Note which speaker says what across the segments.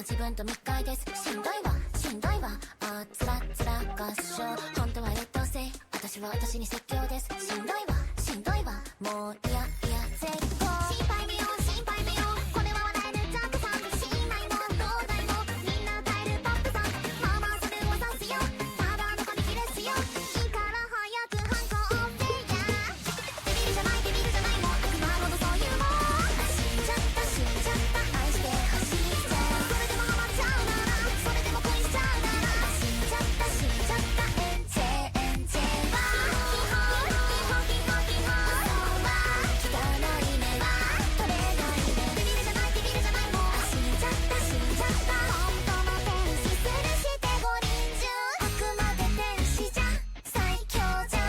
Speaker 1: 自分と密会ですしんどいわしんどいわあつらつら合唱本当は劣等生私は私に説教ですしんどいわしんどいわもういやいや絶好心配無用心配無用これは笑えるジャンクさん信頼も東大もみんな耐えるポップさんまあまあそれを指すよただの紙切れっすよいいから早く反抗せやデビルじゃないデビルじゃないもう悪魔ほどそういうもん死んじゃった死んじゃった愛してほしいじゃんそれでもハマっちゃうならそれでも恋しちゃうなら死んじゃった死んじゃったエンジェエンジェはキホキホキホキホそうは汚い目は取れないねデビルじゃないデビルじゃないもう死んじゃった死んじゃった本当の天使するして五輪中あくまで天使じゃ最強じゃ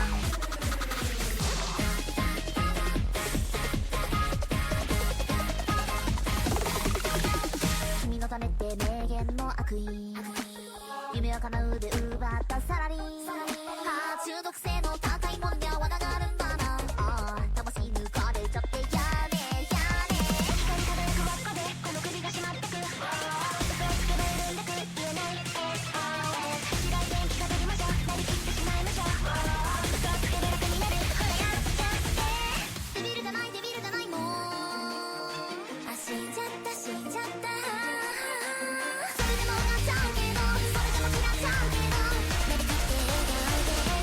Speaker 1: 君のためって名言の悪意夢は叶うで奪ったサラリー中毒性の高いもんには罠があるんだな魂抜かれちゃってやれやれ光り輝く輪っかでこの首が締まってくどこをつけばいるんだく言えない SOS 白い電気が飛びましょなりきってしまいましょうどこをつけば楽になるほらやっちゃってデビルじゃないデビルじゃないもう死んじゃった死んじゃったそれでもなっちゃうけどそれでも嫌っちゃうけどなりきって笑顔でエ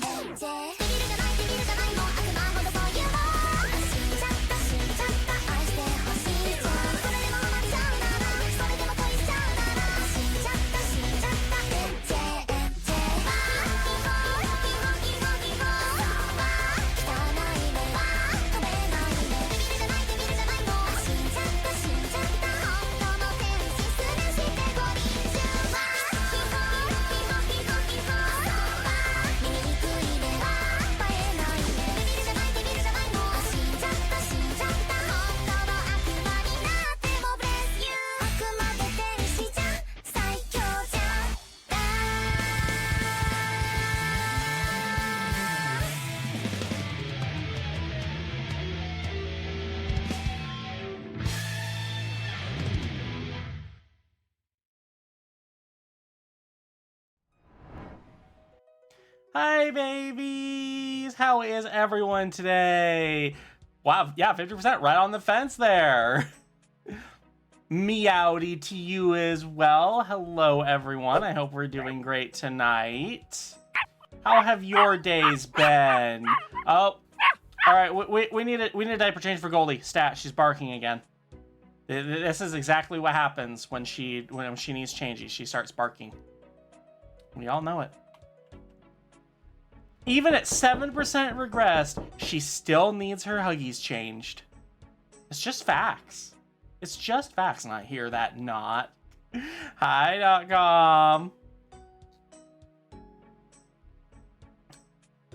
Speaker 1: ンジェエンジェデビルじゃないデビルじゃないもう悪魔ほどそういうもん死んじゃった死んじゃった愛してほしいじゃんそれでもハマっちゃうならそれでも恋しちゃうなら死んじゃった死んじゃったエンジェエンジェはキホキホキホキホそうは汚い目は止めないねデビルじゃないデビルじゃないもう死んじゃった死んじゃった本当の天使するして五輪中はキホキホキホキホそうは醜い目は映えないねデビルじゃないデビルじゃないもう死んじゃった死んじゃった本当の悪魔になってもブレスユーあくまで天使じゃ最強じゃ
Speaker 2: Hi, babies! How is everyone today? Wow, yeah, 50% right on the fence there. Meowdy to you as well. Hello, everyone. I hope we're doing great tonight. How have your days been? Oh, all right. We need a diaper change for Goldie. Stat, she's barking again. This is exactly what happens when she needs changes. She starts barking. We all know it. Even at 7% regressed, she still needs her Huggies changed. It's just facts. It's just facts, and I hear that not. Hi.com.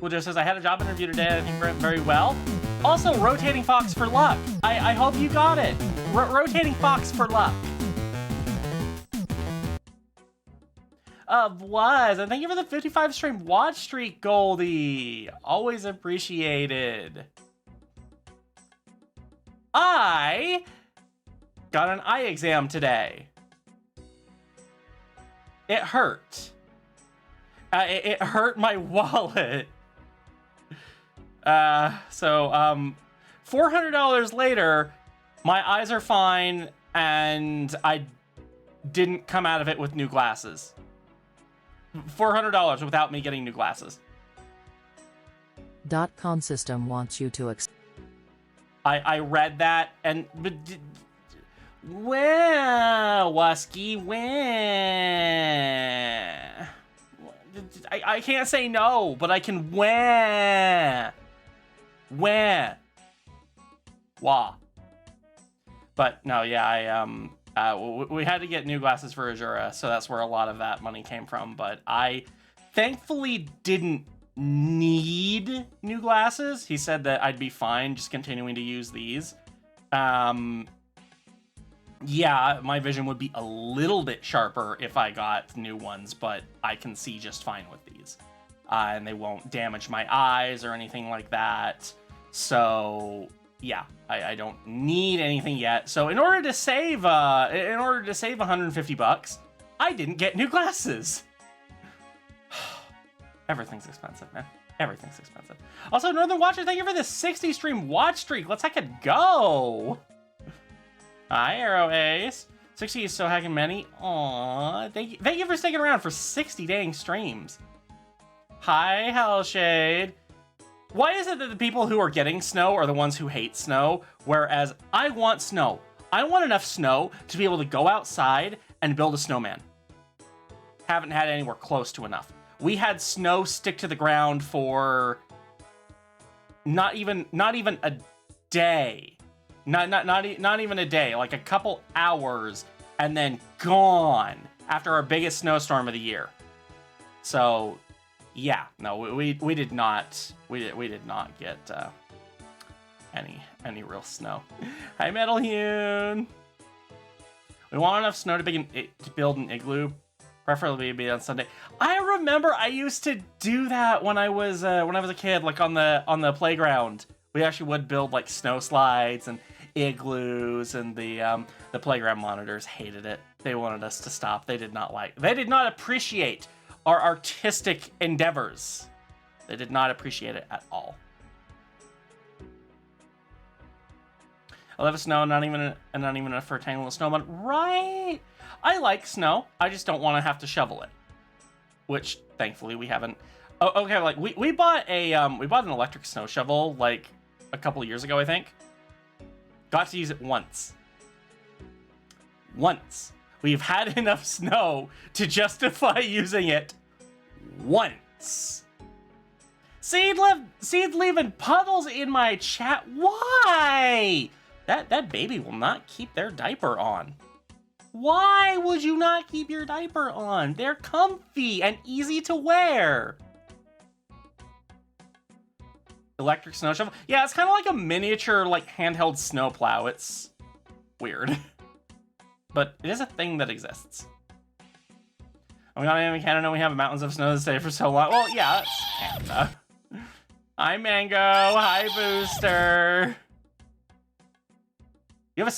Speaker 2: Well, just says, I had a job interview today, I think went very well. Also, rotating fox for luck. I hope you got it. Rotating fox for luck. Was, and thank you for the 55 stream watch streak, Goldie. Always appreciated. I got an eye exam today. It hurt. It hurt my wallet. So $400 later, my eyes are fine, and I didn't come out of it with new glasses. $400 without me getting new glasses.
Speaker 3: .com system wants you to
Speaker 2: I read that and well, Wusky, when I can't say no, but I can when wah. But no, yeah, we had to get new glasses for Azura, so that's where a lot of that money came from. But I thankfully didn't need new glasses. He said that I'd be fine just continuing to use these. Yeah, my vision would be a little bit sharper if I got new ones, but I can see just fine with these. And they won't damage my eyes or anything like that. So yeah, I don't need anything yet. So in order to save 150 bucks, I didn't get new glasses. Everything's expensive, man. Everything's expensive. Also, Northern Watcher, thank you for the 60 stream watch streak. Let's heck it go. Hi, Arrow Ace. 60 is so heckin' many. Aw, thank you for sticking around for 60 dang streams. Hi, Hellshade. Why is it that the people who are getting snow are the ones who hate snow, whereas I want snow? I want enough snow to be able to go outside and build a snowman. Haven't had anywhere close to enough. We had snow stick to the ground for not even a day. Not even a day, like a couple hours, and then gone after our biggest snowstorm of the year. So, yeah, no, we did not get any real snow. Hi, Metal Hewn. We want enough snow to build an igloo. Preferably be on Sunday. I remember I used to do that when I was a kid, like on the playground. We actually would build like snow slides and igloos, and the playground monitors hated it. They wanted us to stop. They did not appreciate our artistic endeavors. They did not appreciate it at all. I love snow, not even enough for a tangle of snowmon. Right? I like snow. I just don't want to have to shovel it, which thankfully we haven't. Oh, okay. Like we bought an electric snow shovel like a couple of years ago, I think. Got to use it once. Once. We've had enough snow to justify using it once. Seed leaving puddles in my chat. Why? That baby will not keep their diaper on. Why would you not keep your diaper on? They're comfy and easy to wear. Electric snow shovel. Yeah, it's kind of like a miniature, like, handheld snowplow. It's weird. But it is a thing that exists. Are we not in Canada? We have mountains of snow that stay for so long. Well, yeah, that's Canada. Hi, Mango. Hi, Booster. You have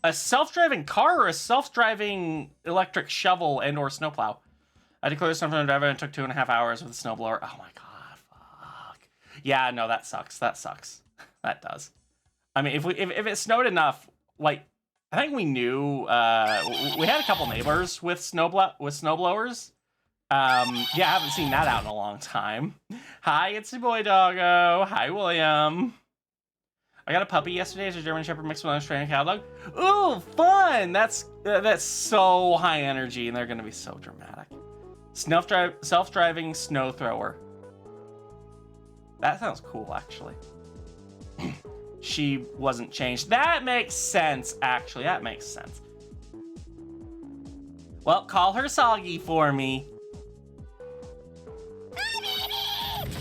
Speaker 2: a self-driving car or a self-driving electric shovel and or snowplow? I declared snow from the driver and it took 2.5 hours with a snowblower. Oh my god, fuck. Yeah, no, that sucks. That sucks. That does. I mean, if it snowed enough, like, I think we knew, we had a couple neighbors with snowblowers. Yeah, I haven't seen that out in a long time. Hi, it's your boy Doggo. Hi, William. I got a puppy yesterday. It's a German Shepherd mixed with an Australian cow dog. Ooh, fun! That's so high energy, and they're gonna be so dramatic. Self-driving snow thrower. That sounds cool, actually. She wasn't changed. That makes sense, actually. That makes sense. Well, call her Soggy for me.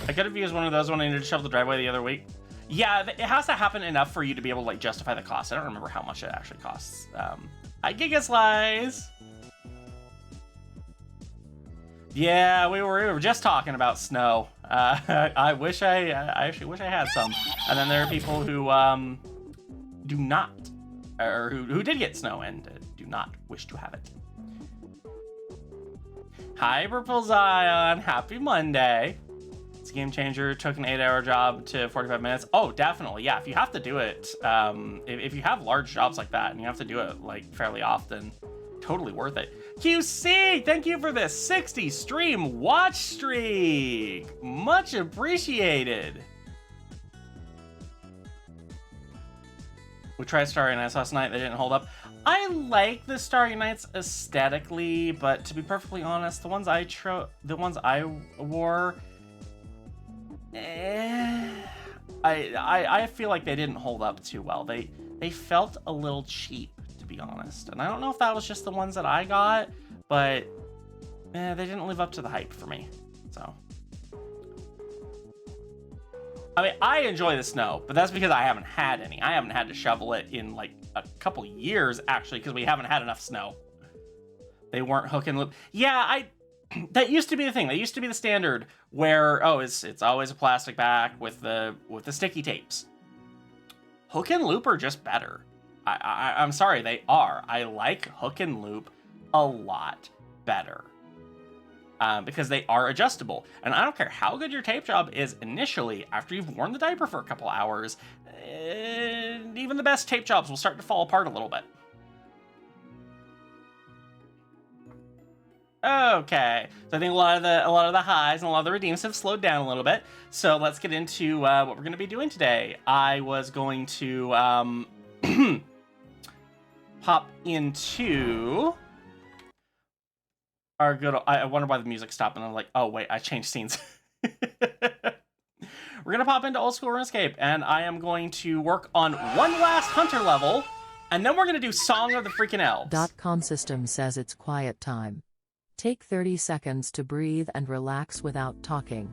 Speaker 2: I could have used one of those when I needed to shovel the driveway the other week. Yeah, it has to happen enough for you to be able to like justify the cost. I don't remember how much it actually costs. Hi, Gigaslice. Yeah, we were just talking about snow. I actually wish I had some. And then there are people who do not, or who did get snow and do not wish to have it. Hi, Purple Zion. Happy Monday. It's a game changer. Took an 8-hour job to 45 minutes. Oh, definitely. Yeah, if you have to do it, if you have large jobs like that and you have to do it like fairly often, totally worth it. QC, thank you for the 60 stream watch streak. Much appreciated. We tried Starry Nights last night. They didn't hold up. I like the Starry Nights aesthetically, but to be perfectly honest, the ones I wore, I feel like they didn't hold up too well. They felt a little cheap, to be honest. And I don't know if that was just the ones that I got, but they didn't live up to the hype for me. So, I mean, I enjoy the snow, but that's because I haven't had any. I haven't had to shovel it in like a couple years, actually, because we haven't had enough snow. They weren't hook and loop. Yeah, that used to be the thing. That used to be the standard where, oh, it's always a plastic bag with the sticky tapes. Hook and Loop are just better. I'm sorry, they are. I like Hook and Loop a lot better. Because they are adjustable. And I don't care how good your tape job is initially, after you've worn the diaper for a couple hours, even the best tape jobs will start to fall apart a little bit. Okay, so I think a lot of the highs and a lot of the redeems have slowed down a little bit. So let's get into what we're going to be doing today. I was going to pop into our good. I wonder why the music stopped, and I'm like, oh wait, I changed scenes. We're gonna pop into old school RuneScape, and I am going to work on one last hunter level, and then we're gonna do Song of the Freaking Elves.
Speaker 3: .com system says it's quiet time. Take 30 seconds to breathe and relax without talking.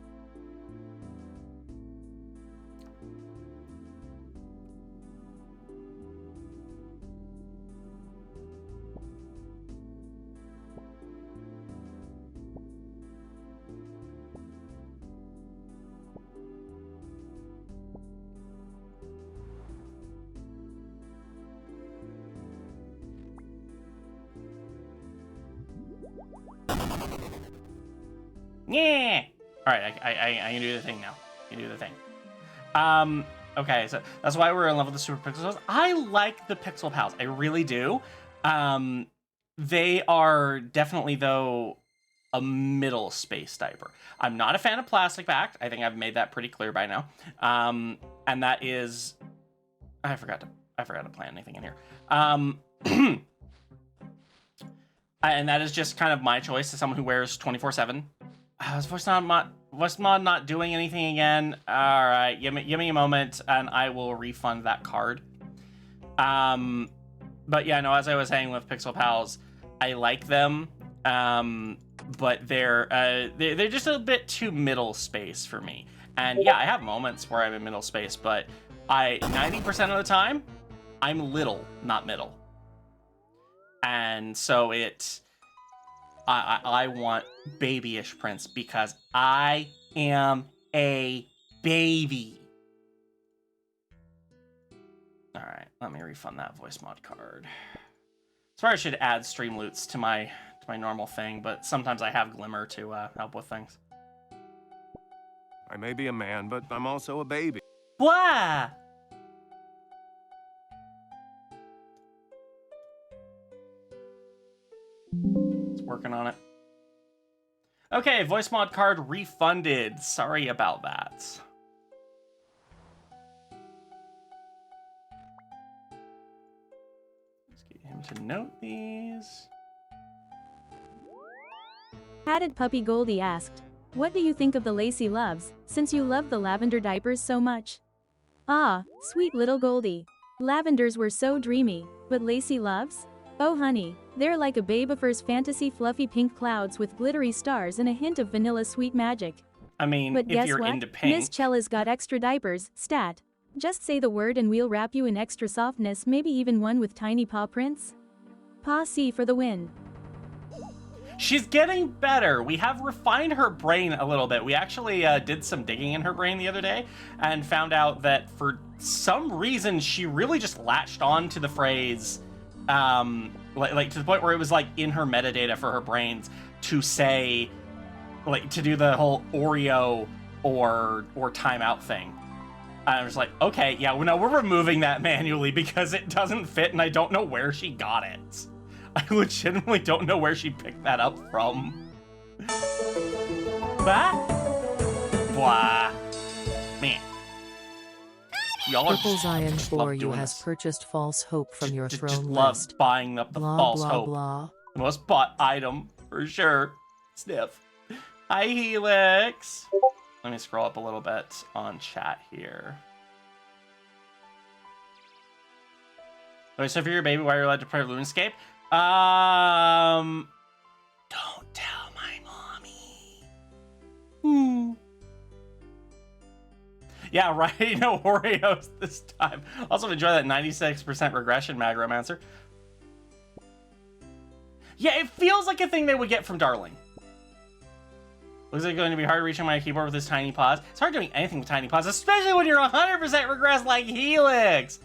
Speaker 2: Yeah. All right, I can do the thing now. I can do the thing. Okay, so that's why we're in love with the Super Pixel Pals. I like the Pixel Pals. I really do. They are definitely, though, a middle space diaper. I'm not a fan of plastic backed. I think I've made that pretty clear by now. And that is, I forgot to plan anything in here. And that is just kind of my choice as someone who wears 24/7. Is VoiceMod not doing anything again? All right, give me a moment, and I will refund that card. But yeah, no, as I was saying with Pixel Pals, I like them, but they're just a bit too middle space for me. And yeah, I have moments where I'm in middle space, but 90% of the time, I'm little, not middle. And so I want babyish Prince because I am a baby. All right, let me refund that voice mod card. Sorry, I should add Streamloots to my normal thing, but sometimes I have Glimmer to help with things.
Speaker 4: I may be a man, but I'm also a baby.
Speaker 2: Blah! Working on it. Okay, voice mod card refunded. Sorry about that. Let's get him to note these.
Speaker 5: Hatted Puppy Goldie asked, "What do you think of the Lacy Loves, since you love the lavender diapers so much?" Ah, sweet little Goldie. Lavenders were so dreamy, but Lacy Loves? Oh honey, they're like a Babyverse fantasy fluffy pink clouds with glittery stars and a hint of vanilla sweet magic.
Speaker 2: I mean,
Speaker 5: But
Speaker 2: if
Speaker 5: guess
Speaker 2: you're
Speaker 5: what?
Speaker 2: into pink.
Speaker 5: Miss Chella's got extra diapers, stat. Just say the word and we'll wrap you in extra softness, maybe even one with tiny paw prints. Paw C for the win.
Speaker 2: She's getting better. We have refined her brain a little bit. We actually did some digging in her brain the other day and found out that for some reason she really just latched on to the phrase like to the point where it was like in her metadata for her brains to say, like, to do the whole Oreo or timeout thing. I was like, okay, yeah, well, no, we're removing that manually because it doesn't fit and I don't know where she got it. I legitimately don't know where she picked that up from. Blah. Blah. Man. Y'all
Speaker 3: Purple Zion
Speaker 2: just
Speaker 3: for
Speaker 2: love
Speaker 3: you
Speaker 2: doing
Speaker 3: has
Speaker 2: this.
Speaker 3: purchased false hope from your
Speaker 2: Just
Speaker 3: throne
Speaker 2: love
Speaker 3: list.
Speaker 2: buying up the
Speaker 3: Blah
Speaker 2: false
Speaker 3: blah
Speaker 2: hope.
Speaker 3: blah.
Speaker 2: The most bought item, for sure. Sniff. Hi, Helix. Let me scroll up a little bit on chat here. Okay, so if you're a baby, why are you allowed to play RuneScape? Don't tell my mommy. Yeah, right. No Oreos this time. Also enjoy that 96% regression, Magromancer. Yeah, it feels like a thing they would get from Darling. Looks like it's going to be hard reaching my keyboard with his tiny paws. It's hard doing anything with tiny paws, especially when you're 100% regress like Helix.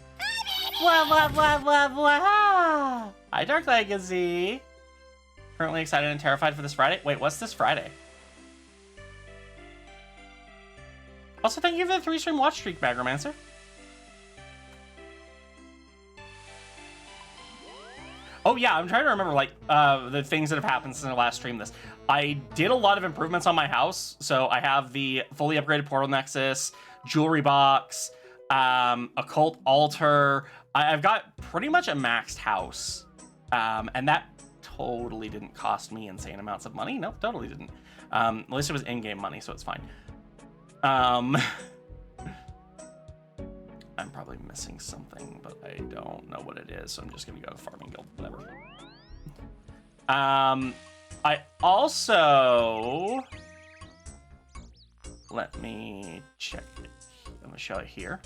Speaker 2: Blah, blah, blah, blah, blah. Hi, Dark Legacy. Currently excited and terrified for this Friday. Wait, what's this Friday? Also, thank you for the 3-stream watch streak, Bagromancer. Oh yeah, I'm trying to remember like the things that have happened since I last streamed this. I did a lot of improvements on my house, so I have the fully upgraded portal nexus, jewelry box, occult altar. I've got pretty much a maxed house, and that totally didn't cost me insane amounts of money. Nope, totally didn't. At least it was in-game money, so it's fine. I'm probably missing something, but I don't know what it is, so I'm just gonna go to Farming Guild, whatever. I also... Let me check it. I'm gonna show it here.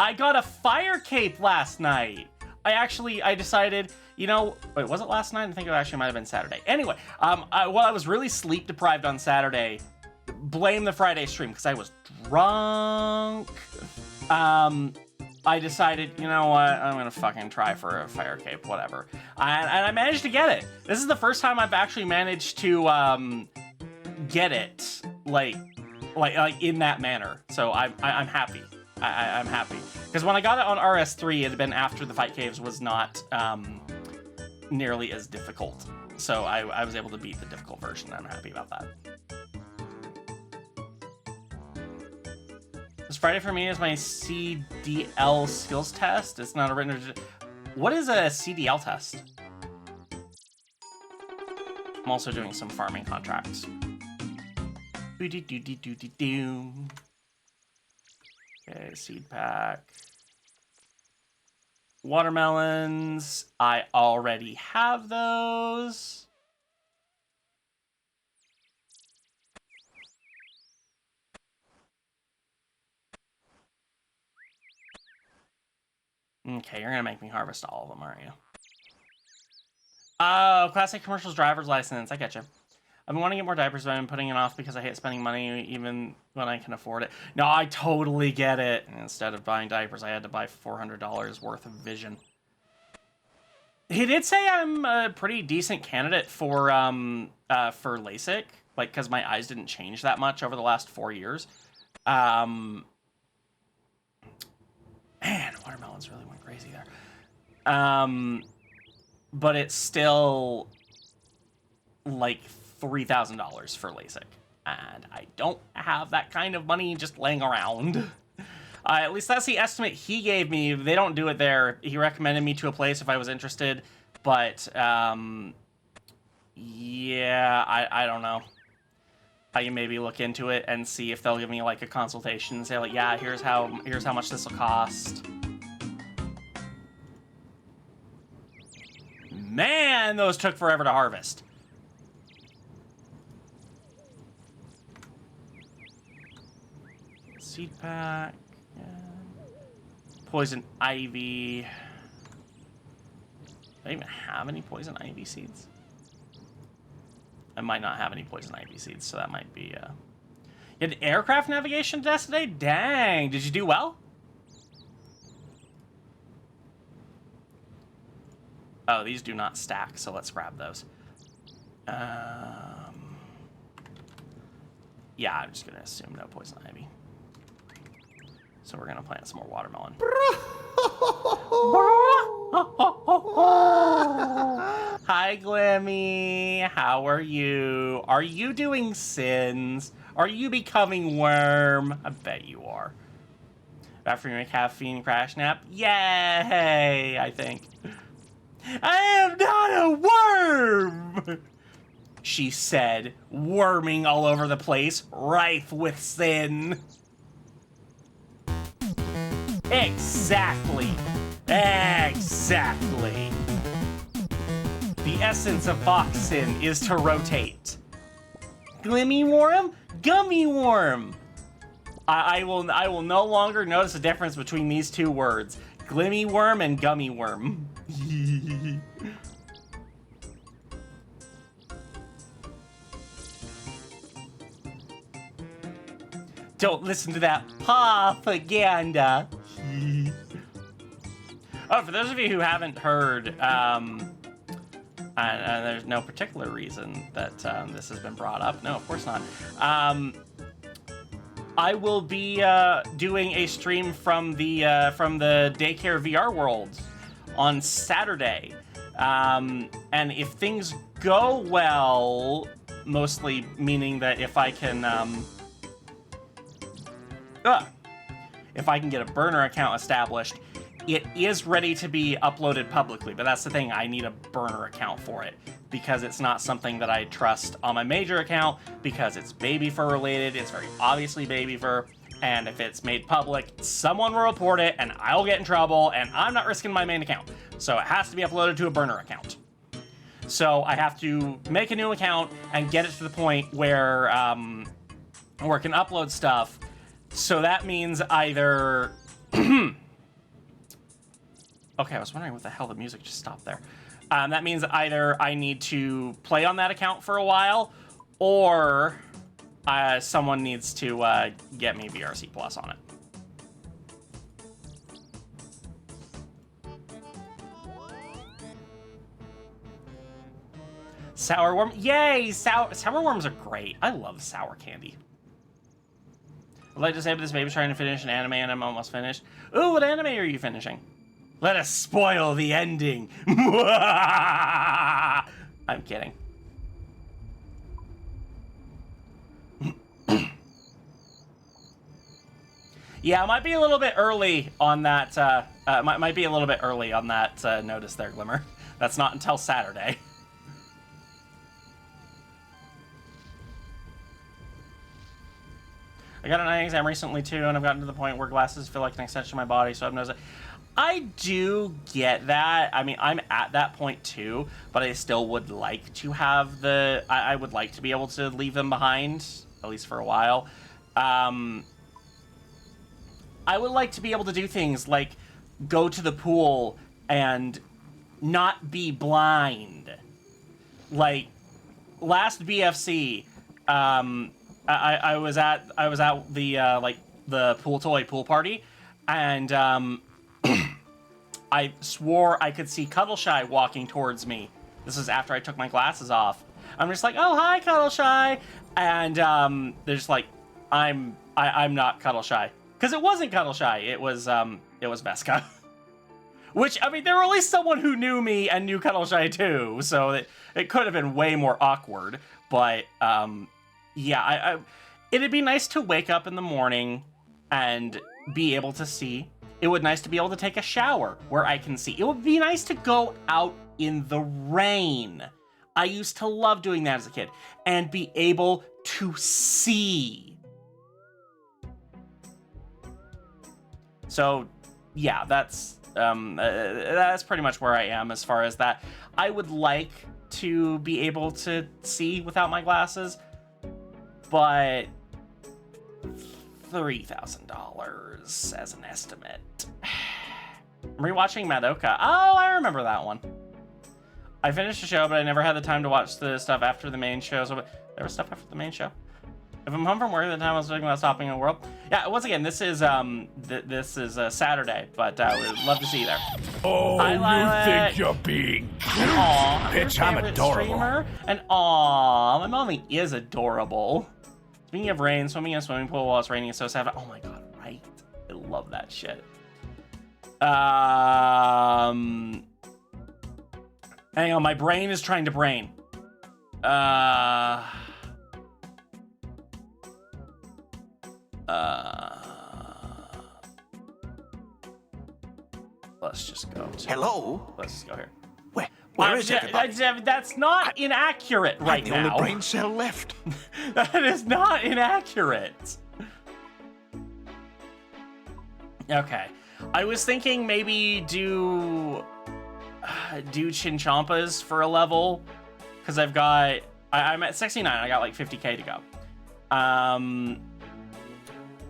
Speaker 2: I got a fire cape last night! I decided, you know... Wait, was it last night? I think it actually might have been Saturday. Anyway, I was really sleep deprived on Saturday. Blame the Friday stream, because I was drunk. I decided, you know what, I'm gonna fucking try for a fire cape, whatever. And I managed to get it. This is the first time I've actually managed to get it, like in that manner. So I'm happy. I'm happy. Because when I got it on RS3, it had been after the fight caves was not nearly as difficult. So I was able to beat the difficult version, and I'm happy about that. This Friday for me is my CDL skills test. It's not a written... What is a CDL test? I'm also doing some farming contracts. Okay, seed pack. Watermelons. I already have those. Okay, you're gonna make me harvest all of them, aren't you? Oh, classic commercials driver's license. I get you. I've been wanting to get more diapers, but I've been putting it off because I hate spending money even when I can afford it. No, I totally get it. Instead of buying diapers, I had to buy $400 worth of vision. He did say I'm a pretty decent candidate for LASIK, like, because my eyes didn't change that much over the last 4 years. Man, watermelons really went crazy there. But it's still like $3,000 for LASIK. And I don't have that kind of money just laying around. At least that's the estimate he gave me. They don't do it there. He recommended me to a place if I was interested. But, yeah, I don't know. I can maybe look into it and see if they'll give me like a consultation and say like, yeah, here's how much this will cost. Man, those took forever to harvest. Seed pack. Yeah. Poison ivy. Do I even have any poison ivy seeds? I might not have any poison ivy seeds, so that might be, You had aircraft navigation test today? Dang, did you do well? Oh, these do not stack, so let's grab those. Yeah, I'm just gonna assume no poison ivy. So we're gonna plant some more watermelon. Hi, Glimmy. How are you? Are you doing sins? Are you becoming worm? I bet you are. After your caffeine crash nap? Yay, I think. I am not a worm! She said, worming all over the place, rife with sin. Exactly. Exactly. The essence of fox sin is to rotate. Glimmy worm? Gummy worm. I will no longer notice a difference between these two words. Glimmy worm and gummy worm. Don't listen to that propaganda. Oh, for those of you who haven't heard, and there's no particular reason that this has been brought up. No, of course not. I will be doing a stream from the daycare VR world on Saturday, and if things go well, mostly meaning that if I can get a burner account established, it is ready to be uploaded publicly. But that's the thing, I need a burner account for it, because it's not something that I trust on my major account, because it's baby fur related. It's very obviously baby fur, and if it's made public, someone will report it and I'll get in trouble, and I'm not risking my main account. So it has to be uploaded to a burner account. So I have to make a new account and get it to the point where I can upload stuff. So that means either okay, I was wondering what the hell the music just stopped there. That means either I need to play on that account for a while, or someone needs to get me VRC Plus on it. Sour worm, yay! Sour worms are great. I love sour candy. I'd like to say, but this baby's trying to finish an anime and I'm almost finished. Ooh, what anime are you finishing? Let us spoil the ending. I'm kidding. Yeah, it might be a little bit early on that. Might be a little bit early on that notice there, Glimmer. That's not until Saturday. I got an eye exam recently too, and I've gotten to the point where glasses feel like an extension of my body, so I've noticed it. I do get that. I mean, I'm at that point too, but I still would like to have the... I would like to be able to leave them behind, at least for a while. I would like to be able to do things like go to the pool and not be blind. Like, last BFC, I was at the like the pool party, and I swore I could see Cuddleshy walking towards me. This is after I took my glasses off. I'm just like, oh hi Cuddleshy, and they're just like, I'm not Cuddleshy, because it wasn't Cuddleshy. It was Vesca. Which, I mean, there were at least someone who knew me and knew Cuddleshy too, so it could have been way more awkward. But yeah, it'd be nice to wake up in the morning and be able to see. It would be nice to be able to take a shower where I can see. It would be nice to go out in the rain. I used to love doing that as a kid, and be able to see. So yeah, that's pretty much where I am as far as that. I would like to be able to see without my glasses, but $3,000 as an estimate. I'm rewatching Madoka. Oh, I remember that one. I finished the show, but I never had the time to watch the stuff after the main show. So there was stuff after the main show. If I'm home from work, the time I was thinking about stopping in the world. Yeah, once again, this is Saturday, but would love to see you there.
Speaker 6: Oh,
Speaker 2: Hi,
Speaker 6: you think you're being cute?
Speaker 2: Aw,
Speaker 6: Bitch, I'm adorable.
Speaker 2: Streamer. And aw, my mommy is adorable. Speaking of rain, swimming in a swimming pool while it's raining is so sad. Oh my god, right? I love that shit. Hang on, my brain is trying to brain. Let's just go to...
Speaker 6: Hello?
Speaker 2: Let's just go here.
Speaker 6: Where is everybody?
Speaker 2: That's not inaccurate right
Speaker 6: I'm the
Speaker 2: now.
Speaker 6: only brain cell left.
Speaker 2: That is not inaccurate. Okay. I was thinking maybe do Chinchampas for a level, because I've got... I'm at 69. I got like 50k to go.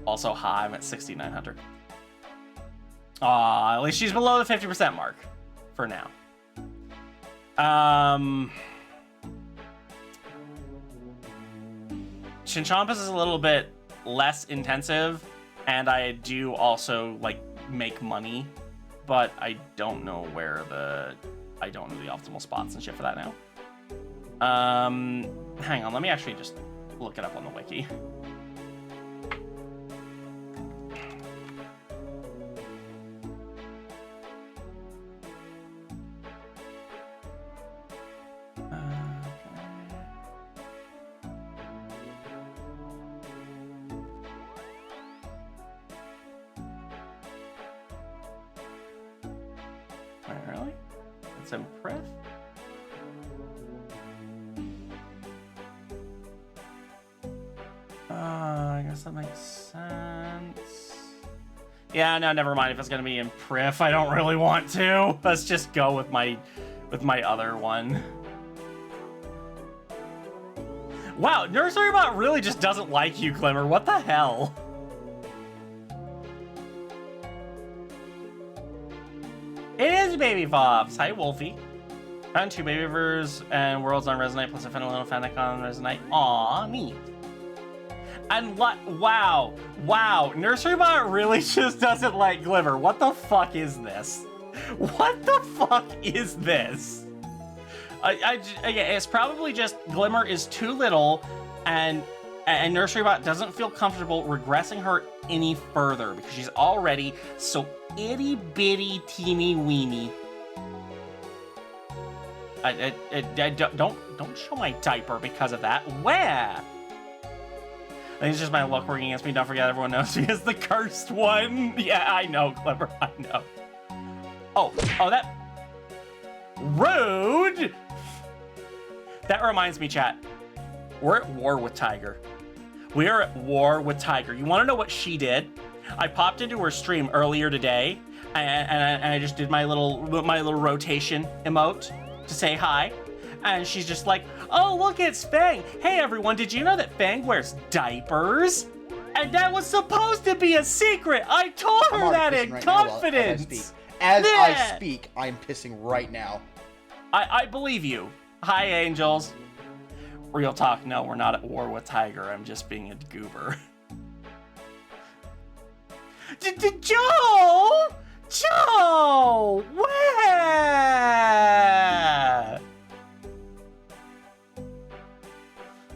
Speaker 2: Also, hi, I'm at 6,900. At least she's below the 50% mark for now. Chinchampas is a little bit less intensive, and I do also like make money but I don't know where I don't know the optimal spots and shit for that now. Hang on, let me actually just look it up on the wiki. Really? It's in Pref? I guess that makes sense. Yeah, no, never mind. If it's gonna be in Pref, I don't really want to. Let's just go with my other one. Wow, Nursery Bot really just doesn't like you, Glimmer. What the hell? It is Baby Fops. Hi, Wolfie. Found 2 Baby Rivers and Worlds on Resonite plus a Fenelon Fennec on Resonite. Aw, neat. And what? Wow. Nursery Bot really just doesn't like Glimmer. What the fuck is this? What the fuck is this? It's probably just Glimmer is too little, and Nursery Bot doesn't feel comfortable regressing her any further because she's already so itty bitty teeny weeny. Don't show my diaper because of that. Where? I think it's just my luck working against me. Don't forget, everyone knows she is the cursed one. Yeah, I know, Clever. I know. Oh, that... Rude! That reminds me, chat. We're at war with Tiger. We are at war with Tiger. You want to know what she did? I popped into her stream earlier today, and I just did my little rotation emote to say hi. And she's just like, oh, look, it's Fang. Hey, everyone, did you know that Fang wears diapers? And that was supposed to be a secret. I told her that in confidence.
Speaker 7: As I speak, I'm pissing right now.
Speaker 2: I believe you. Hi, angels. Real talk, no, we're not at war with Tiger. I'm just being a goober. Joe! Where?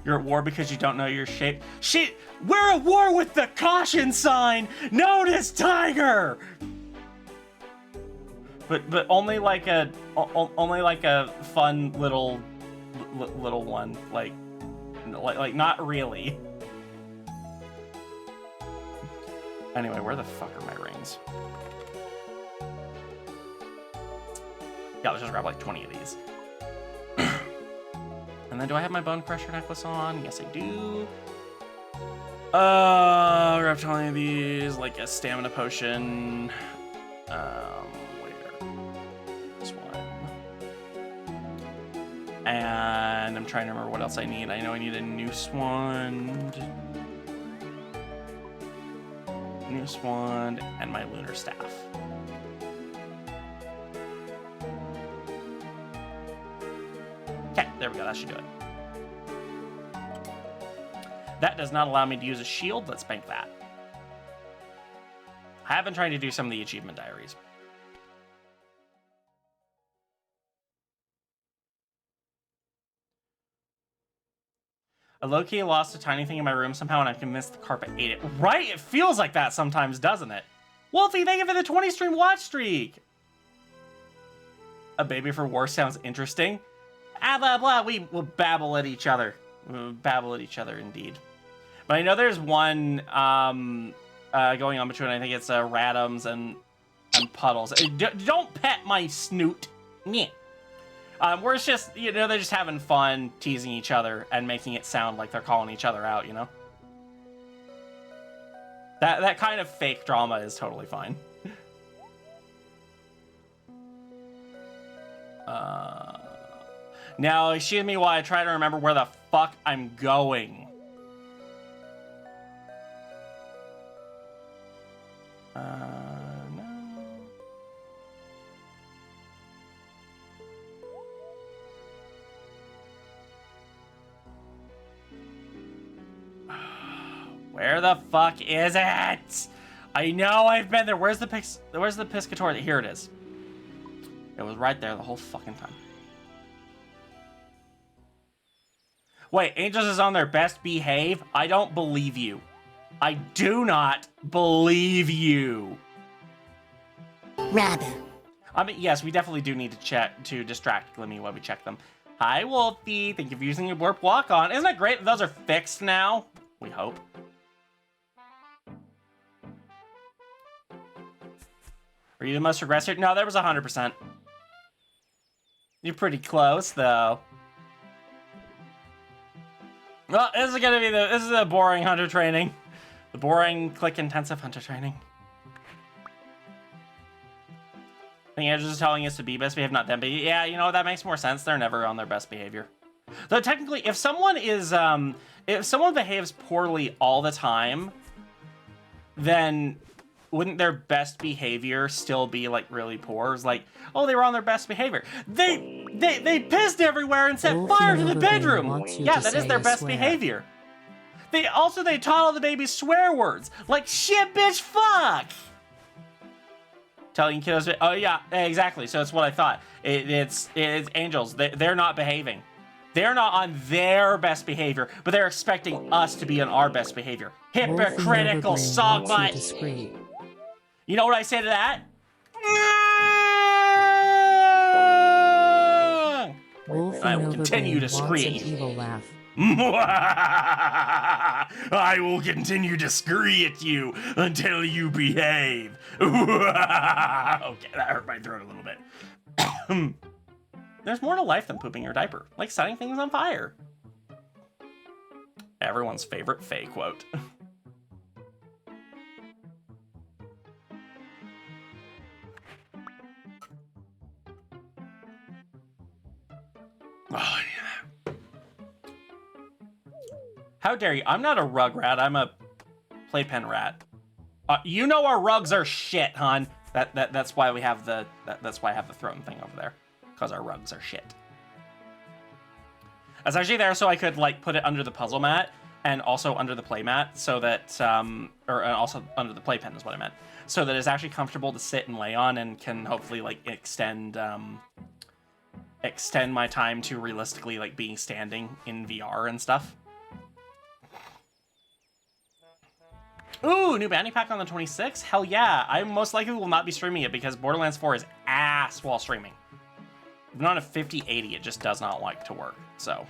Speaker 2: You're at war because you don't know your shape. We're at war with the caution sign known as Tiger. But only like a fun little one, like not really. Anyway, where the fuck are my rings? Yeah, let's just grab like 20 of these. And then do I have my Bone Crusher necklace on? Yes, I do. Grab 20 of these, like a stamina potion. Where? This one. And I'm trying to remember what else I need. I know I need a Noose Wand. Noose Wand, and my Lunar Staff. Okay, there we go, that should do it. That does not allow me to use a shield. Let's bank that. I have been trying to do some of the achievement diaries. I low-key lost a tiny thing in my room somehow, and I'm convinced the carpet ate it. Right? It feels like that sometimes, doesn't it? Wolfie, thank you for the 20 stream watch streak! A baby for war sounds interesting. Ah, blah, blah, we will babble at each other. We'll babble at each other, indeed. But I know there's one going on between, I think it's Radams and Puddles. Don't pet my snoot. Meh. Where it's just, you know, they're just having fun teasing each other and making it sound like they're calling each other out, you know? That kind of fake drama is totally fine. Now, excuse me while I try to remember where the fuck I'm going. No. Where the fuck is it? I know I've been there. Where's the piscator? Here it is. It was right there the whole fucking time. Wait, Angels is on their best behave? I don't believe you. I do not believe you.
Speaker 1: Rather.
Speaker 2: I mean, yes, we definitely do need to distract Glimmy while we check them. Hi, Wolfie. Thank you for using your warp walk on. Isn't that great that those are fixed now? We hope. Were you the most regressor? No, that was 100%. You're pretty close, though. Well, this is gonna be this is a boring hunter training. The boring, click-intensive hunter training. I think Andrew's is telling us to be best behaved, not them. But yeah, you know, that makes more sense. They're never on their best behavior. Though technically, if someone behaves poorly all the time, then wouldn't their best behavior still be like really poor? It's like, oh, they were on their best behavior. They pissed everywhere and set fire to the bedroom. Yeah, that is their best behavior. They taught all the babies swear words like shit, bitch, fuck. Telling kiddos, oh yeah, exactly. So it's what I thought. It's Angels. They're not behaving. They're not on their best behavior, but they're expecting us to be on our best behavior. Hypocritical sogbot. You know what I say to that? I will continue to scream. I will continue to scream at you until you behave. Okay, that hurt my throat a little bit. There's more to life than pooping your diaper, like setting things on fire. Everyone's favorite Faye quote. Oh, yeah. How dare you? I'm not a rug rat. I'm a playpen rat. You know our rugs are shit, hon. That's why we have that's why I have the throne thing over there, because our rugs are shit. It's actually there so I could like put it under the puzzle mat and also under the play mat, so that or also under the playpen is what I meant, so that it's actually comfortable to sit and lay on and can hopefully like extend my time to realistically like being standing in VR and stuff. Ooh, new bounty pack on the 26th? Hell yeah. I most likely will not be streaming it because Borderlands 4 is ass while streaming. Even on a 5080, it just does not like to work, so.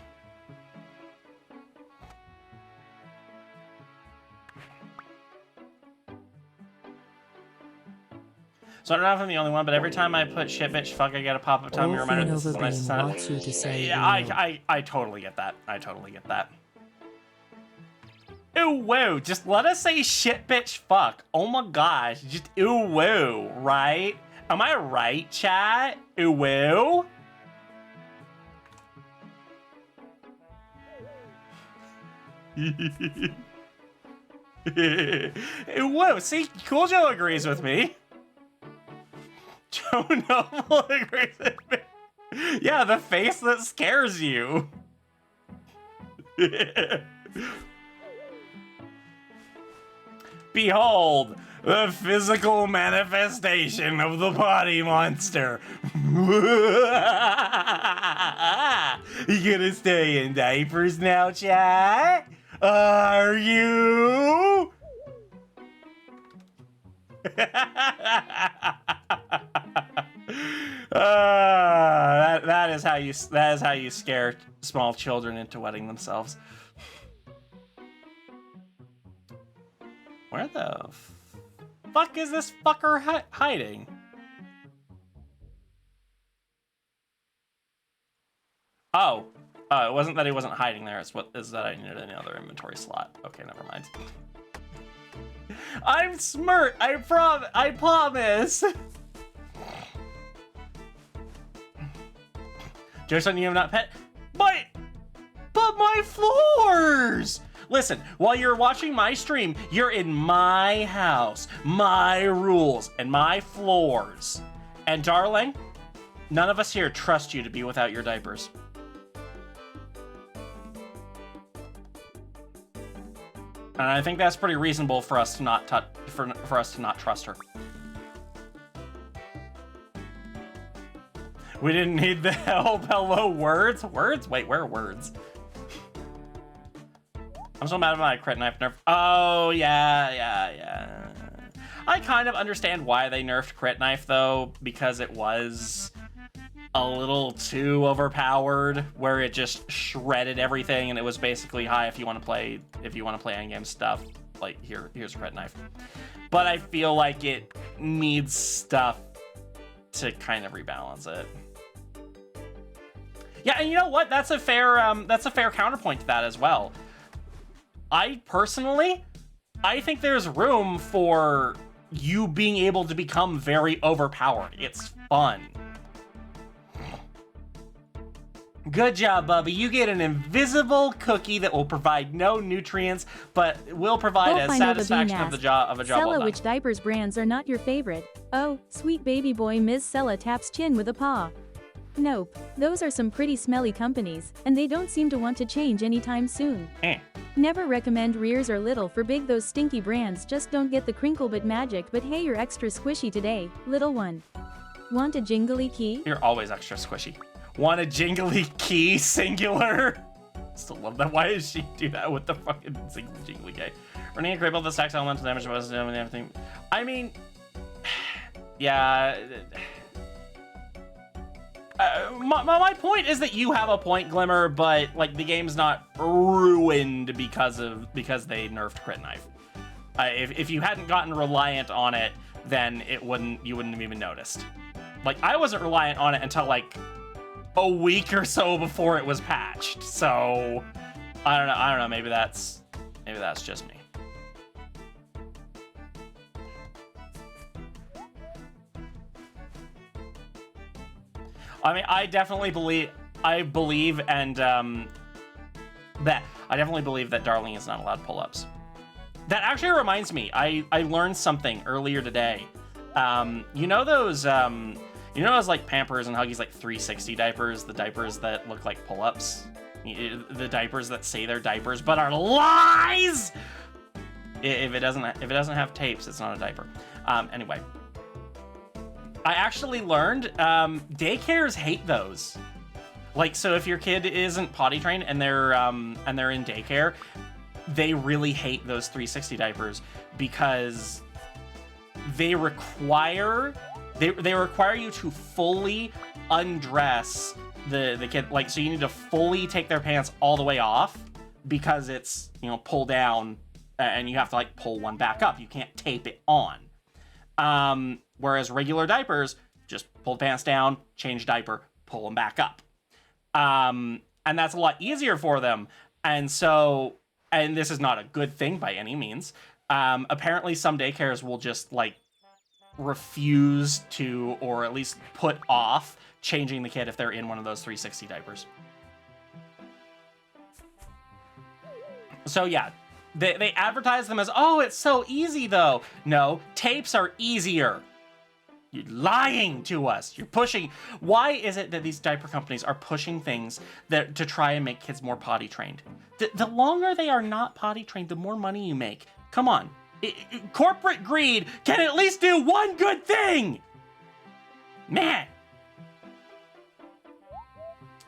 Speaker 2: So I don't know if I'm the only one, but every time I put shit, bitch, fuck, I get a pop-up time reminder this is when I wants you to say yeah, I totally get that. I totally get that. Ooh, whoa, just let us say shit, bitch, fuck. Oh my gosh, just ooh, whoa, right? Am I right, chat? Ooh, whoa? Whoa, see, Cool Joe agrees with me. Joe Noble agrees with me. Yeah, the face that scares you. Behold, the physical manifestation of the potty monster. You gonna stay in diapers now, chat? Are you? That is how you scare small children into wetting themselves. Where the fuck is this fucker hiding? Oh, it wasn't that he wasn't hiding there. It's that I needed another inventory slot. Okay, never mind. I'm smart. I promise. Just on you have not pet, but my floors. Listen, while you're watching my stream, you're in my house, my rules, and my floors. And darling, none of us here trust you to be without your diapers. And I think that's pretty reasonable for us to not for us to not trust her. We didn't need the help. Hello, words? Words? Wait, where are words? I'm so mad about my crit knife nerf. Oh, yeah. I kind of understand why they nerfed crit knife, though, because it was a little too overpowered, where it just shredded everything, and it was basically, hi, if you want to play endgame stuff, like, here's crit knife. But I feel like it needs stuff to kind of rebalance it. Yeah, and you know what? That's a fair counterpoint to that as well. I think there's room for you being able to become very overpowered. It's fun. Good job, Bubby. You get an invisible cookie that will provide no nutrients, but will provide a satisfaction of a job well
Speaker 5: Sella,
Speaker 2: done.
Speaker 5: which diapers brands are not your favorite? Oh, sweet baby boy. Ms. Sella taps chin with a paw. Nope. Those are some pretty smelly companies, and they don't seem to want to change anytime soon. Never recommend Rears or Little for big. Those stinky brands just don't get the crinkle but magic. But hey, you're extra squishy today, little one. Want a jingly key?
Speaker 2: You're always extra squishy. Want a jingly key, singular? Still love that. Why does she do that with the fucking jingly key? Running a cripple, the stacks elemental damage was doing everything. I mean, yeah. My point is that you have a point, Glimmer, but like the game's not ruined because they nerfed crit knife. If you hadn't gotten reliant on it, then you wouldn't have even noticed. Like, I wasn't reliant on it until like a week or so before it was patched. So I don't know. Maybe that's just me. I mean, I definitely believe that Darling is not allowed pull-ups. That actually reminds me, I learned something earlier today. You know those like Pampers and Huggies like 360 diapers, the diapers that look like pull-ups, the diapers that say they're diapers but are lies. If it doesn't have tapes, it's not a diaper. Anyway. I actually learned daycares hate those. Like, so if your kid isn't potty trained and they're in daycare, they really hate those 360 diapers because they require you to fully undress the kid. Like, so you need to fully take their pants all the way off because it's, pull down and you have to like pull one back up. You can't tape it on. Whereas regular diapers, just pull the pants down, change diaper, pull them back up. And that's a lot easier for them. And this is not a good thing by any means. Apparently some daycares will just like refuse to, or at least put off changing the kid if they're in one of those 360 diapers. So yeah, they advertise them as, oh, it's so easy though. No, tapes are easier. You're lying to us. You're pushing. Why is it that these diaper companies are pushing things to try and make kids more potty trained? The longer they are not potty trained, the more money you make. Come on. Corporate greed can at least do one good thing. Man.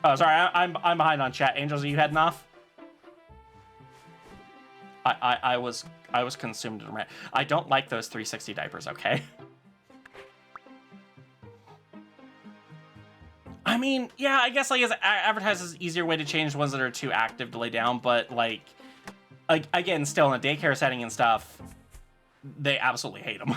Speaker 2: Oh, sorry. I'm behind on chat. Angels, are you heading off? I was consumed in a rant. I don't like those 360 diapers, okay? I mean, yeah, I guess like as advertises easier way to change ones that are too active to lay down, but like again, still in a daycare setting and stuff, they absolutely hate them.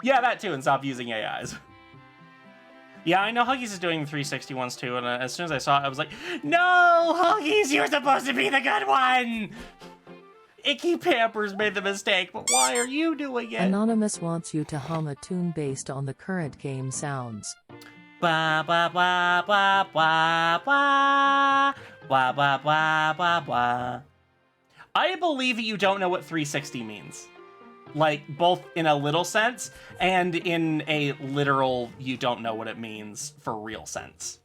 Speaker 2: Yeah, that too, and stop using AIs. Yeah, I know Huggies is doing the 360 ones too, and as soon as I saw it, I was like, no, Huggies, you're supposed to be the good one! Icky Pampers made the mistake, but why are you doing it?
Speaker 3: Anonymous wants you to hum a tune based on the current game sounds.
Speaker 2: Blah, blah, blah, blah, blah, blah, blah, blah, blah, blah, blah. I believe you don't know what 360 means. Like, both in a little sense and in a literal, you don't know what it means for real sense.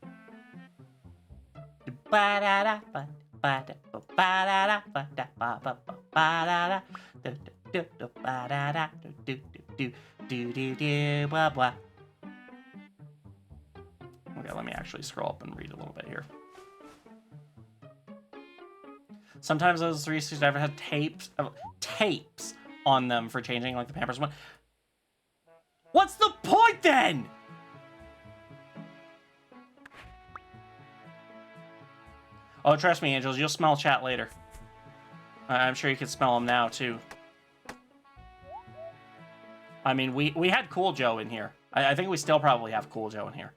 Speaker 2: Ba-da-da-ba. Okay, let me actually scroll up and read a little bit here. Sometimes those 360 ever had tapes on them for changing, like the Pampers one. What's the point then? Oh, trust me, Angels, you'll smell chat later. I'm sure you can smell them now, too. I mean, we had Cool Joe in here. I think we still probably have Cool Joe in here.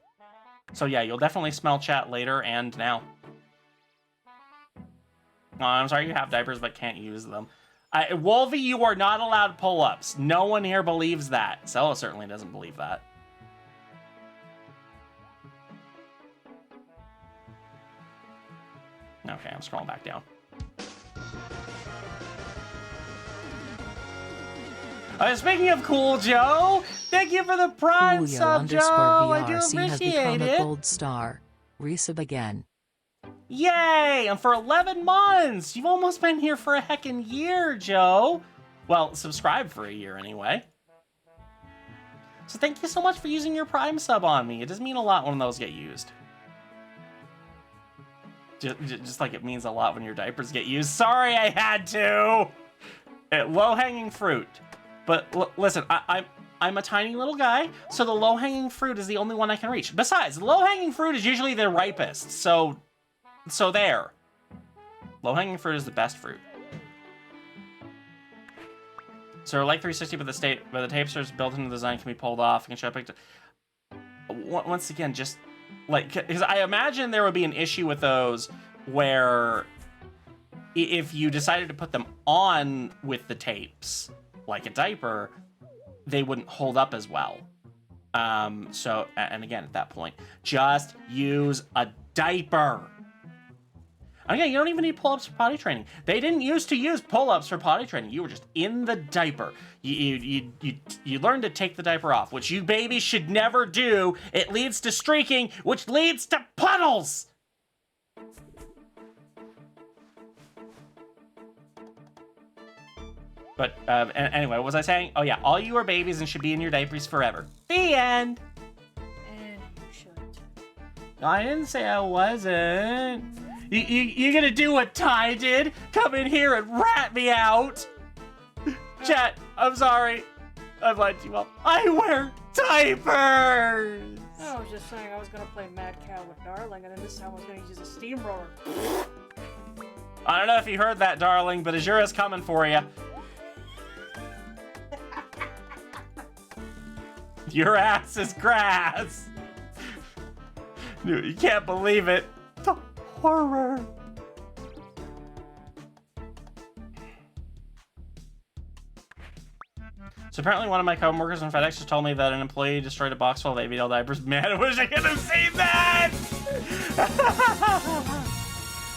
Speaker 2: So yeah, you'll definitely smell chat later and now. Oh, I'm sorry you have diapers but can't use them. Wolvie, you are not allowed pull-ups. No one here believes that. Sella certainly doesn't believe that. Okay, I'm scrolling back down. Speaking of Cool Joe, thank you for the Prime sub, Joe. I do
Speaker 3: has
Speaker 2: appreciate
Speaker 3: become
Speaker 2: it.
Speaker 3: a gold star. Resub again.
Speaker 2: Yay! And for 11 months! You've almost been here for a heckin' year, Joe. Well, subscribe for a year anyway. So thank you so much for using your Prime sub on me. It does mean a lot when those get used. Just like it means a lot when your diapers get used. Sorry, I had to! Low-hanging fruit. But listen, I'm a tiny little guy, so the low-hanging fruit is the only one I can reach. Besides, low-hanging fruit is usually the ripest, so there. Low-hanging fruit is the best fruit. So like 360, but the tapesters built into the design can be pulled off. And can show up. Once again, just like, because I imagine there would be an issue with those where if you decided to put them on with the tapes, like a diaper, they wouldn't hold up as well. So, and again, at that point, just use a diaper. And again, you don't even need pull-ups for potty training. They didn't used to use pull-ups for potty training. You were just in the diaper. You learned to take the diaper off, which you babies should never do. It leads to streaking, which leads to puddles. But anyway, what was I saying? Oh yeah, all you are babies and should be in your diapers forever. The end.
Speaker 8: And you should.
Speaker 2: I didn't say I wasn't. You gonna do what Ty did? Come in here and rat me out? Chat, I'm sorry. I've lied to you all. I wear diapers!
Speaker 8: I was just saying I was gonna play Mad Cow with Darling, and then this time I was gonna use a steamroller.
Speaker 2: I don't know if you heard that, darling, but Azura's coming for you. Your ass is grass. You can't believe it. The horror. So apparently one of my coworkers in FedEx just told me that an employee destroyed a box full of ABL diapers. Man, I wish I could have seen that!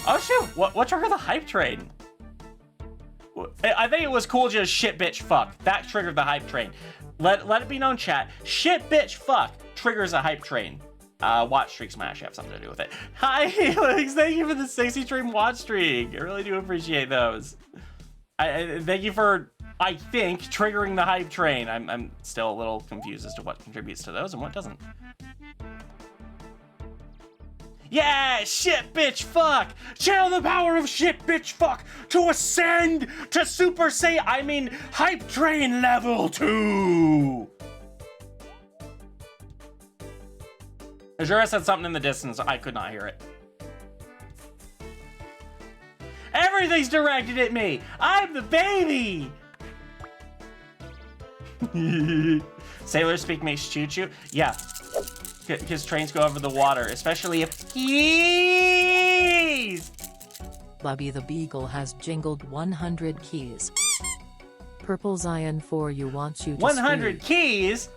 Speaker 2: Oh shoot, what triggered the hype train? I think it was Cool Joe's shit bitch fuck. That triggered the hype train. Let it be known, chat. Shit bitch fuck triggers a hype train. Watch streak smash have something to do with it. Hi Helix, thank you for the 60 stream watch streak. I really do appreciate those. Thank you for, I think, triggering the hype train. I'm still a little confused as to what contributes to those and what doesn't. Yeah, shit bitch fuck! Channel the power of shit bitch fuck to ascend to Super Saiyan, I mean hype train level 2! Azura said something in the distance, I could not hear it. Everything's directed at me! I'm the baby! Sailors speak makes choo-choo? Yeah. Because trains go over the water, especially if keys!
Speaker 3: Bubby the Beagle has jingled 100 keys. Purple Zion 4 you wants you to
Speaker 2: 100
Speaker 3: scream.
Speaker 2: keys?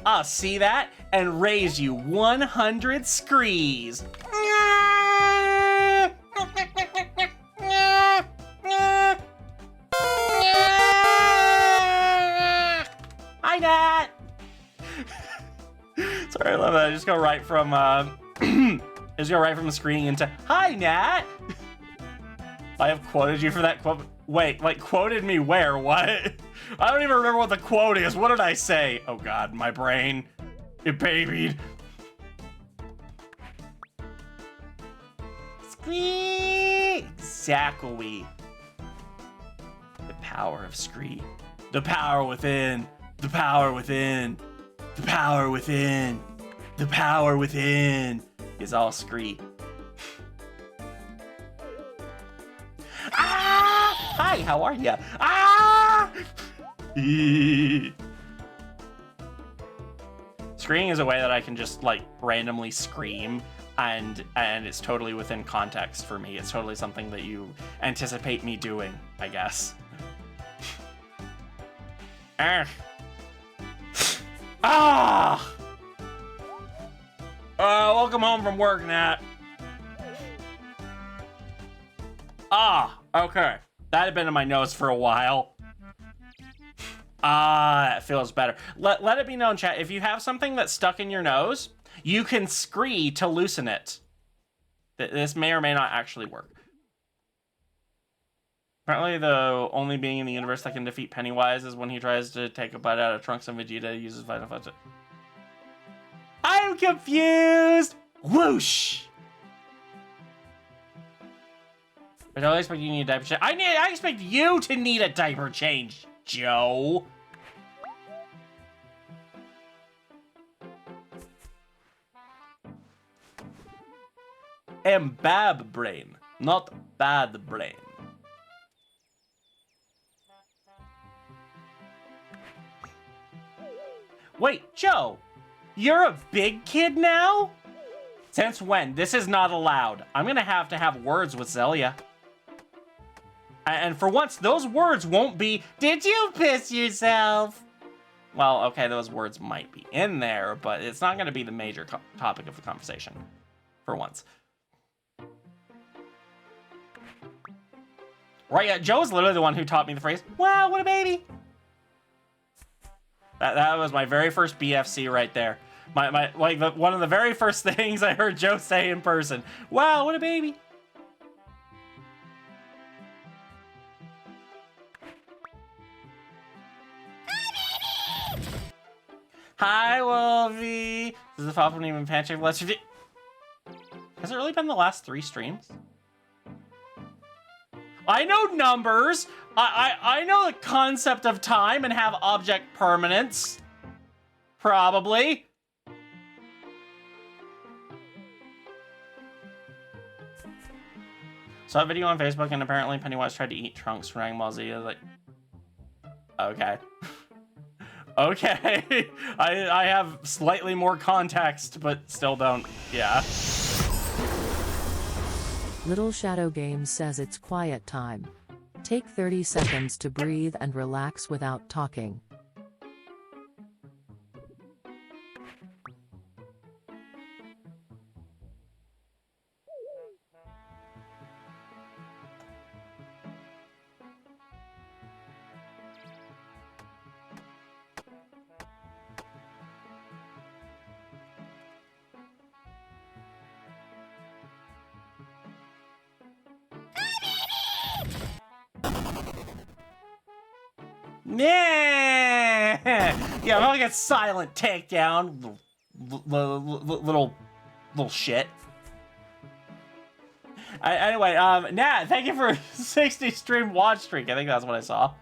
Speaker 2: I'll see that and raise you 100 screes. Hi, Nat! Sorry, I love that. I just go right from, just go right from the screen into, hi, Nat! I have quoted you for that quote. Wait, like quoted me where? What? I don't even remember what the quote is. What did I say? Oh God, my brain. It babied. Scree! Exactly. The power of Scree. The power within. The power within. The power within. The power within is all Scree. Ah! Hi, how are ya? Ah! Screaming is a way that I can just like randomly scream, and it's totally within context for me. It's totally something that you anticipate me doing, I guess. Ah! Welcome home from work, Nat. Ah, okay. That had been in my nose for a while. Ah, that feels better. Let it be known, chat, if you have something that's stuck in your nose, you can scree to loosen it. This may or may not actually work. Apparently, the only being in the universe that can defeat Pennywise is when he tries to take a bite out of Trunks and Vegeta uses Final Fantasy. I'm confused! Whoosh! I don't expect you to need a diaper change. I expect you to need a diaper change, Joe. Bab brain, not bad brain. Wait, Joe, you're a big kid now? Since when? This is not allowed. I'm gonna have words with Zelia. And for once, those words won't be, did you piss yourself? Well, okay, those words might be in there, but it's not gonna be the major topic of the conversation. For once. Right, yeah, Joe's literally the one who taught me the phrase, wow, what a baby. That was my very first BFC right there. One of the very first things I heard Joe say in person. Wow, what a baby. Hi, Wolfie. This is the Pop Even Pancake. Has it really been the last 3 streams? I know numbers. I know the concept of time and have object permanence. Probably. Saw a video on Facebook and apparently Pennywise tried to eat Trunks from Dragon Ball Z. I was like, okay. Okay. I have slightly more context, but still don't. Yeah.
Speaker 3: Little Shadow Games says it's quiet time. Take 30 seconds to breathe and relax without talking.
Speaker 2: Yeah, yeah, I'm gonna get silent takedown, little shit. Anyway, Nat, thank you for 60 stream watch streak. I think that's what I saw.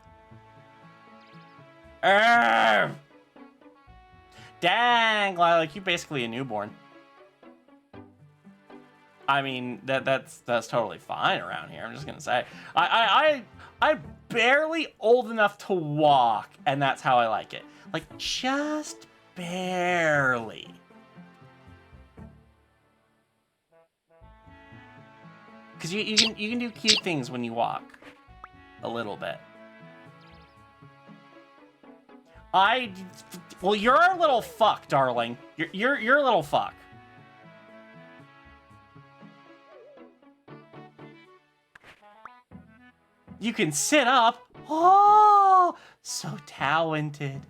Speaker 2: Dang, like you basically a newborn. I mean, that's totally fine around here. I'm just gonna say, I'm barely old enough to walk, and that's how I like it. Like just barely. Cause you can do cute things when you walk, a little bit. Well, you're a little fuck, darling. You're a little fuck. You can sit up. Oh, so talented.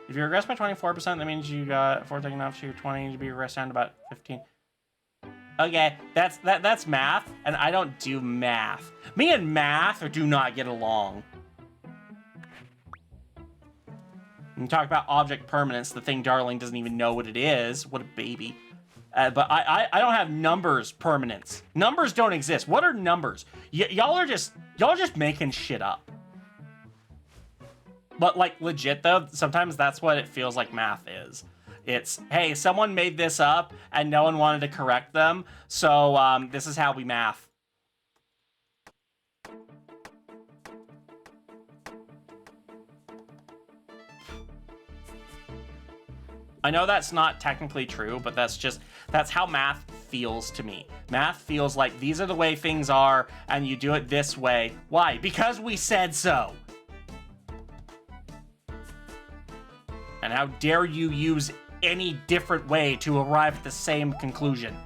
Speaker 2: If you regress by 24%, that means you got 4 taken off to your 20 to be regressed down to about 15. Okay, that's math, and I don't do math. Me and math do not get along. You talk about object permanence, the thing Darling doesn't even know what it is. What a baby. But I don't have numbers permanence. Numbers don't exist. What are numbers? Y'all are just making shit up. But like legit though, sometimes that's what it feels like math is. It's, hey, someone made this up and no one wanted to correct them, so this is how we math. I know that's not technically true, but that's how math feels to me. Math feels like these are the way things are, and you do it this way. Why? Because we said so. And how dare you use any different way to arrive at the same conclusion?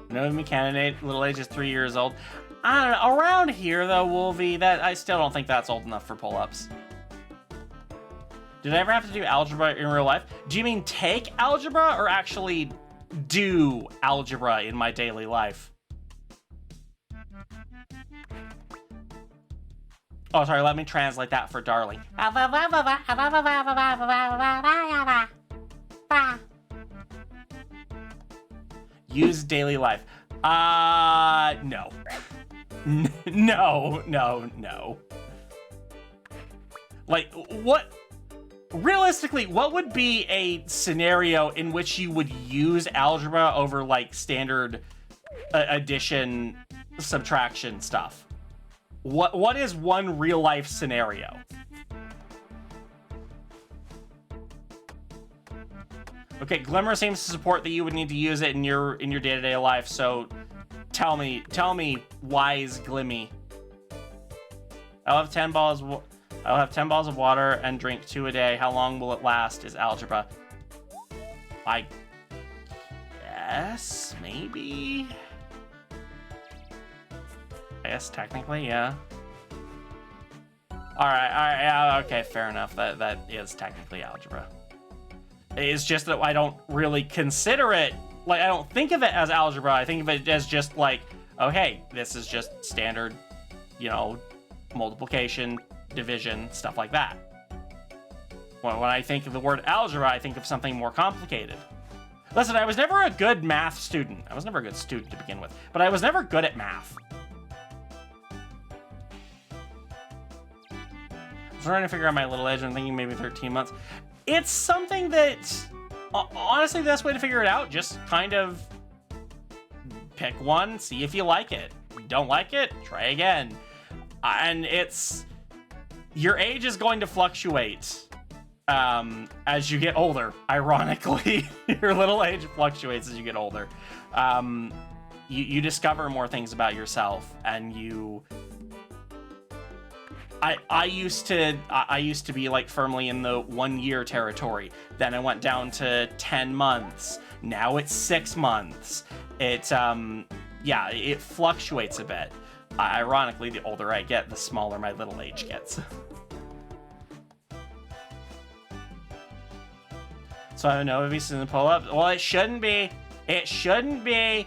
Speaker 2: No, me candidate, little age is 3 years old. I don't know, around here though, Wolvie, that I still don't think that's old enough for pull-ups. Did I ever have to do algebra in real life? Do you mean take algebra or actually do algebra in my daily life? Oh, sorry, let me translate that for Darling. Use daily life. No. No. Like, what? Realistically, what would be a scenario in which you would use algebra over, like, standard addition, subtraction stuff? What is one real-life scenario? Okay, Glimmer seems to support that you would need to use it in your day-to-day life, so tell me, wise Glimmy. I'll have 10 balls of water and drink 2 a day. How long will it last? Is algebra. I guess, maybe? I guess technically, yeah. Alright, yeah, okay, fair enough. That is technically algebra. It's just that I don't really consider it, like, I don't think of it as algebra. I think of it as just like, oh, hey, this is just standard, you know, multiplication, division, stuff like that. When I think of the word algebra, I think of something more complicated. Listen, I was never a good math student. I was never a good student to begin with, but I was never good at math. I was trying to figure out my little age. I'm thinking maybe 13 months. It's something that, honestly, the best way to figure it out, just kind of pick one, see if you like it. If you don't like it, try again. And your age is going to fluctuate as you get older, ironically. Your little age fluctuates as you get older. You discover more things about yourself, and you... I used to be like firmly in the 1 year territory. Then I went down to 10 months. Now it's 6 months. Yeah, it fluctuates a bit. Ironically, the older I get, the smaller my little age gets. So I don't know if he's in the pull-up. Well, it shouldn't be. It shouldn't be.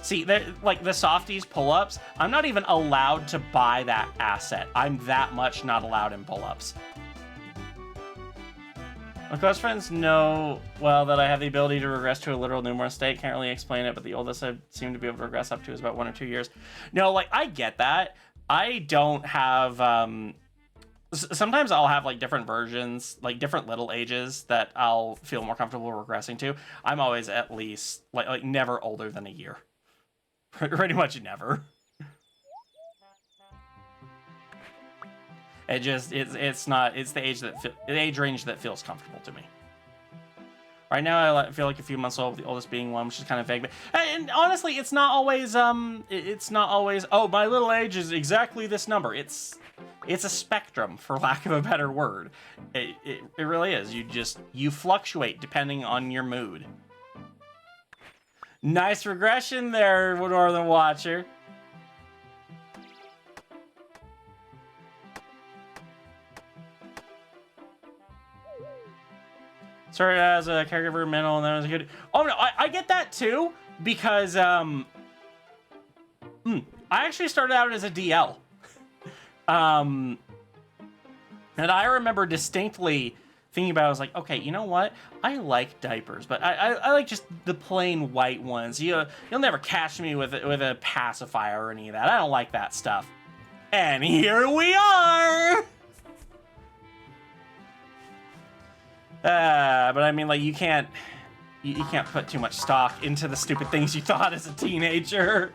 Speaker 2: See, like the Softies pull-ups, I'm not even allowed to buy that asset. I'm that much not allowed in pull-ups. My close friends know, well, that I have the ability to regress to a literal newborn state. Can't really explain it, but the oldest I seem to be able to regress up to is about 1 or 2 years. No, like, I get that. I don't have, sometimes I'll have, like, different versions, like, different little ages that I'll feel more comfortable regressing to. I'm always at least, like never older than a year. Pretty much never. It's the age range that feels comfortable to me. Right now, I feel like a few months old, the oldest being 1, which is kind of vague. But, and honestly, it's not always, oh, my little age is exactly this number. It's a spectrum, for lack of a better word. It really is. You fluctuate depending on your mood. Nice regression there, Northern Watcher. Started as a caregiver mental, and then as a kid. Oh no, I get that too because I actually started out as a DL. And I remember distinctly thinking about it, I was like, okay, you know what? I like diapers, but I like just the plain white ones. You'll never catch me with a pacifier or any of that. I don't like that stuff. And here we are! But I mean, like, you can't put too much stock into the stupid things you thought as a teenager.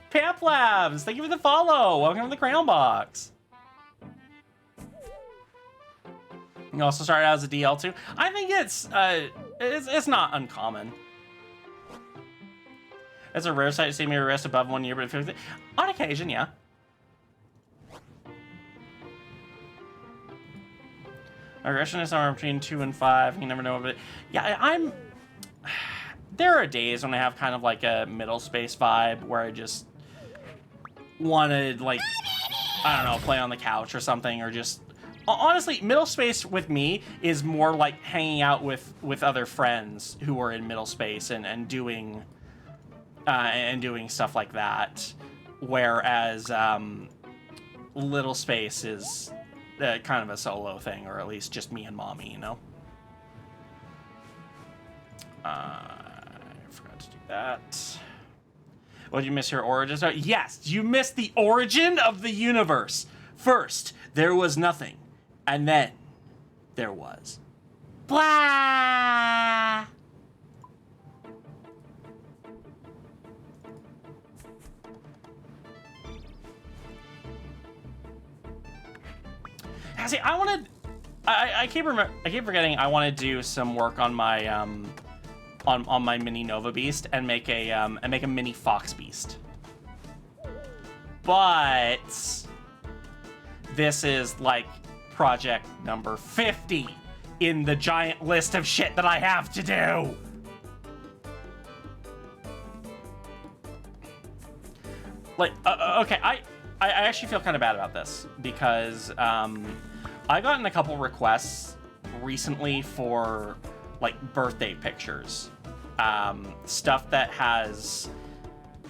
Speaker 2: Pamp Labs, thank you for the follow. Welcome to the Crayon Box. You also started out as a DL too. I think it's not uncommon. It's a rare sight to see me arrest above 1 year, but it feels on occasion, yeah. Aggression is somewhere between 2 and 5. You never know, but yeah, there are days when I have kind of like a middle space vibe where I just want to, like, I don't know, play on the couch or something, or just honestly, middle space with me is more like hanging out with other friends who are in middle space and doing stuff like that, whereas little space is kind of a solo thing, or at least just me and mommy, you know? I forgot to do that. What, did you miss your origins? Yes, you missed the origin of the universe. First, there was nothing, and then there was. Blah! See, I keep forgetting I want to do some work on my on my mini Nova Beast and make a mini Fox Beast. But this is like project number 50 in the giant list of shit that I have to do. Like, okay, I actually feel kind of bad about this because I've gotten a couple requests recently for like birthday pictures, stuff that has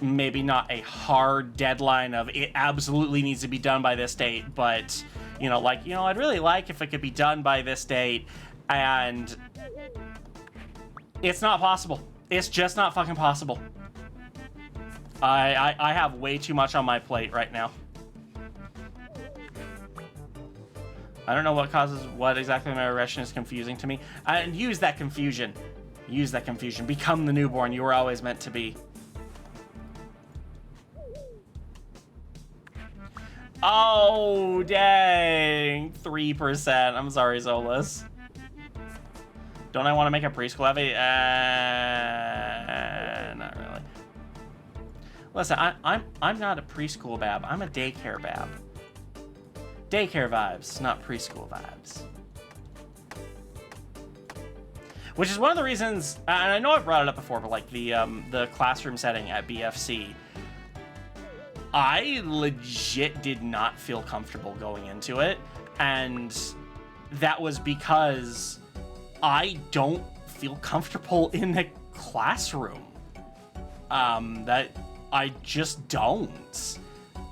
Speaker 2: maybe not a hard deadline of it absolutely needs to be done by this date, but I'd really like if it could be done by this date, and it's not possible. It's just not fucking possible. I have way too much on my plate right now. I don't know what causes what exactly my regression is confusing to me. And use that confusion. Use that confusion. Become the newborn you were always meant to be. Oh, dang. 3%. I'm sorry, Zolas. Don't I want to make a preschool heavy? Not really. Listen, I'm not a preschool bab. I'm a daycare bab. Daycare vibes, not preschool vibes. Which is one of the reasons, and I know I've brought it up before, but like the classroom setting at BFC, I legit did not feel comfortable going into it, and that was because I don't feel comfortable in the classroom. That I just don't.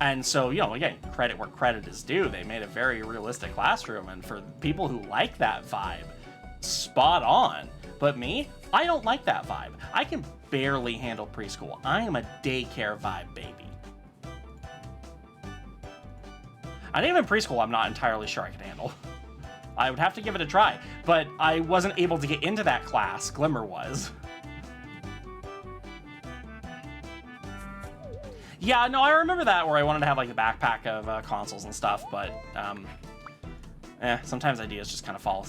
Speaker 2: And so, again, credit where credit is due. They made a very realistic classroom, and for people who like that vibe, spot on. But me, I don't like that vibe. I can barely handle preschool. I am a daycare vibe baby. And even preschool, I'm not entirely sure I can handle. I would have to give it a try, but I wasn't able to get into that class. Glimmer was. Yeah, no, I remember that where I wanted to have like the backpack of consoles and stuff, but sometimes ideas just kind of fall.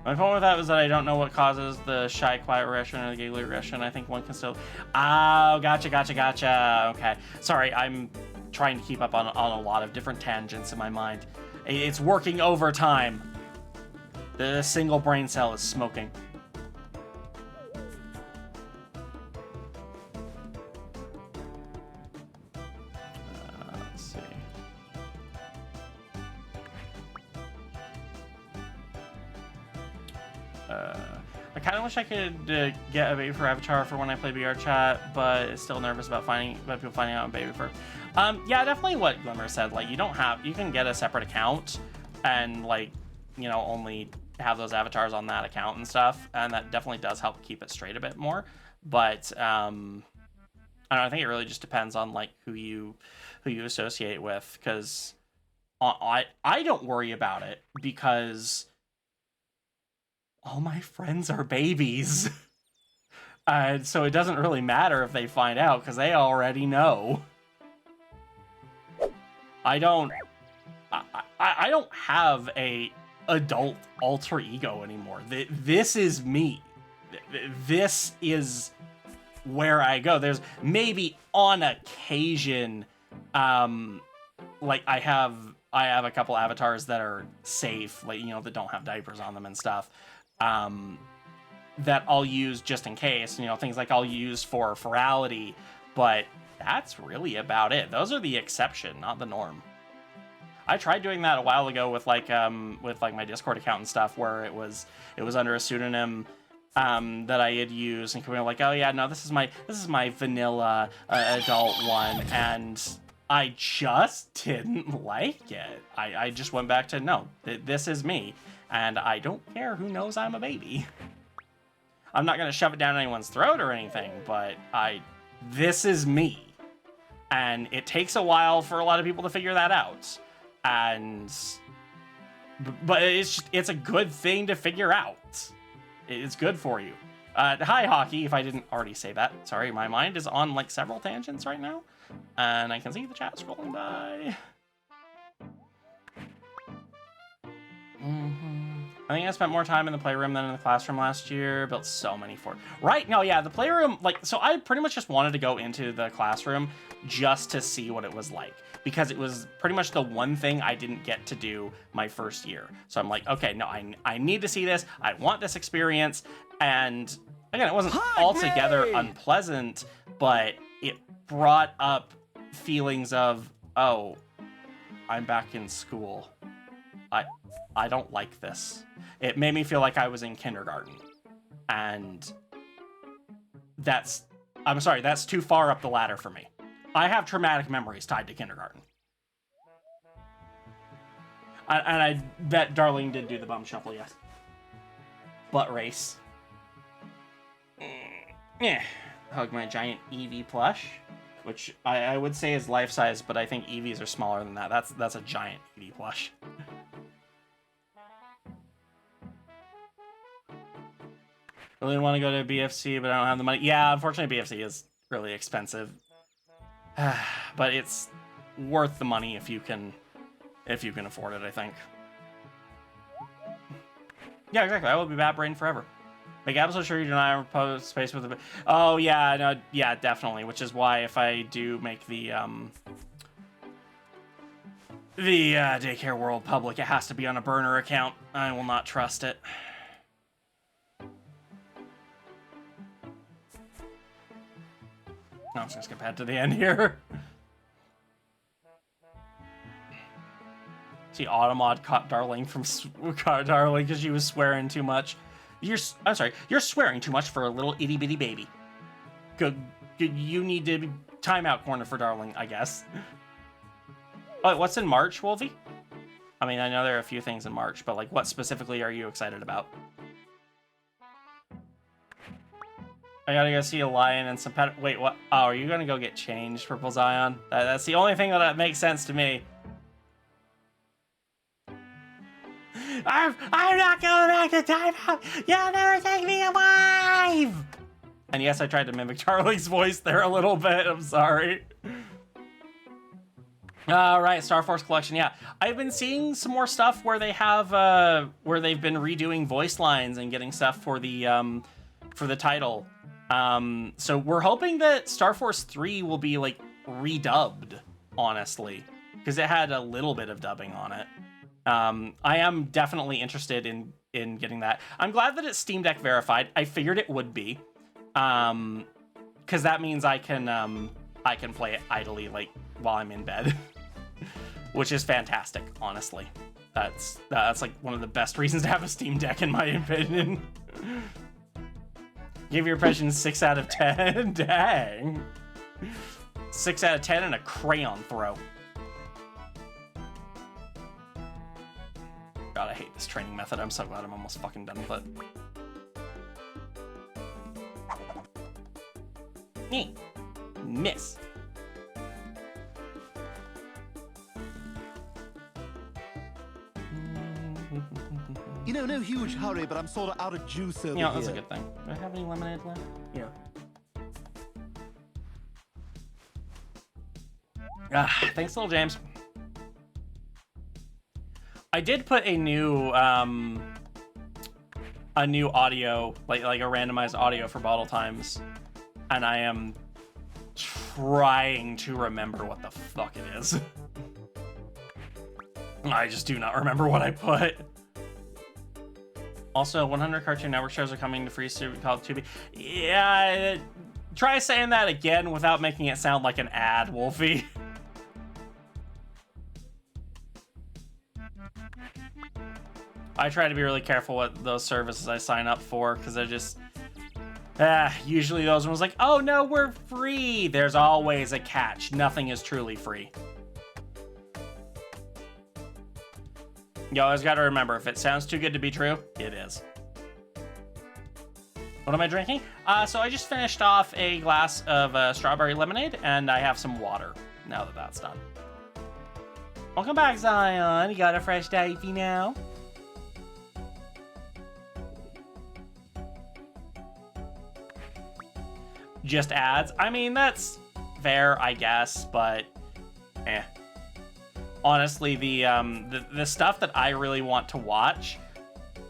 Speaker 2: My point with that was that I don't know what causes the shy, quiet regression or the giggly regression. I think one can still... Oh, gotcha. Okay. Sorry, I'm trying to keep up on a lot of different tangents in my mind. It's working overtime. The single brain cell is smoking. I kind of wish I could get a baby for avatar for when I play BR chat, but still nervous about people finding out I'm baby for. Yeah, definitely what Glimmer said. Like, you can get a separate account and, like, you know, only have those avatars on that account and stuff, and that definitely does help keep it straight a bit more. But I don't know, I think it really just depends on, like, who you associate with, because I don't worry about it because all my friends are babies. And so it doesn't really matter if they find out because they already know. I don't have a adult alter ego anymore. This is me. This is where I go. There's maybe on occasion, like I have a couple avatars that are safe, like, you know, that don't have diapers on them and stuff, that I'll use just in case, you know, things like I'll use for virality, but that's really about it. Those are the exception, not the norm. I tried doing that a while ago with my Discord account and stuff, where it was under a pseudonym that I had used, and people were like, oh yeah, no, this is my vanilla adult one, and I just didn't like it. I just went back to, no, this is me, and I don't care who knows I'm a baby. I'm not gonna shove it down anyone's throat or anything, but this is me. And it takes a while for a lot of people to figure that out. But it's a good thing to figure out. It's good for you. Hi, Hockey, if I didn't already say that. Sorry, my mind is on, like, several tangents right now. And I can see the chat scrolling by. I think I spent more time in the playroom than in the classroom last year. Built so many forts. Right, no, yeah, the playroom, like, so I pretty much just wanted to go into the classroom just to see what it was like, because it was pretty much the one thing I didn't get to do my first year. So I'm like, okay, no, I need to see this. I want this experience. And again, it wasn't altogether unpleasant, but it brought up feelings of, oh, I'm back in school. I don't like this. It made me feel like I was in kindergarten. And that's too far up the ladder for me. I have traumatic memories tied to kindergarten. And I bet Darling did do the bum shuffle, yes. Butt race. Yeah. Hug my giant Eevee plush, which I would say is life-size, but I think Eevees are smaller than that. That's a giant Eevee plush. Really want to go to BFC, but I don't have the money. Yeah, unfortunately, BFC is really expensive. But it's worth the money if you can afford it, I think. Yeah, exactly. I will be Bat Brain forever. Make absolutely sure you do not propose space with the... Oh, yeah, no, yeah, definitely. Which is why if I do make the Daycare World public, it has to be on a burner account. I will not trust it. No, I'm just gonna skip ahead to the end here. See, Automod caught Darling because she was swearing too much. I'm sorry, you're swearing too much for a little itty bitty baby. Good, you need to time out corner for Darling, I guess. Oh, what's in March, Wolfie? I mean, I know there are a few things in March, but like, what specifically are you excited about? I gotta go see a lion and some pet. Wait, what? Oh, are you gonna go get changed, Purple Zion? That's the only thing that makes sense to me. I'm not going back to timeout. You'll never take me alive. And yes, I tried to mimic Charlie's voice there a little bit. I'm sorry. All right, Star Force Collection. Yeah, I've been seeing some more stuff where they have where they've been redoing voice lines and getting stuff for the title. So we're hoping that Star Force 3 will be like redubbed, honestly, because it had a little bit of dubbing on it. I am definitely interested in getting that. I'm glad that it's Steam Deck verified. I figured it would be, because that means I can play it idly, like while I'm in bed, which is fantastic, honestly. That's like one of the best reasons to have a Steam Deck, in my opinion. Give your impression 6 out of 10. Dang. 6 out of 10 and a crayon throw. God, I hate this training method. I'm so glad I'm almost fucking done with it. Miss.
Speaker 9: You know, no huge hurry, but I'm sort of out of juice over
Speaker 2: Yeah, that's a
Speaker 9: here.
Speaker 2: good thing. Do I have any lemonade left? Yeah. Thanks, little James. I did put a new audio, like a randomized audio for bottle times, and I am trying to remember what the fuck it is. I just do not remember what I put. Also, 100 Cartoon Network shows are coming to free called Tubi. Yeah, try saying that again without making it sound like an ad, Wolfie. I try to be really careful what those services I sign up for, because they're just... usually those ones like, oh no, we're free. There's always a catch. Nothing is truly free. You always got to remember, if it sounds too good to be true, it is. What am I drinking? So I just finished off a glass of strawberry lemonade, and I have some water now that that's done. Welcome back, Zion. You got a fresh diaphy now? Just ads. I mean, that's fair, I guess, but eh. Honestly, the stuff that I really want to watch,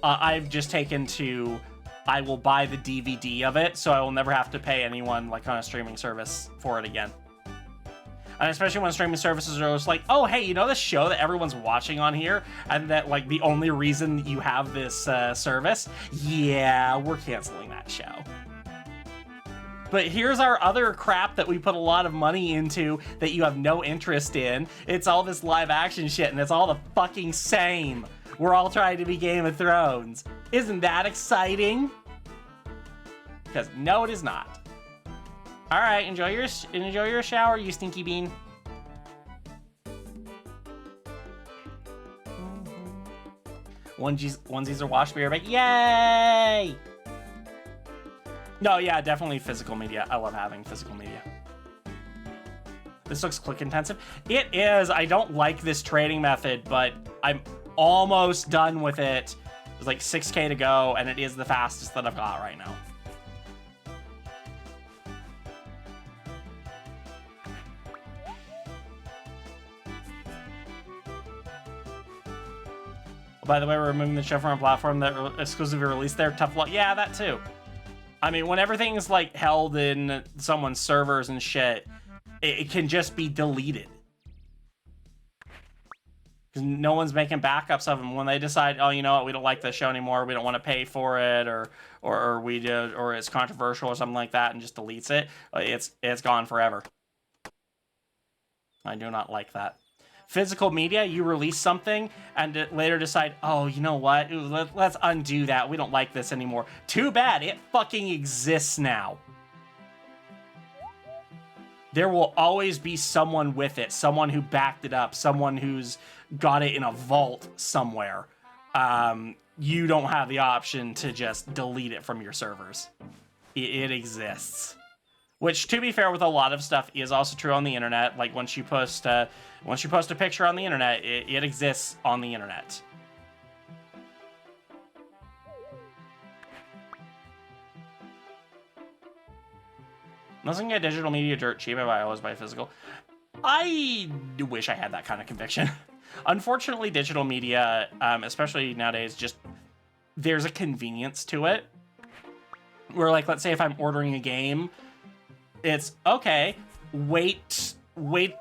Speaker 2: I've just taken to, I will buy the DVD of it, so I will never have to pay anyone like on a streaming service for it again. And especially when streaming services are just like, oh, hey, you know this show that everyone's watching on here, and that like the only reason you have this service? Yeah, we're canceling that show. But here's our other crap that we put a lot of money into that you have no interest in. It's all this live action shit, and it's all the fucking same. We're all trying to be Game of Thrones. Isn't that exciting? Because no, it is not. All right, enjoy your shower, you stinky bean. Onesies are washed, be right back. Yay! No, yeah, definitely physical media. I love having physical media. This looks click intensive. It is. I don't like this trading method, but I'm almost done with it. There's like 6K to go, and it is the fastest that I've got right now. By the way, we're removing the show from a platform that exclusively released there. Tough luck. Yeah, that too. I mean, when everything's like held in someone's servers and shit, it can just be deleted. Because no one's making backups of them. When they decide, oh, you know what, we don't like this show anymore, we don't want to pay for it, or it's controversial or something like that, and just deletes it, it's gone forever. I do not like that. Physical media, you release something and later decide, oh, you know what? Let's undo that. We don't like this anymore. Too bad. It fucking exists now. There will always be someone with it, someone who backed it up, someone who's got it in a vault somewhere. You don't have the option to just delete it from your servers. It exists. Which, to be fair, with a lot of stuff is also true on the internet. Like once you post a picture on the internet, it exists on the internet. Nothing get digital media dirt cheap if I always buy physical. I wish I had that kind of conviction. Unfortunately, digital media, especially nowadays, just there's a convenience to it. Where, like, let's say if I'm ordering a game, it's okay, wait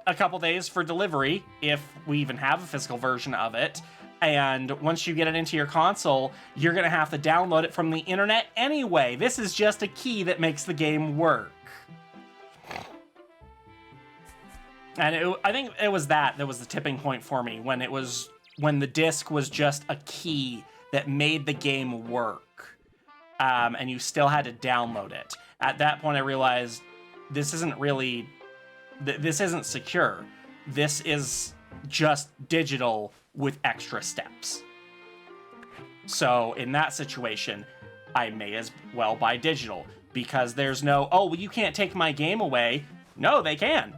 Speaker 2: a couple days for delivery, if we even have a physical version of it, and once you get it into your console, you're gonna have to download it from the internet anyway. This is just a key that makes the game work. And I think it was that was the tipping point for me, when it was when the disc was just a key that made the game work, and you still had to download it. At that point, I realized this isn't really, this isn't secure. This is just digital with extra steps. So in that situation, I may as well buy digital, because there's no, oh, well, you can't take my game away. No, they can,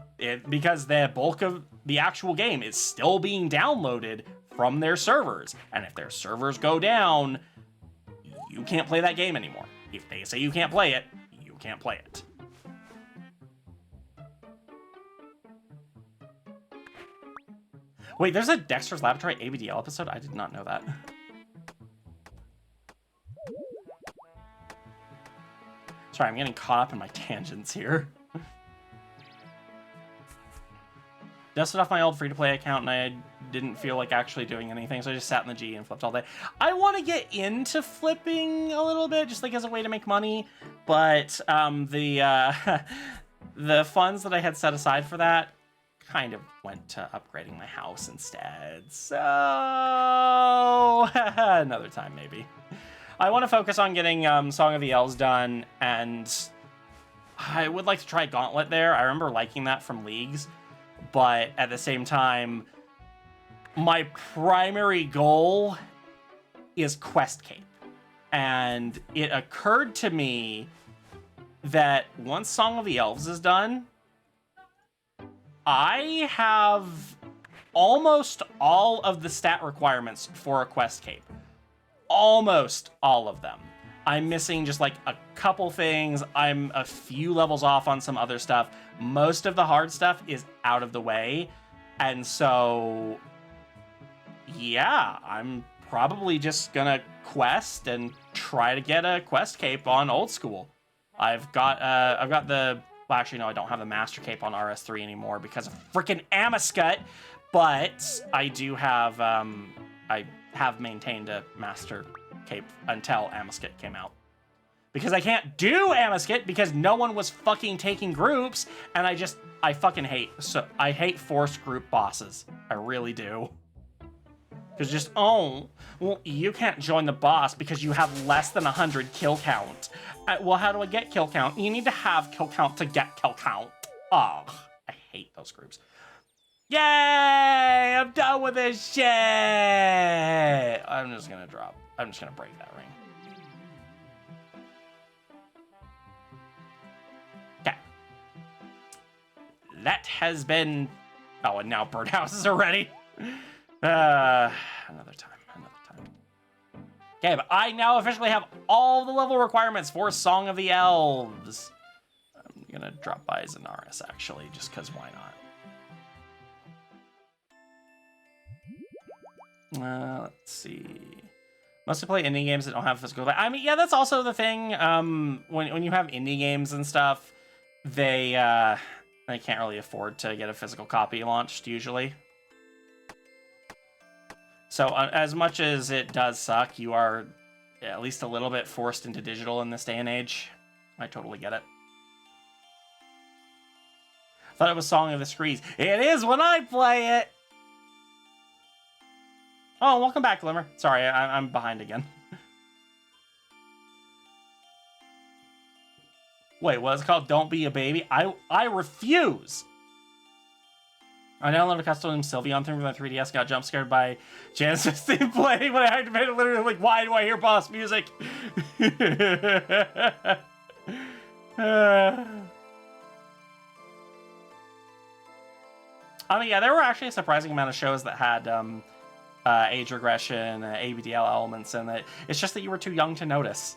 Speaker 2: because the bulk of the actual game is still being downloaded from their servers. And if their servers go down, you can't play that game anymore. If they say you can't play it, you can't play it. Wait, there's a Dexter's Laboratory ABDL episode? I did not know that. Sorry, I'm getting caught up in my tangents here. Dusted off my old free-to-play account, and I didn't feel like actually doing anything, so I just sat in the G and flipped all day. I want to get into flipping a little bit, just like as a way to make money, but the funds that I had set aside for that kind of went to upgrading my house instead. So another time, maybe. I want to focus on getting Song of the Elves done, and I would like to try Gauntlet there. I remember liking that from Leagues, but at the same time, my primary goal is Quest Cape. And it occurred to me that once Song of the Elves is done, I have almost all of the stat requirements for a Quest Cape. Almost all of them. I'm missing just like a couple things. I'm a few levels off on some other stuff. Most of the hard stuff is out of the way. And so, yeah, I'm probably just gonna quest and try to get a Quest Cape on Old School. I've got the, well, actually, no, I don't have the Master Cape on RS3 anymore because of freaking Amascut, but I do have, I have maintained a Master Cape until Amascut came out. Because I can't do Amascut because no one was fucking taking groups, and I fucking hate, so I hate forced group bosses. I really do. Because just, oh, well, you can't join the boss because you have less than 100 kill count. Well, how do I get kill count? You need to have kill count to get kill count. Oh, I hate those groups. Yay! I'm done with this shit! I'm just gonna break that ring. Okay. That has been... Oh, and now birdhouses are ready. Another time. Okay, but I now officially have all the level requirements for Song of the Elves. I'm gonna drop by Zanaris, actually, just because why not? Let's see. Mostly play indie games that don't have physical... I mean, yeah, that's also the thing. When you have indie games and stuff, they can't really afford to get a physical copy launched, usually. So as much as it does suck, you are at least a little bit forced into digital in this day and age. I totally get it. Thought it was Song of the Screes. It is when I play it! Oh, welcome back, Glimmer. Sorry, I'm behind again. Wait, what is it called? Don't Be a Baby? I refuse! I downloaded a custom Sylveon thing from my 3DS, got jump scared by Jan's theme playing when I activated it, literally like, why do I hear boss music? I mean, yeah, there were actually a surprising amount of shows that had age regression, ABDL elements in it. It's just that you were too young to notice.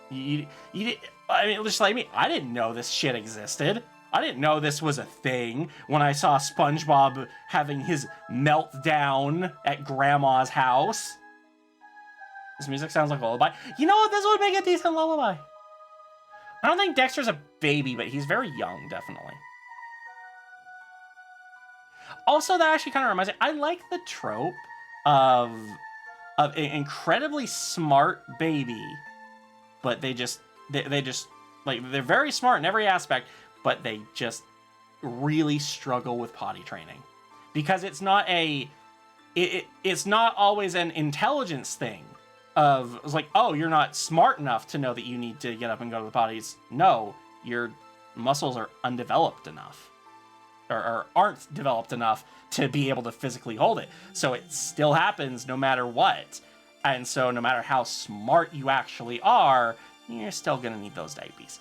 Speaker 2: You did, I mean, just like me, I didn't know this shit existed. I didn't know this was a thing when I saw SpongeBob having his meltdown at Grandma's house. This music sounds like a lullaby. You know what? This would make a decent lullaby. I don't think Dexter's a baby, but he's very young, definitely. Also, that actually kind of reminds me, I like the trope of an incredibly smart baby, but they just, like, they're very smart in every aspect, but they just really struggle with potty training. Because it's not a it's not always an intelligence thing of, it's like, oh, you're not smart enough to know that you need to get up and go to the potties. No, your muscles are undeveloped enough, or aren't developed enough to be able to physically hold it. So it still happens no matter what. And so no matter how smart you actually are, you're still gonna need those diapers.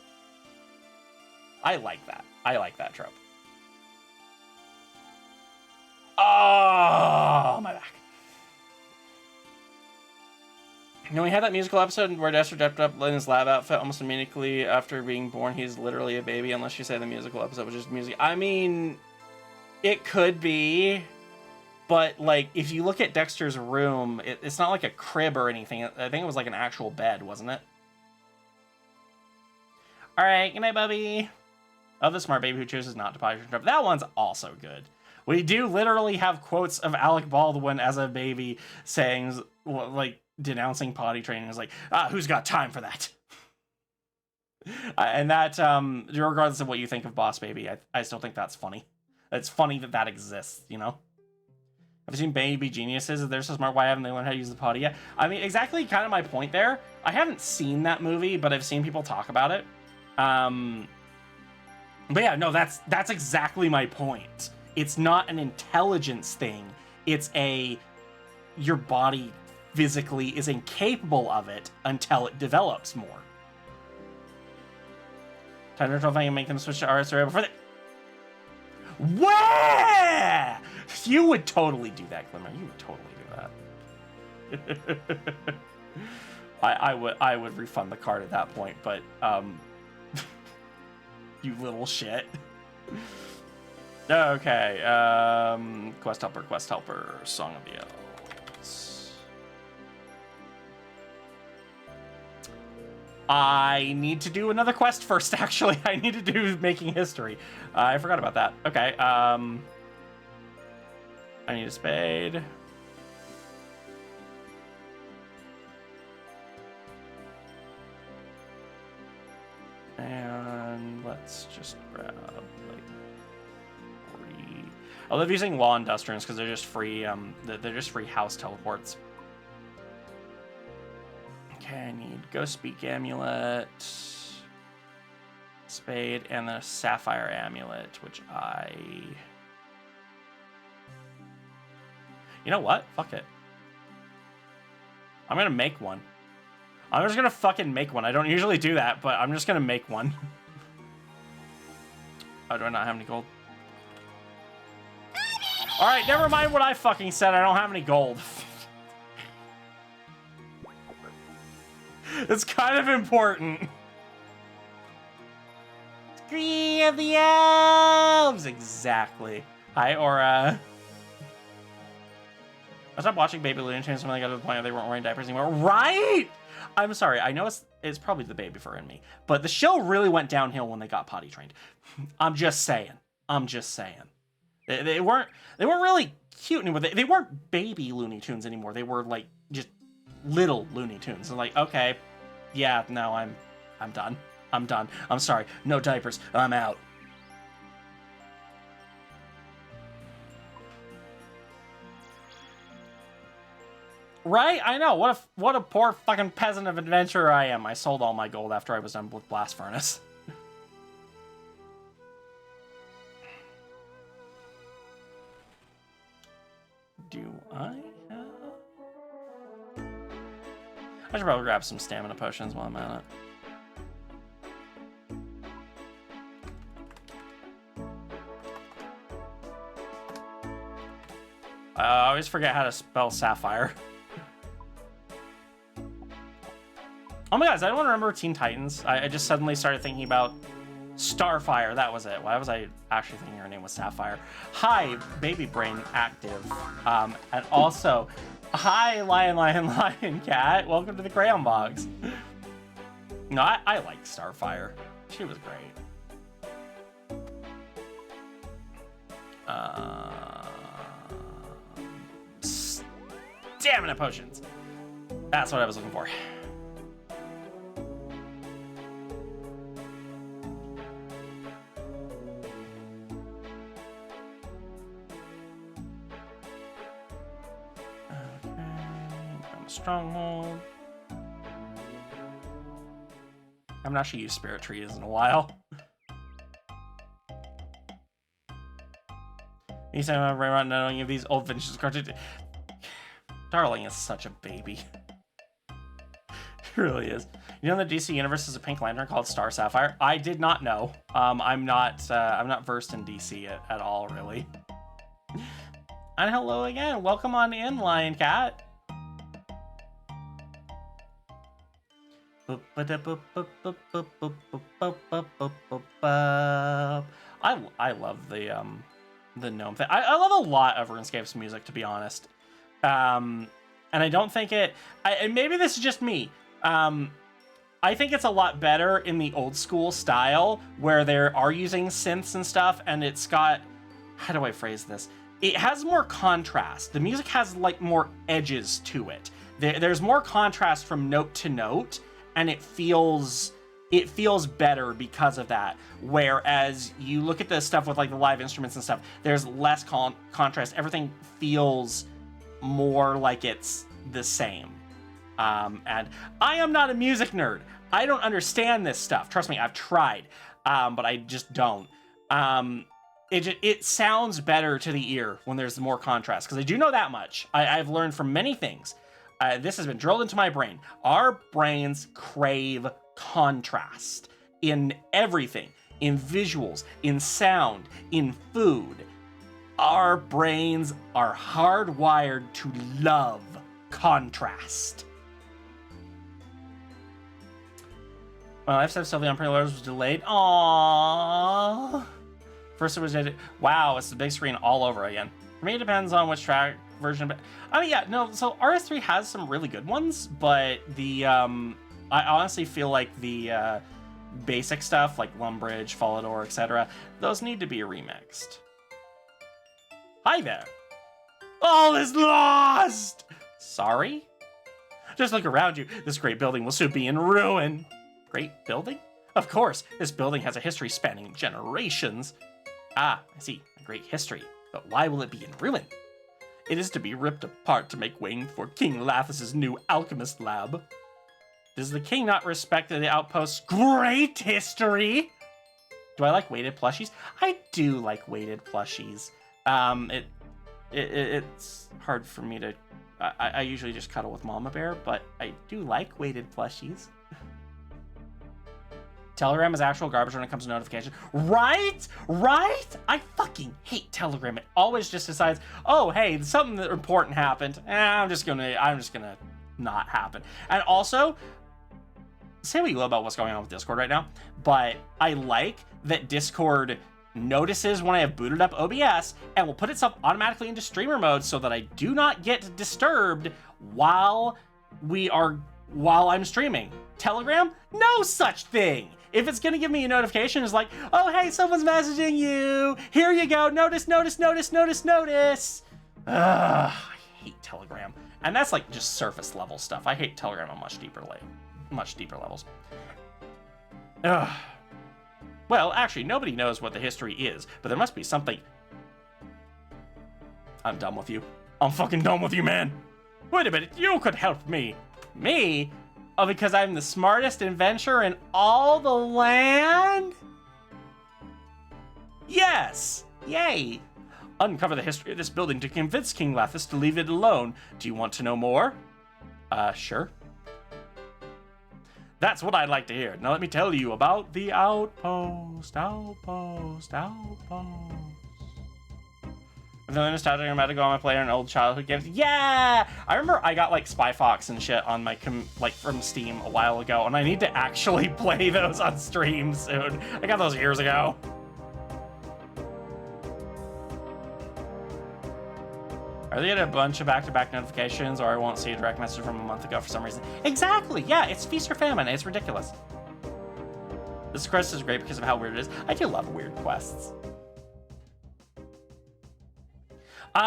Speaker 2: I like that. I like that trope. Oh, my back. You know, we had that musical episode where Dexter stepped up in his lab outfit almost immediately after being born. He's literally a baby, unless you say the musical episode was just music. I mean, it could be, but, like, if you look at Dexter's room, it's not like a crib or anything. I think it was like an actual bed, wasn't it? All right, good night, Bubby. Oh, the smart baby who chooses not to potty train. That one's also good. We do literally have quotes of Alec Baldwin as a baby saying, like, denouncing potty training. Is like, who's got time for that? And that, regardless of what you think of Boss Baby, I still think that's funny. It's funny that that exists, you know? Have you seen Baby Geniuses? If they're so smart, why haven't they learned how to use the potty yet? I mean, exactly kind of my point there. I haven't seen that movie, but I've seen people talk about it. But yeah, no, that's exactly my point. It's not an intelligence thing. It's your body physically is incapable of it until it develops more. Time to know if I can make them switch to RS or before they... Where? You would totally do that, Glimmer. You would totally do that. I would refund the card at that point, but you little shit. Okay, quest helper, Song of the Elves. I need to do another quest first, actually. I need to do Making History. I forgot about that. Okay, I need a spade. And let's just grab, like, 40. I love using Law Industrians because they're just free, they're just free house teleports. Okay, I need Ghost Speak Amulet, Spade, and the Sapphire Amulet, which you know what? Fuck it. I'm gonna make one. I'm just gonna fucking make one. I don't usually do that, but I'm just gonna make one. Oh, do I not have any gold? Alright, never mind what I fucking said. I don't have any gold. It's kind of important. Screes of the Elves! Exactly. Hi, Aura. I stopped watching Baby Looney Tunes when I got to the point where they weren't wearing diapers anymore. Right? I'm sorry. I know it's probably the baby fur in me, but the show really went downhill when they got potty trained. I'm just saying. They weren't really cute anymore. They weren't baby Looney Tunes anymore. They were like just little Looney Tunes. And like, okay, yeah, no, I'm done. I'm sorry. No diapers. I'm out. Right? I know. What a poor fucking peasant of adventurer I am. I sold all my gold after I was done with Blast Furnace. Do I have... I should probably grab some stamina potions while I'm at it. I always forget how to spell Sapphire. Oh my god, does anyone remember Teen Titans? I just suddenly started thinking about Starfire. That was it. Why was I actually thinking her name was Sapphire? Hi, Baby Brain Active. And also, hi, Lion Cat. Welcome to the Crayon Box. No, I like Starfire. She was great. Stamina potions. That's what I was looking for. Stronghold. I haven't actually used Spirit Trees in a while. You say I'm right now knowing of these old vintage cards. Darling is such a baby. It really is. You know the DC universe is a pink lantern called Star Sapphire? I did not know. I'm not versed in DC at all, really. And hello again. Welcome on in, Lion Cat. I love the gnome thing. I love a lot of RuneScape's music, to be honest. And I don't think and maybe this is just me. I think it's a lot better in the old school style where they are using synths and stuff, and it's got, how do I phrase this? It has more contrast. The music has like more edges to it. There's more contrast from note to note, and it feels better because of that. Whereas you look at the stuff with like the live instruments and stuff, there's less contrast. Everything feels more like it's the same. And I am not a music nerd. I don't understand this stuff. Trust me, I've tried, but I just don't. It sounds better to the ear when there's more contrast, because I do know that much. I've learned from many things. This has been drilled into my brain. Our brains crave contrast in everything, in visuals, in sound, in food. Our brains are hardwired to love contrast. Well, I've Sylvia on Preloaders was delayed. Aww. First it was edited. Wow, it's the big screen all over again. For me, it depends on which track version. But I mean, yeah, no. So RS3 has some really good ones, but the I honestly feel like the basic stuff like Lumbridge, Fallador, etc., those need to be remixed. Hi there. All is lost. Sorry. Just look around you. This great building will soon be in ruin. Great building? Of course, this building has a history spanning generations. Ah, I see. A great history. But why will it be in ruin? It is to be ripped apart to make way for King Lathis' new alchemist lab. Does the king not respect the outpost's great history? Do I like weighted plushies? I do like weighted plushies. It's hard for me to... I usually just cuddle with Mama Bear, but I do like weighted plushies. Telegram is actual garbage when it comes to notification. Right? I fucking hate Telegram. It always just decides, oh, hey, something important happened. I'm just gonna not happen. And also, say what you will about what's going on with Discord right now, but I like that Discord notices when I have booted up OBS and will put itself automatically into streamer mode so that I do not get disturbed while I'm streaming. Telegram, no such thing. If it's gonna give me a notification, it's like, oh hey, someone's messaging you. Here you go. Notice. I hate Telegram, and that's like just surface level stuff. I hate Telegram on much deeper levels. Ugh. Well, actually, nobody knows what the history is, but there must be something. I'm done with you. I'm fucking done with you, man. Wait a minute, you could help me. Me? Oh, because I'm the smartest inventor in all the land? Yes! Yay! Uncover the history of this building to convince King Lathis to leave it alone. Do you want to know more? Sure. That's what I'd like to hear. Now let me tell you about the outpost. I'm feeling nostalgic. I'm about to go on my player in old childhood games. Yeah! I remember I got like Spy Fox and shit on my from Steam a while ago, and I need to actually play those on stream soon. I got those years ago. Are they getting a bunch of back-to-back notifications, or I won't see a direct message from a month ago for some reason? Exactly! Yeah, it's feast or famine. It's ridiculous. This quest is great because of how weird it is. I do love weird quests.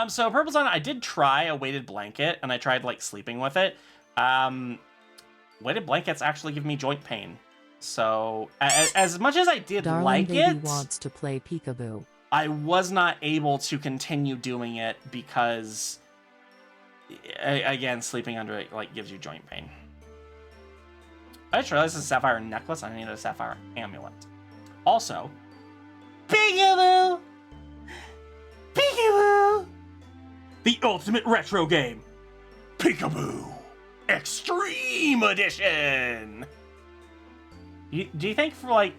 Speaker 2: So Purple Sun, I did try a weighted blanket, and I tried like sleeping with it. Weighted blankets actually give me joint pain. So as much as I did
Speaker 3: Darling
Speaker 2: like
Speaker 3: baby
Speaker 2: it,
Speaker 3: wants to play peekaboo.
Speaker 2: I was not able to continue doing it because Again, sleeping under it like gives you joint pain. I just realized it's a sapphire necklace. I need a sapphire amulet. Also, Peekaboo! Peekaboo! The ultimate retro game. Peekaboo! Extreme Edition! Do you think for like...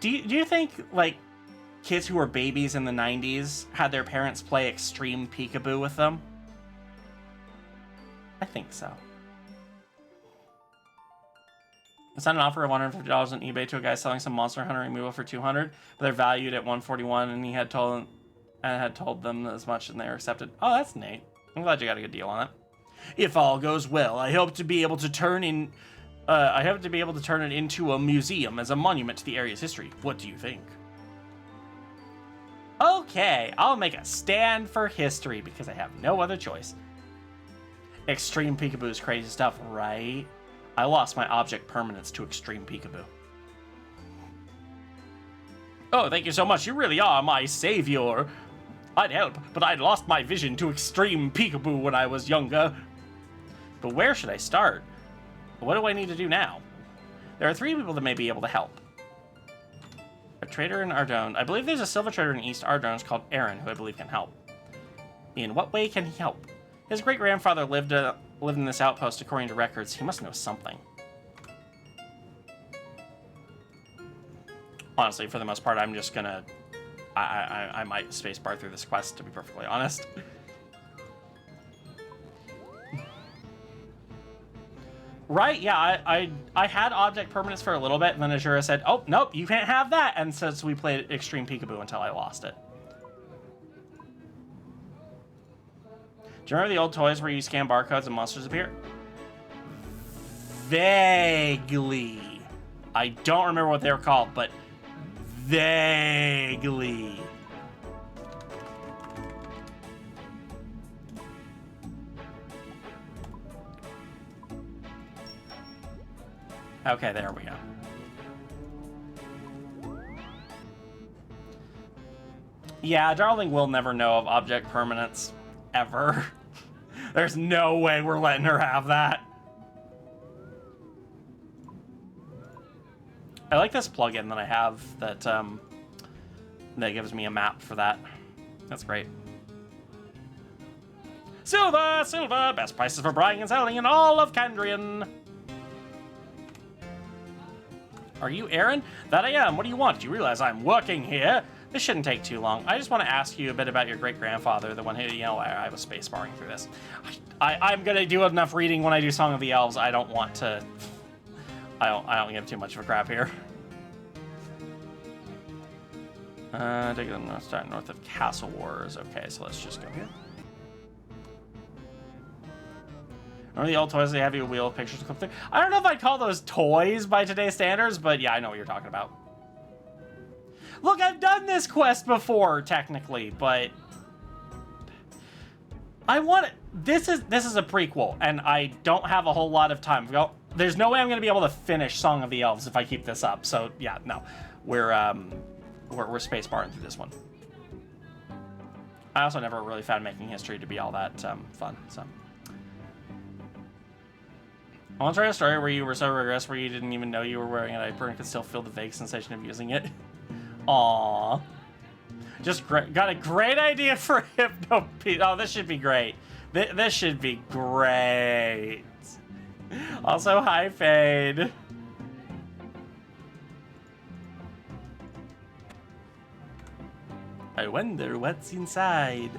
Speaker 2: Do you think like kids who were babies in the 90s had their parents play Extreme Peekaboo with them? I think so. I sent an offer of $150 on eBay to a guy selling some Monster Hunter removal for $200, but they're valued at $141, and he had told them as much, and they were accepted. Oh, that's neat. I'm glad you got a good deal on it. If all goes well, I hope to be able to turn it into a museum as a monument to the area's history. What do you think? Okay, I'll make a stand for history because I have no other choice. Extreme Peekaboo's crazy stuff, right? I lost my object permanence to Extreme Peekaboo. Oh, thank you so much. You really are my savior. I'd help, but I'd lost my vision to Extreme Peekaboo when I was younger. But where should I start? What do I need to do now? There are 3 people that may be able to help. A trader in Ardone. I believe there's a silver trader in East Ardone called Aaron, who I believe can help. In what way can he help? His great-grandfather lived in this outpost according to records. He must know something. Honestly, for the most part, I'm just gonna... I might spacebar through this quest, to be perfectly honest. Right, yeah, I had object permanence for a little bit, and then Azura said, oh, nope, you can't have that, and so we played Extreme Peekaboo until I lost it. Do you remember the old toys where you scan barcodes and monsters appear? Vaguely. I don't remember what they were called, but vaguely. Okay, there we go. Yeah, Darling will never know of object permanence. Ever. There's no way we're letting her have that. I like this plugin that I have that that gives me a map for that. That's great. Silver, silver, best prices for buying and selling in all of Candrian. Are you Aaron? That I am. What do you want? Do you realize I'm working here? This shouldn't take too long. I just want to ask you a bit about your great-grandfather, the one who, you know, I was space-barring through this. I'm going to do enough reading when I do Song of the Elves. I don't want to... I don't give too much of a crap here. Take the north of Castle Wars. Okay, so let's just go here. Remember the old toys they have you a wheel of pictures to clip through? I don't know if I'd call those toys by today's standards, but yeah, I know what you're talking about. Look, I've done this quest before, technically, but I want it. This is a prequel, and I don't have a whole lot of time. There's no way I'm going to be able to finish Song of the Elves if I keep this up. So yeah, no, we're space barring through this one. I also never really found making history to be all that fun. So I want to try a story where you were so regressed where you didn't even know you were wearing a diaper and could still feel the vague sensation of using it. Aww. Just got a great idea for Hypno. Oh, this should be great. This should be great. Also, hi, Fade. I wonder what's inside.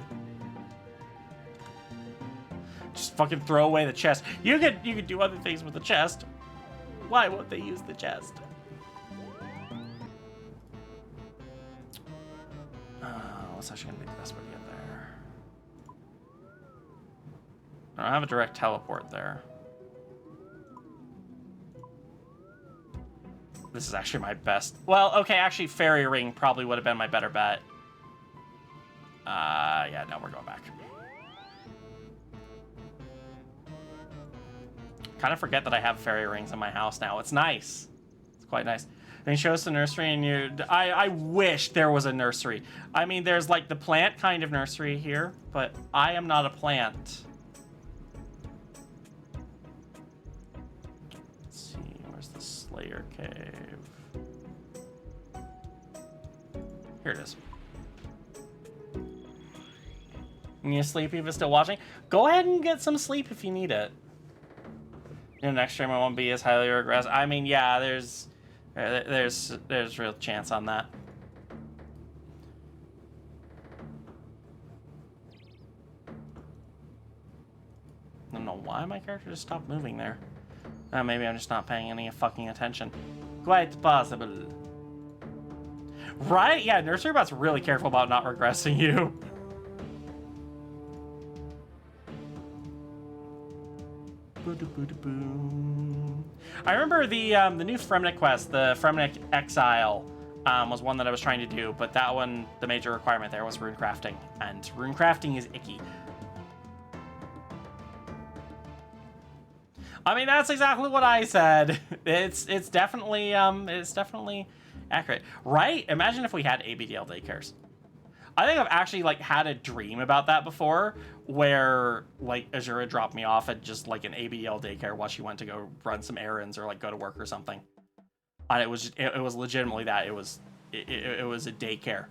Speaker 2: Just fucking throw away the chest. You could do other things with the chest. Why won't they use the chest? What's actually gonna be the best way to get there? I don't have a direct teleport there. This is actually my best. Well, okay, actually, Fairy Ring probably would have been my better bet. Yeah, no, we're going back. Kind of forget that I have fairy rings in my house now. It's nice. It's quite nice. They show us the nursery, and I wish there was a nursery. I mean, there's like the plant kind of nursery here, but I am not a plant. Let's see, where's the Slayer Cave? Here it is. You need to sleep if you're still watching? Go ahead and get some sleep if you need it. In the next stream, I won't be as highly regressed. I mean, yeah, there's real chance on that. I don't know why my character just stopped moving there. Maybe I'm just not paying any fucking attention. Quite possible. Right? Yeah, Nursery Bot's really careful about not regressing you. I remember the new Fremnik quest, the Fremnik Exile, was one that I was trying to do, but that one, the major requirement there was rune crafting, and rune crafting is icky. I mean, that's exactly what I said. It's definitely accurate, right? Imagine if we had ABDL daycares. I think I've actually like had a dream about that before, where like Azura dropped me off at just like an ABDL daycare while she went to go run some errands or like go to work or something. And it was legitimately that. It was a daycare.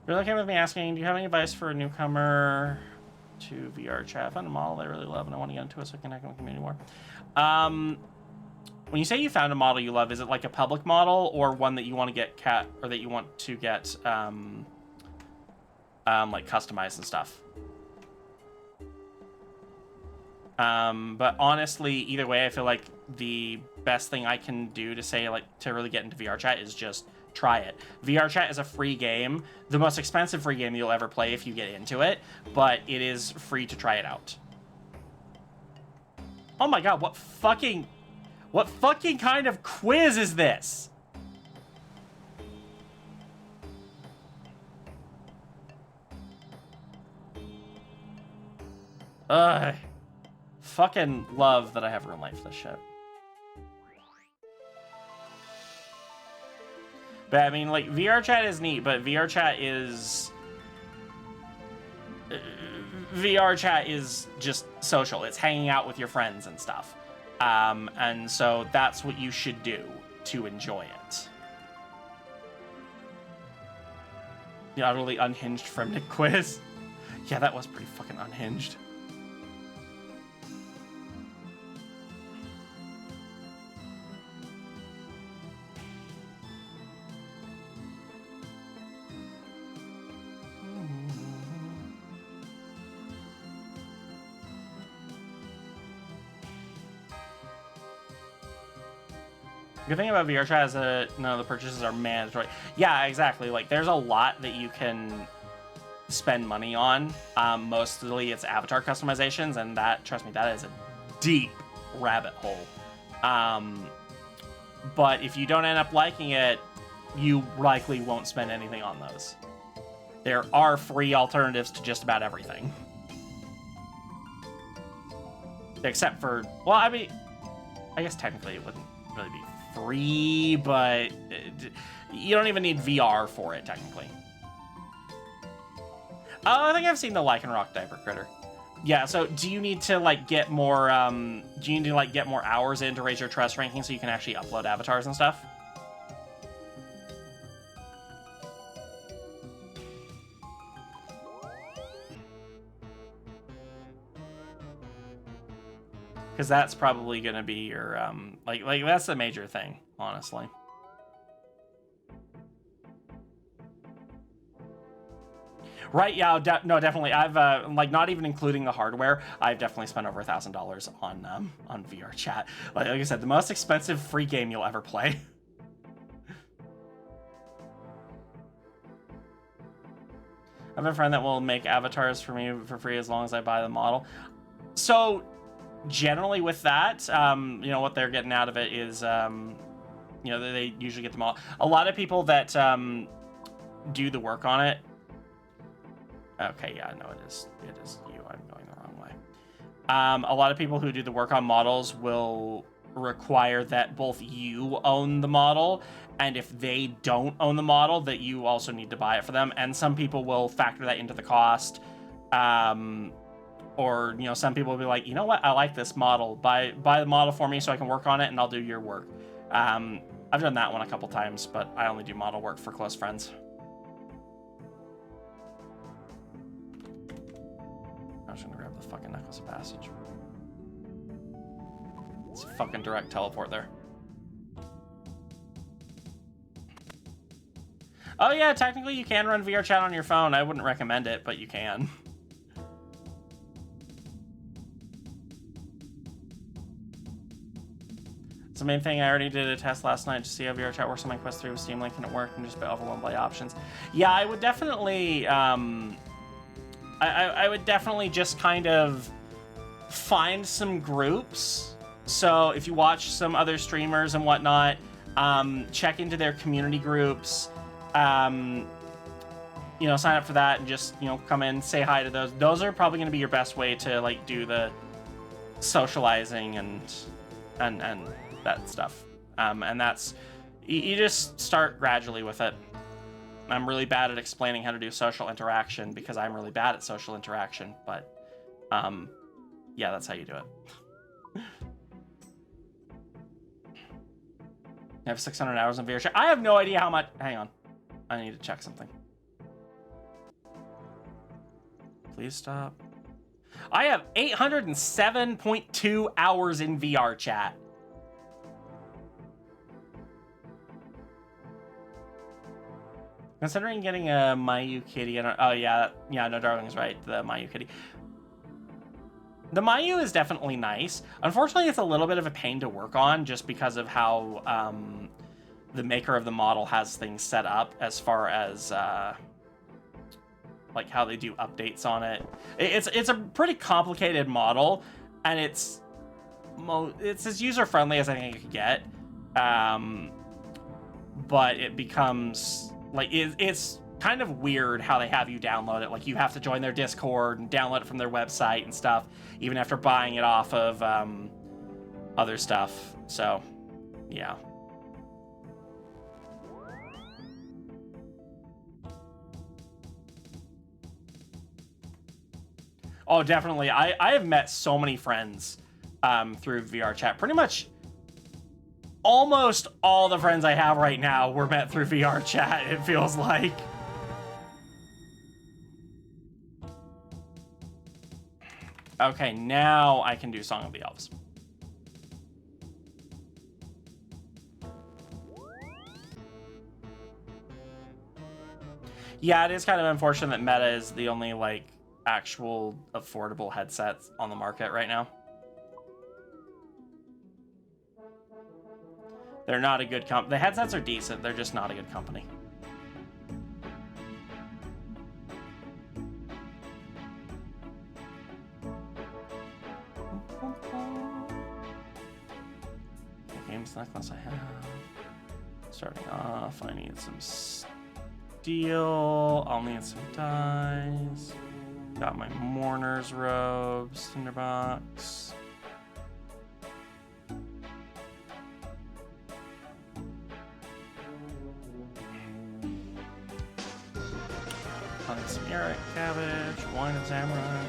Speaker 2: Really came with me asking, do you have any advice for a newcomer to VR chat? I found a model I really love and I want to get into it so I can connect with the community more. When you say you found a model you love, is it like a public model or one that you want to get like customized and stuff? But honestly, either way, I feel like the best thing I can do to say like to really get into VR chat is just try it. VR chat is a free game, the most expensive free game you'll ever play if you get into it, but it is free to try it out. Oh my god, what fucking kind of quiz is this? Ugh. Fucking love that I have room light for this shit. But I mean, like, VR chat is neat, but VR chat is just social. It's hanging out with your friends and stuff. And so that's what you should do to enjoy it. The utterly unhinged Fremnik quiz. Yeah, that was pretty fucking unhinged. Good thing about VR chat is that none of the purchases are mandatory. Yeah, exactly. Like, there's a lot that you can spend money on. Mostly it's avatar customizations, and that, trust me, that is a deep rabbit hole. But if you don't end up liking it, you likely won't spend anything on those. There are free alternatives to just about everything. Except for, well, I mean, I guess technically it wouldn't really be free, but you don't even need VR for it, technically. Oh, I think I've seen the Lycanroc diaper critter. Yeah, so do you need to like get more hours in to raise your trust ranking so you can actually upload avatars and stuff? Because that's probably going to be your, like that's the major thing, honestly. Right, yeah, no, definitely. I've, like, not even including the hardware, I've definitely spent over $1,000 on VR chat. Like I said, the most expensive free game you'll ever play. I have a friend that will make avatars for me for free as long as I buy the model. So, generally with that, you know, what they're getting out of it is, you know, they usually get them all. A lot of people that do the work on it. Okay, yeah, no, it is you. I'm going the wrong way. A lot of people who do the work on models will require that both you own the model, and if they don't own the model, that you also need to buy it for them. And some people will factor that into the cost. Or, you know, some people will be like, you know what, I like this model. Buy the model for me so I can work on it, and I'll do your work. I've done that one a couple times, but I only do model work for close friends. I was gonna grab the fucking Necklace of Passage. It's a fucking direct teleport there. Oh yeah, technically you can run VR chat on your phone. I wouldn't recommend it, but you can. It's the main thing. I already did a test last night to see how VR chat works on my Quest 3 with Steam Link, and it worked. I'm just a bit overwhelmed by options. Yeah, I would definitely, I would definitely just kind of find some groups. So if you watch some other streamers and whatnot, check into their community groups. You know, sign up for that and just, you know, come in, say hi to those. Those are probably going to be your best way to like do the socializing and that stuff. And that's, you just start gradually with it. I'm really bad at explaining how to do social interaction because I'm really bad at social interaction, but yeah, that's how you do it. I have 600 hours in VR chat. I have no idea how much. Hang on. I need to check something. Please stop. I have 807.2 hours in VR chat. Considering getting a Mayu kitty, oh yeah, no, Darling's right, the Mayu kitty. The Mayu is definitely nice. Unfortunately, it's a little bit of a pain to work on just because of how the maker of the model has things set up as far as like how they do updates on it. It's a pretty complicated model, and it's as user-friendly as I think it could get. But it becomes like it's kind of weird how they have you download it. Like you have to join their Discord and download it from their website and stuff, even after buying it off of other stuff. So, yeah. Oh, definitely. I have met so many friends through VR chat. Pretty much almost all the friends I have right now were met through VR chat, it feels like. Okay, now I can do Song of the Elves. Yeah, it is kind of unfortunate that Meta is the only, like, actual affordable headsets on the market right now. They're not a good the headsets are decent, they're just not a good company. Games necklace I have. Starting off, I need some steel. I'll need some dies. Got my mourner's robes, tinderbox. Some Eric, cabbage, wine and samurai.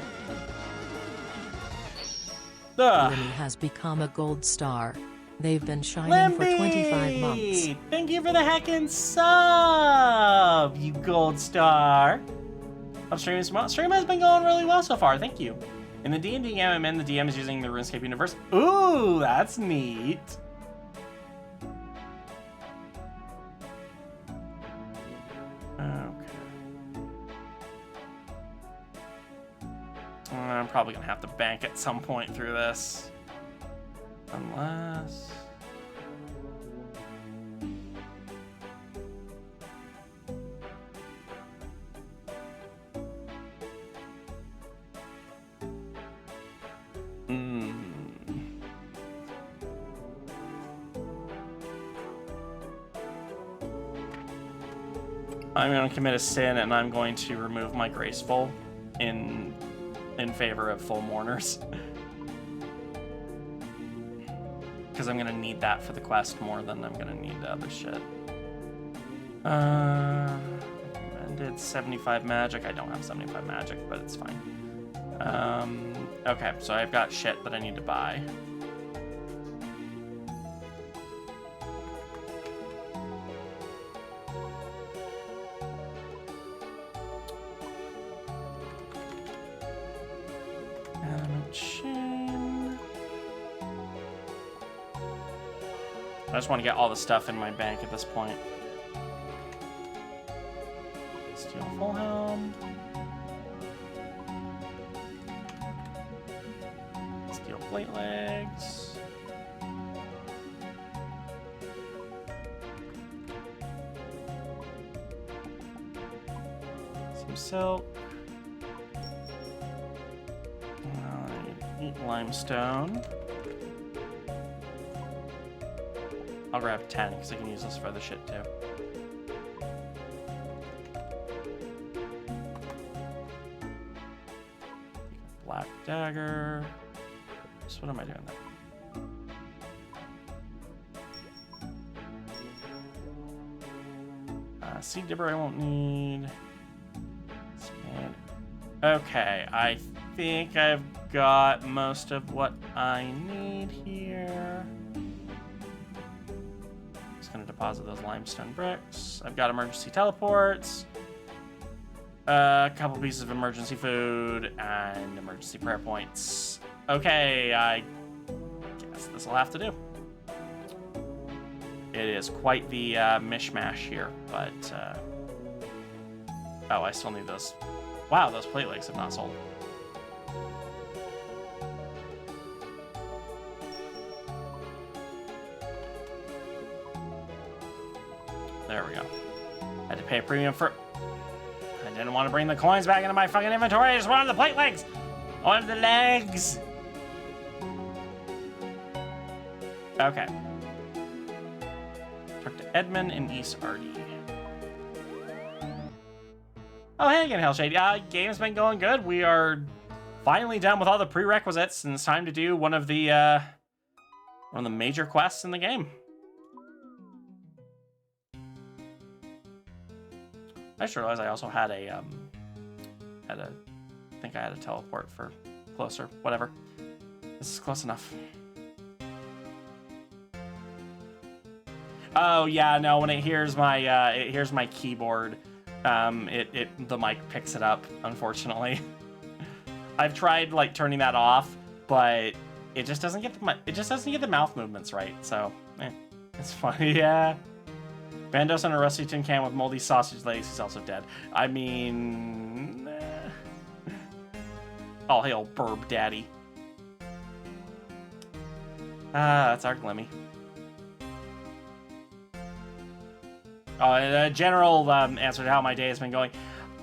Speaker 3: Limmy has become a gold star. They've been shining for 25 months.
Speaker 2: Thank you for the heckin' sub, you gold star. I'm streaming smart. Stream has been going really well so far. Thank you. In the D&D game I'm in, the DM is using the RuneScape universe. Ooh, that's neat. I'm probably gonna have to bank at some point through this. Unless... I'm gonna commit a sin and I'm going to remove my graceful in favor of full mourners. because I'm gonna need that for the quest more than I'm gonna need the other shit. Recommended 75 magic. I don't have 75 magic, but it's fine. Okay, so I've got shit that I need to buy. Chain. I just want to get all the stuff in my bank at this point. Steel full helm. Steel plate legs. Some silk. Limestone. I'll grab 10 because I can use this for other shit too. Black dagger. So what am I doing there? Seed dibber I won't need. Okay, I think I've got most of what I need here. Just gonna deposit those limestone bricks. I've got emergency teleports, a couple pieces of emergency food, and emergency prayer points. Okay, I guess this will have to do. It is quite the mishmash here, but oh, I still need those. Wow, those plate legs have not sold. There we go. Had to pay a premium for... I didn't want to bring the coins back into my fucking inventory. I just wanted the plate legs. I wanted the legs. Okay. Talk to Edmund in East Artie. Oh, hey again, Hellshade. Game's been going good. We are finally done with all the prerequisites, and it's time to do one of the major quests in the game. I just realized I also had I think I had a teleport for closer. Whatever. This is close enough. Oh yeah, no. When it hears my keyboard, the mic picks it up. Unfortunately, I've tried like turning that off, but it just doesn't get the mouth movements right. So, it's funny. Yeah. Bandos in a rusty tin can with moldy sausage legs. He's also dead. I mean... All hail Burb Daddy. That's our Glimmy. General answer to how my day has been going.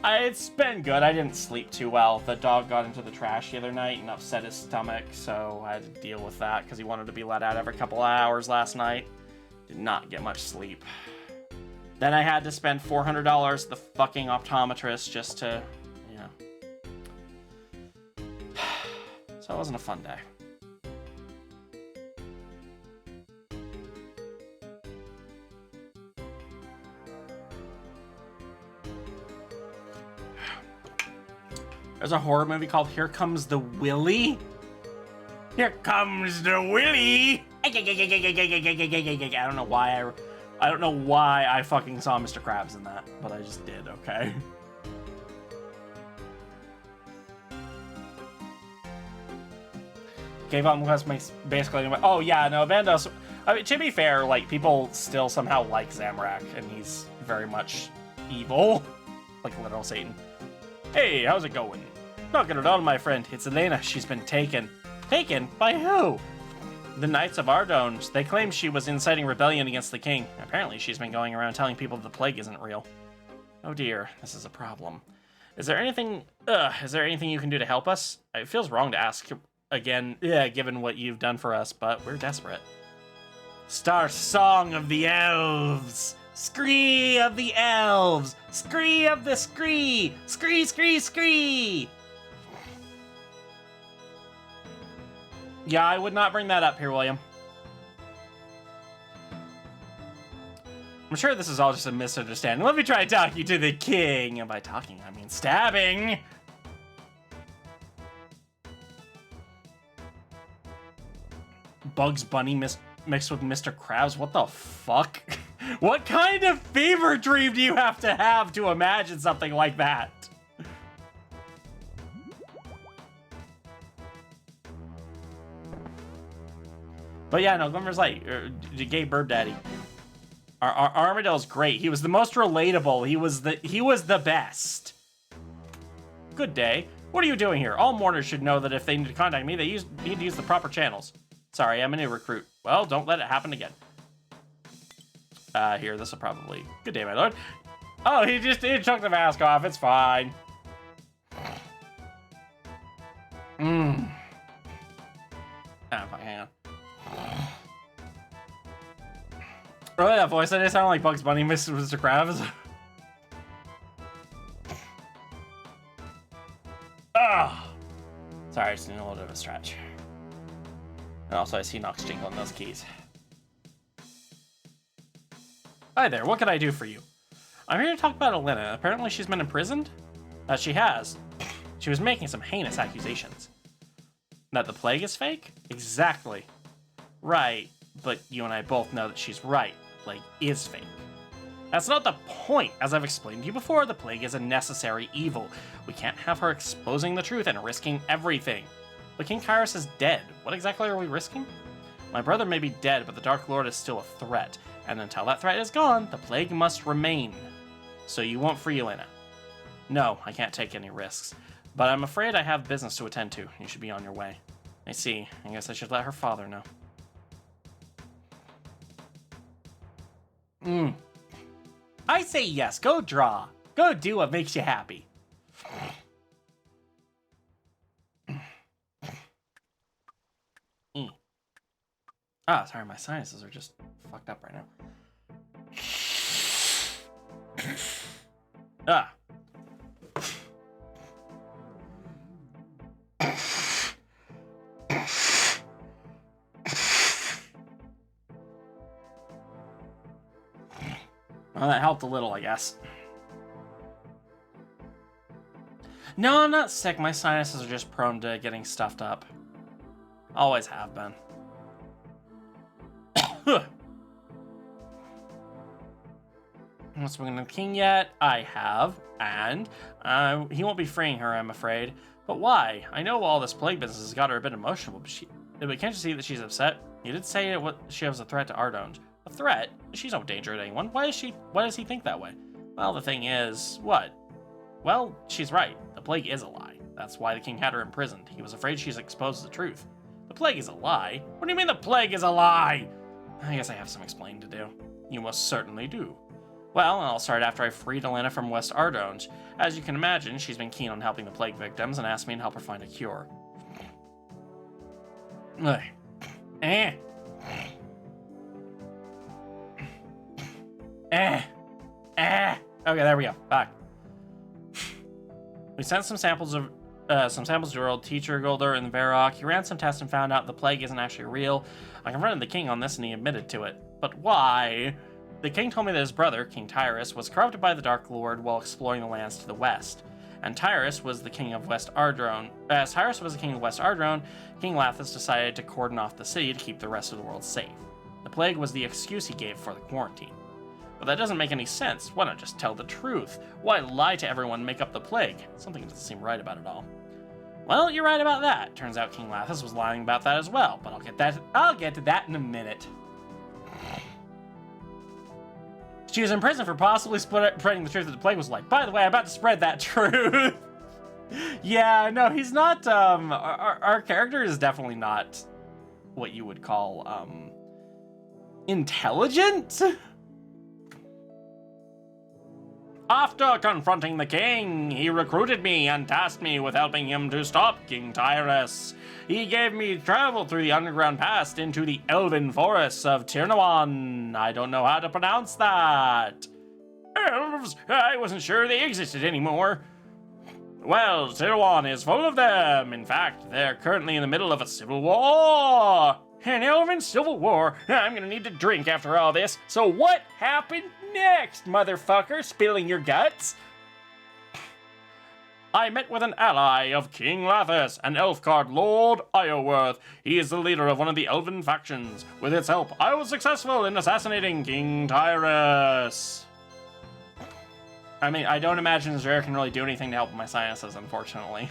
Speaker 2: It's been good. I didn't sleep too well. The dog got into the trash the other night and upset his stomach, so I had to deal with that because he wanted to be let out every couple of hours last night. Did not get much sleep. Then I had to spend $400 at the fucking optometrist just to, So it wasn't a fun day. There's a horror movie called Here Comes the Willy. Here comes the Willy. I don't know why I don't know why I fucking saw Mr. Krabs in that, but I just did, okay? Gave up quest makes basically anyway. Oh yeah, no, Bandos. I mean, to be fair, like people still somehow like Zamorak, and he's very much evil, like literal Satan. Hey, how's it going? Not good at all, my friend. It's Elena. She's been taken. Taken? By who? The Knights of Ardones. They claim she was inciting rebellion against the king. Apparently, she's been going around telling people the plague isn't real. Oh dear, this is a problem. Is there anything you can do to help us? It feels wrong to ask again, given what you've done for us, but we're desperate. Star Song of the Elves! Scree of the Elves! Scree of the Scree! Scree, scree, scree! Yeah, I would not bring that up here, William. I'm sure this is all just a misunderstanding. Let me try to talk you to the king. And by talking, I mean stabbing. Bugs Bunny mixed with Mr. Krabs? What the fuck? What kind of fever dream do you have to imagine something like that? But yeah, no, Glimmer's like, gay Burb Daddy. Our Armadale's great. He was the most relatable. He was the best. Good day. What are you doing here? All mourners should know that if they need to contact me, they need to use the proper channels. Sorry, I'm a new recruit. Well, don't let it happen again. Here, this will probably... Good day, my lord. Oh, he took the mask off. It's fine. Ah, fuck, hang on. Really, that voice, I just sound like Bugs Bunny, Mr. Krabs. Ah! Sorry, I just need a little bit of a stretch. And also, I see Nox jingling those keys. Hi there, what can I do for you? I'm here to talk about Elena. Apparently she's been imprisoned? She has. She was making some heinous accusations. That the plague is fake? Exactly. Right, but you and I both know that she's right. The plague is fake. That's not the point. As I've explained to you before, the plague is a necessary evil. We can't have her exposing the truth and risking everything. But King Kyrus is dead. What exactly are we risking? My brother may be dead, but the Dark Lord is still a threat. And until that threat is gone, the plague must remain. So you won't free Elena? No, I can't take any risks. But I'm afraid I have business to attend to. You should be on your way. I see. I guess I should let her father know. I say yes. Go draw. Go do what makes you happy. Ah, sorry, my sinuses are just fucked up right now. Ah. Well, that helped a little, I guess. No, I'm not sick. My sinuses are just prone to getting stuffed up. Always have been. Not spoken to the king yet. I have, and he won't be freeing her, I'm afraid. But why? I know all this plague business has got her a bit emotional, but can't you see that she's upset? You did say she was a threat to Ardonge. A threat? She's no danger to anyone. Why does he think that way? Well, the thing is, what? Well, she's right. The plague is a lie. That's why the king had her imprisoned. He was afraid she's exposed the truth. The plague is a lie? What do you mean the plague is a lie? I guess I have some explaining to do. You most certainly do. Well, I'll start after I freed Elena from West Ardonge. As you can imagine, she's been keen on helping the plague victims and asked me to help her find a cure. Okay, there we go. Back. We sent some samples to our old teacher, Golder, in the Varrock. He ran some tests and found out the plague isn't actually real. I confronted the king on this and he admitted to it. But why? The king told me that his brother, King Tyrus, was corrupted by the Dark Lord while exploring the lands to the west. And Tyrus was the king of West Ardrone. As Tyrus was the king of West Ardrone, King Lathis decided to cordon off the city to keep the rest of the world safe. The plague was the excuse he gave for the quarantine. But that doesn't make any sense. Why not just tell the truth? Why lie to everyone and make up the plague? Something doesn't seem right about it all. Well, you're right about that. Turns out King Lathis was lying about that as well, but I'll get to that in a minute. She was in prison for possibly spreading the truth that the plague was like. By the way, I'm about to spread that truth. Yeah, no, he's not, our character is definitely not what you would call, intelligent? After confronting the king, he recruited me and tasked me with helping him to stop King Tyrus. He gave me travel through the underground pass into the elven forests of Tirnawan. I don't know how to pronounce that. Elves? I wasn't sure they existed anymore. Well, Tirnawan is full of them. In fact, they're currently in the middle of a civil war. An elven civil war. I'm gonna need to drink after all this. So what happened next, motherfucker? Spilling your guts? I met with an ally of King Lathas, an elf called Lord Ioworth. He is the leader of one of the elven factions. With its help, I was successful in assassinating King Tyrus. I mean, I don't imagine Zera can really do anything to help my sinuses, unfortunately.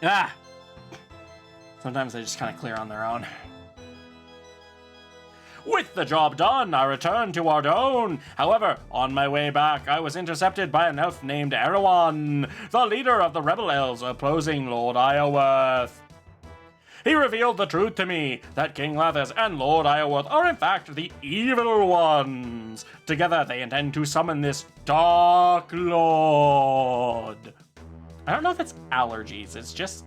Speaker 2: Ah! Sometimes they just kind of clear on their own. With the job done, I returned to Ardone. However, on my way back, I was intercepted by an elf named Erewhon, the leader of the rebel elves opposing Lord Ioworth. He revealed the truth to me, that King Lathas and Lord Ioworth are in fact the evil ones. Together, they intend to summon this Dark Lord. I don't know if it's allergies, it's just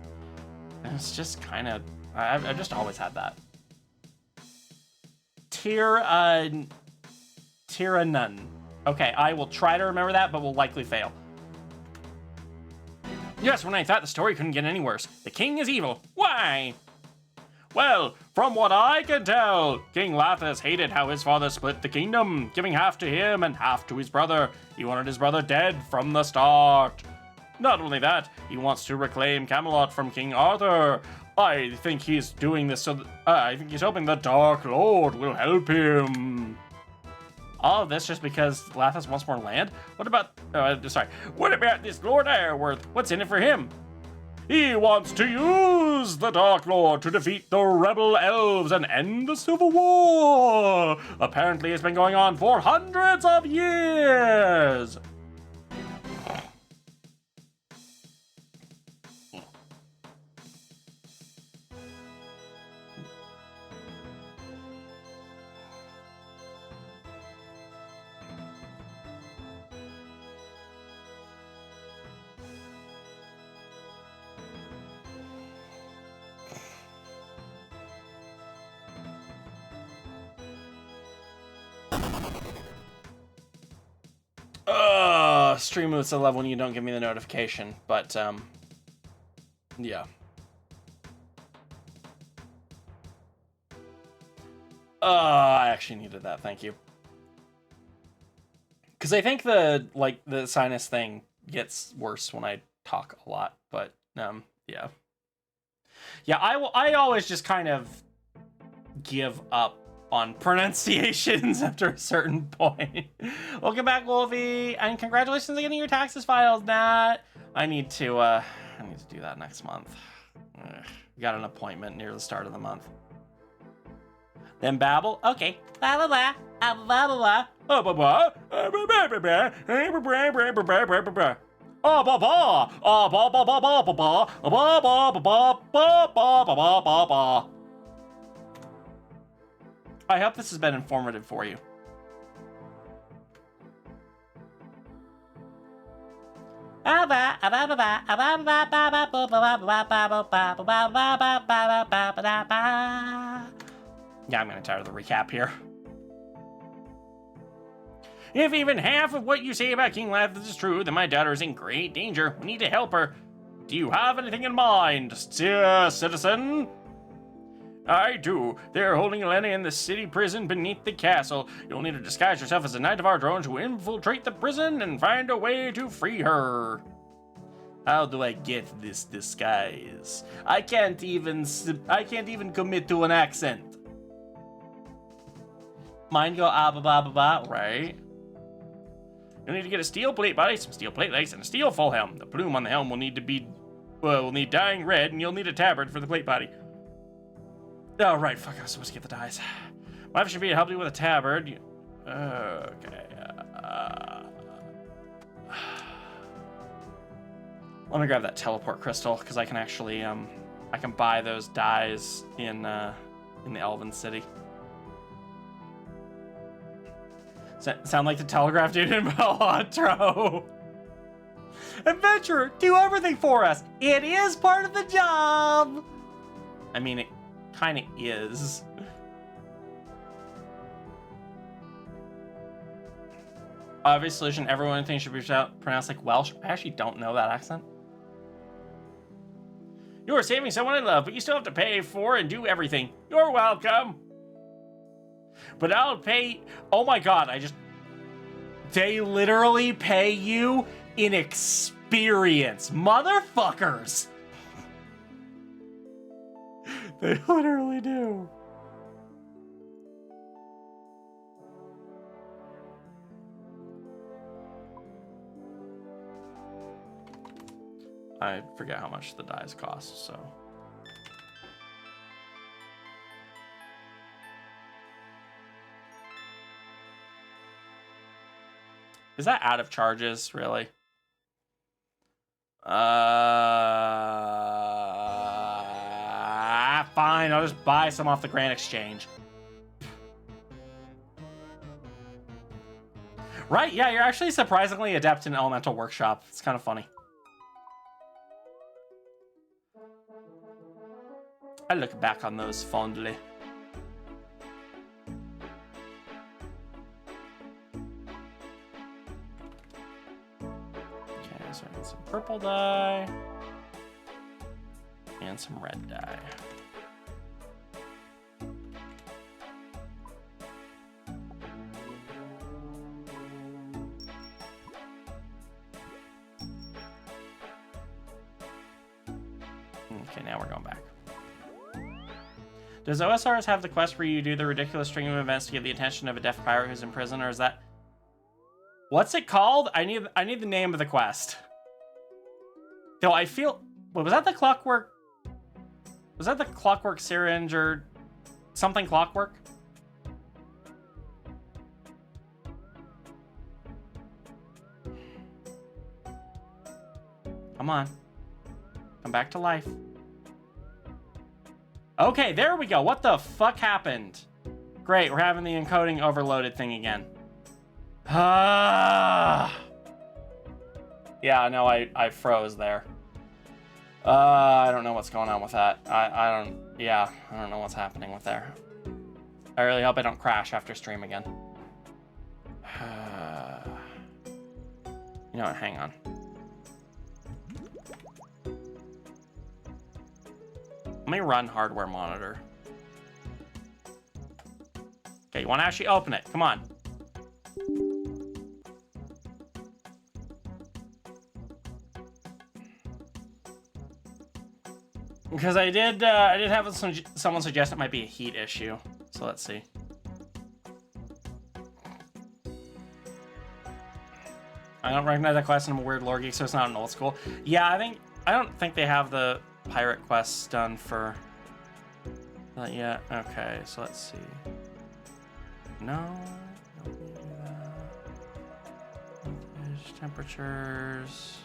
Speaker 2: kind of, I've just always had that. Tiranun. Okay, I will try to remember that, but will likely fail. Yes, when I thought the story couldn't get any worse. The king is evil. Why? Well, from what I can tell, King Lathas hated how his father split the kingdom, giving half to him and half to his brother. He wanted his brother dead from the start. Not only that, he wants to reclaim Camelot from King Arthur. I think he's doing this so I think he's hoping the Dark Lord will help him. All of this just because Lathas wants more land? What about this Lord Iorwerth? What's in it for him? He wants to use the Dark Lord to defeat the rebel elves and end the civil war. Apparently it's been going on for hundreds of years. Streamloots I love when you don't give me the notification, but yeah. I actually needed that, thank you. Because I think the sinus thing gets worse when I talk a lot, but yeah. Yeah, I always just kind of give up on pronunciations after a certain point. Welcome back, Wolfie, and congratulations on getting your taxes filed, Nat. I need to do that next month. Got an appointment near the start of the month. Then babble. Okay. Blah blah blah. Blah blah blah. Blah blah blah. Oh, ba ba. Oh, ba ba ba ba ba ba. Ba ba ba ba ba ba ba ba ba. I hope this has been informative for you. Yeah, I'm gonna tired of the recap here. If even half of what you say about King Lathas is true, then my daughter is in great danger. We need to help her. Do you have anything in mind, citizen? I do. They're holding Elena in the city prison beneath the castle. You'll need to disguise yourself as a knight of our drones who infiltrate the prison and find a way to free her. How do I get this disguise? I can't even commit to an accent. Mine go ah ba ba ba ba, right? You'll need to get a steel plate body, some steel plate legs, and a steel full helm. The plume on the helm will need dyeing red, and you'll need a tabard for the plate body. Oh, right, fuck, I was supposed to get the dies. My wife should be to help you with a tabard. Okay. Let me grab that teleport crystal, because I can actually, I can buy those dies in the Elven City. Sound like the telegraph dude in Belotro. Adventurer, do everything for us. It is part of the job. I mean, it kind of is. Obvious solution, everyone thinks should be pronounced like Welsh. I actually don't know that accent. You're saving someone I love, but you still have to pay for and do everything. You're welcome. But I'll pay... Oh my god, They literally pay you in experience. Motherfuckers! They literally do. I forget how much the dice cost, so... Is that out of charges, really? Fine, I'll just buy some off the Grand Exchange. Right, yeah, you're actually surprisingly adept in Elemental Workshop. It's kind of funny. I look back on those fondly. Okay, so I need some purple dye. And some red dye. Okay, now we're going back. Does OSRs have the quest where you do the ridiculous string of events to get the attention of a deaf pirate who's in prison, or is that... What's it called? I need the name of the quest. Though I feel... Wait, was that the clockwork... Was that the clockwork syringe or something clockwork? Come on. Come back to life. Okay, there we go. What the fuck happened? Great, we're having the encoding overloaded thing again. Yeah, no, I froze there. I don't know what's going on with that. I don't know what's happening with there. I really hope I don't crash after stream again. You know what, hang on. Let me run hardware monitor. Okay, you want to actually open it? Come on. Because I did have someone suggest it might be a heat issue. So let's see. I don't recognize that quest. I'm a weird lore geek, so it's not an old school. Yeah, I don't think they have the pirate quests done for that yet. Okay, so let's see. No, don't need to do that. Voltage, temperatures.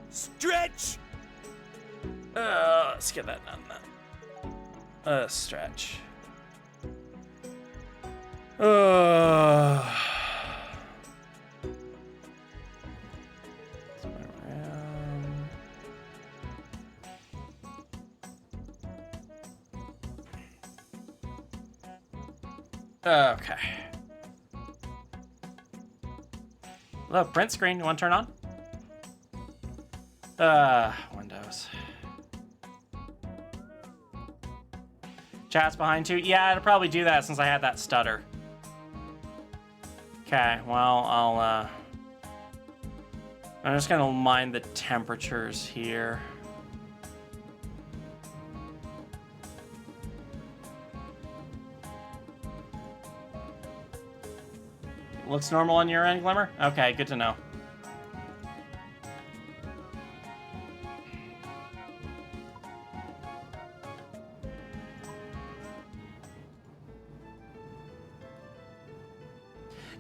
Speaker 6: Stretch!
Speaker 2: Let's get that done then. Stretch. Okay. Hello, print screen. You want to turn on? Windows. Chat's behind too. Yeah, it'll probably do that since I had that stutter. Okay, well, I'm just gonna mind the temperatures here. Looks normal on your end, Glimmer? Okay, good to know.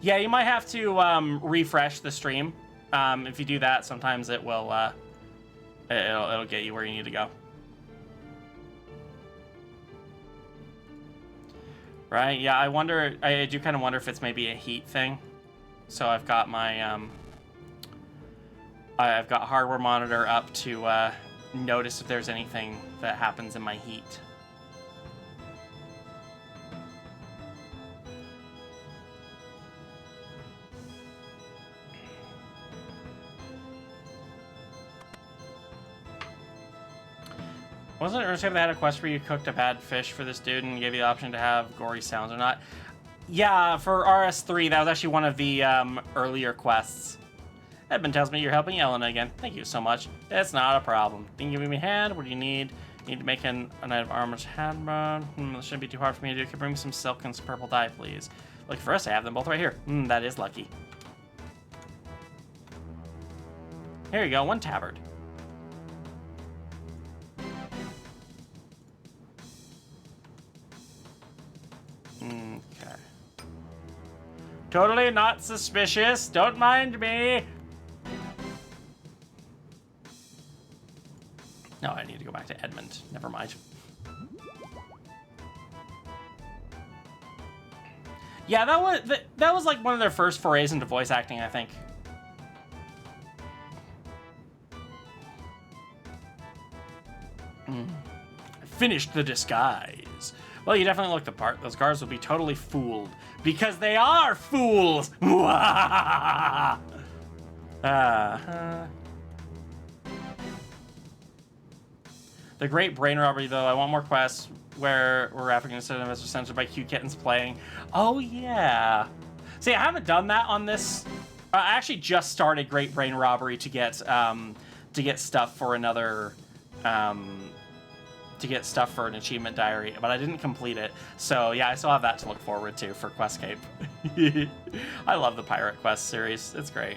Speaker 2: Yeah, you might have to refresh the stream. If you do that, sometimes it will it'll get you where you need to go. Right? Yeah, I do kind of wonder if it's maybe a heat thing. So I've got my I've got hardware monitor up to notice if there's anything that happens in my heat. Wasn't it RuneScape that had a quest where you cooked a bad fish for this dude and gave you the option to have gory sounds or not? Yeah, for RS3, that was actually one of the earlier quests. Edmund tells me you're helping Elena again. Thank you so much. It's not a problem. Think you give me a hand? What do you need? You need to make a knight of armor's handbone. This shouldn't be too hard for me to do. Can you bring me some silk and some purple dye, please? Look, for us, I have them both right here. That is lucky. Here you go, one tabard. Okay. Totally not suspicious. Don't mind me. No, I need to go back to Edmund. Never mind. Yeah, that was like one of their first forays into voice acting, I think. Finished the disguise. Well, you definitely look the part. Those guards will be totally fooled. Because they are fools! The Great Brain Robbery, though. I want more quests where we're African instead of censored by cute kittens playing. Oh, yeah. See, I haven't done that on this. I actually just started Great Brain Robbery to get stuff for another... to get stuff for an achievement diary, but I didn't complete it. So yeah, I still have that to look forward to for Questcape. I love the Pirate Quest series. It's great.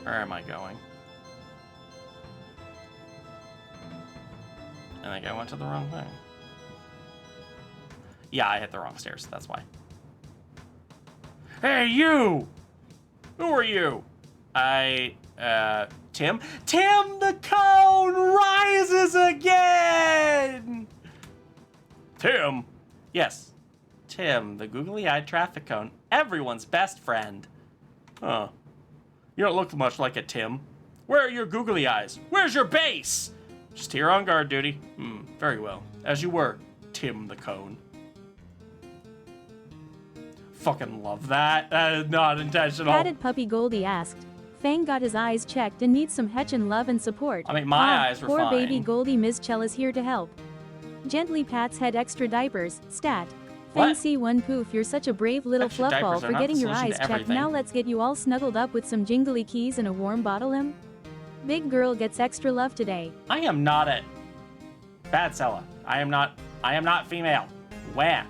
Speaker 2: Where am I going? I think I went to the wrong thing. Yeah, I hit the wrong stairs. That's why. Hey, you! Who are you? Tim? Tim the Cone rises again! Tim? Yes. Tim, the googly-eyed traffic cone. Everyone's best friend. Huh. You don't look much like a Tim. Where are your googly eyes? Where's your base? Just here on guard duty. Very well. As you were, Tim the Cone. Fucking love that. That is not intentional.
Speaker 5: Patted puppy Goldie asked. Fang got his eyes checked and needs some Hetchin love and support.
Speaker 2: I mean, my eyes were
Speaker 5: poor
Speaker 2: fine.
Speaker 5: Poor baby Goldie. Ms. Chell is here to help. Gently pats head extra diapers. Stat. Fang
Speaker 2: What?
Speaker 5: C1 Poof, you're such a brave little
Speaker 2: Extra
Speaker 5: fluff ball
Speaker 2: diapers are
Speaker 5: for
Speaker 2: not
Speaker 5: getting
Speaker 2: the
Speaker 5: your
Speaker 2: solution
Speaker 5: eyes
Speaker 2: to
Speaker 5: checked.
Speaker 2: everything.
Speaker 5: Now let's get you all snuggled up with some jingly keys and a warm bottle him. Big girl gets extra love today.
Speaker 2: I am not a bad Sella. I am not female. Wham.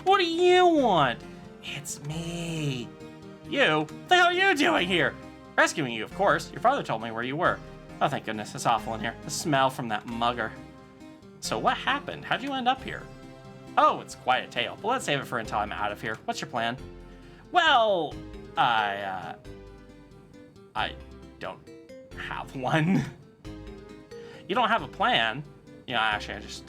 Speaker 2: What do you want? It's me. You? What the hell are you doing here? Rescuing you, of course. Your father told me where you were. Oh, thank goodness. It's awful in here. The smell from that mugger. So what happened? How'd you end up here? Oh, it's quite a tale. But let's save it for until I'm out of here. What's your plan? Well, I don't have one. You don't have a plan? Yeah, actually, I just,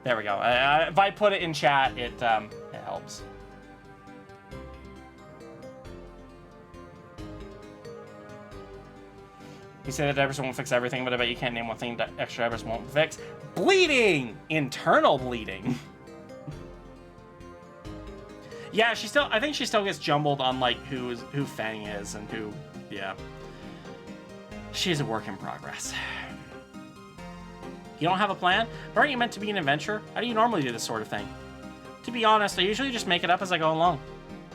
Speaker 2: There we go. If I put it in chat, it helps. You say that diapers won't fix everything, but I bet you can't name one thing that extra diapers won't fix. Bleeding! Internal bleeding. Yeah, I think she still gets jumbled on, like, who Fang is and who, yeah. She's a work in progress. You don't have a plan? But aren't you meant to be an adventurer? How do you normally do this sort of thing? To be honest, I usually just make it up as I go along.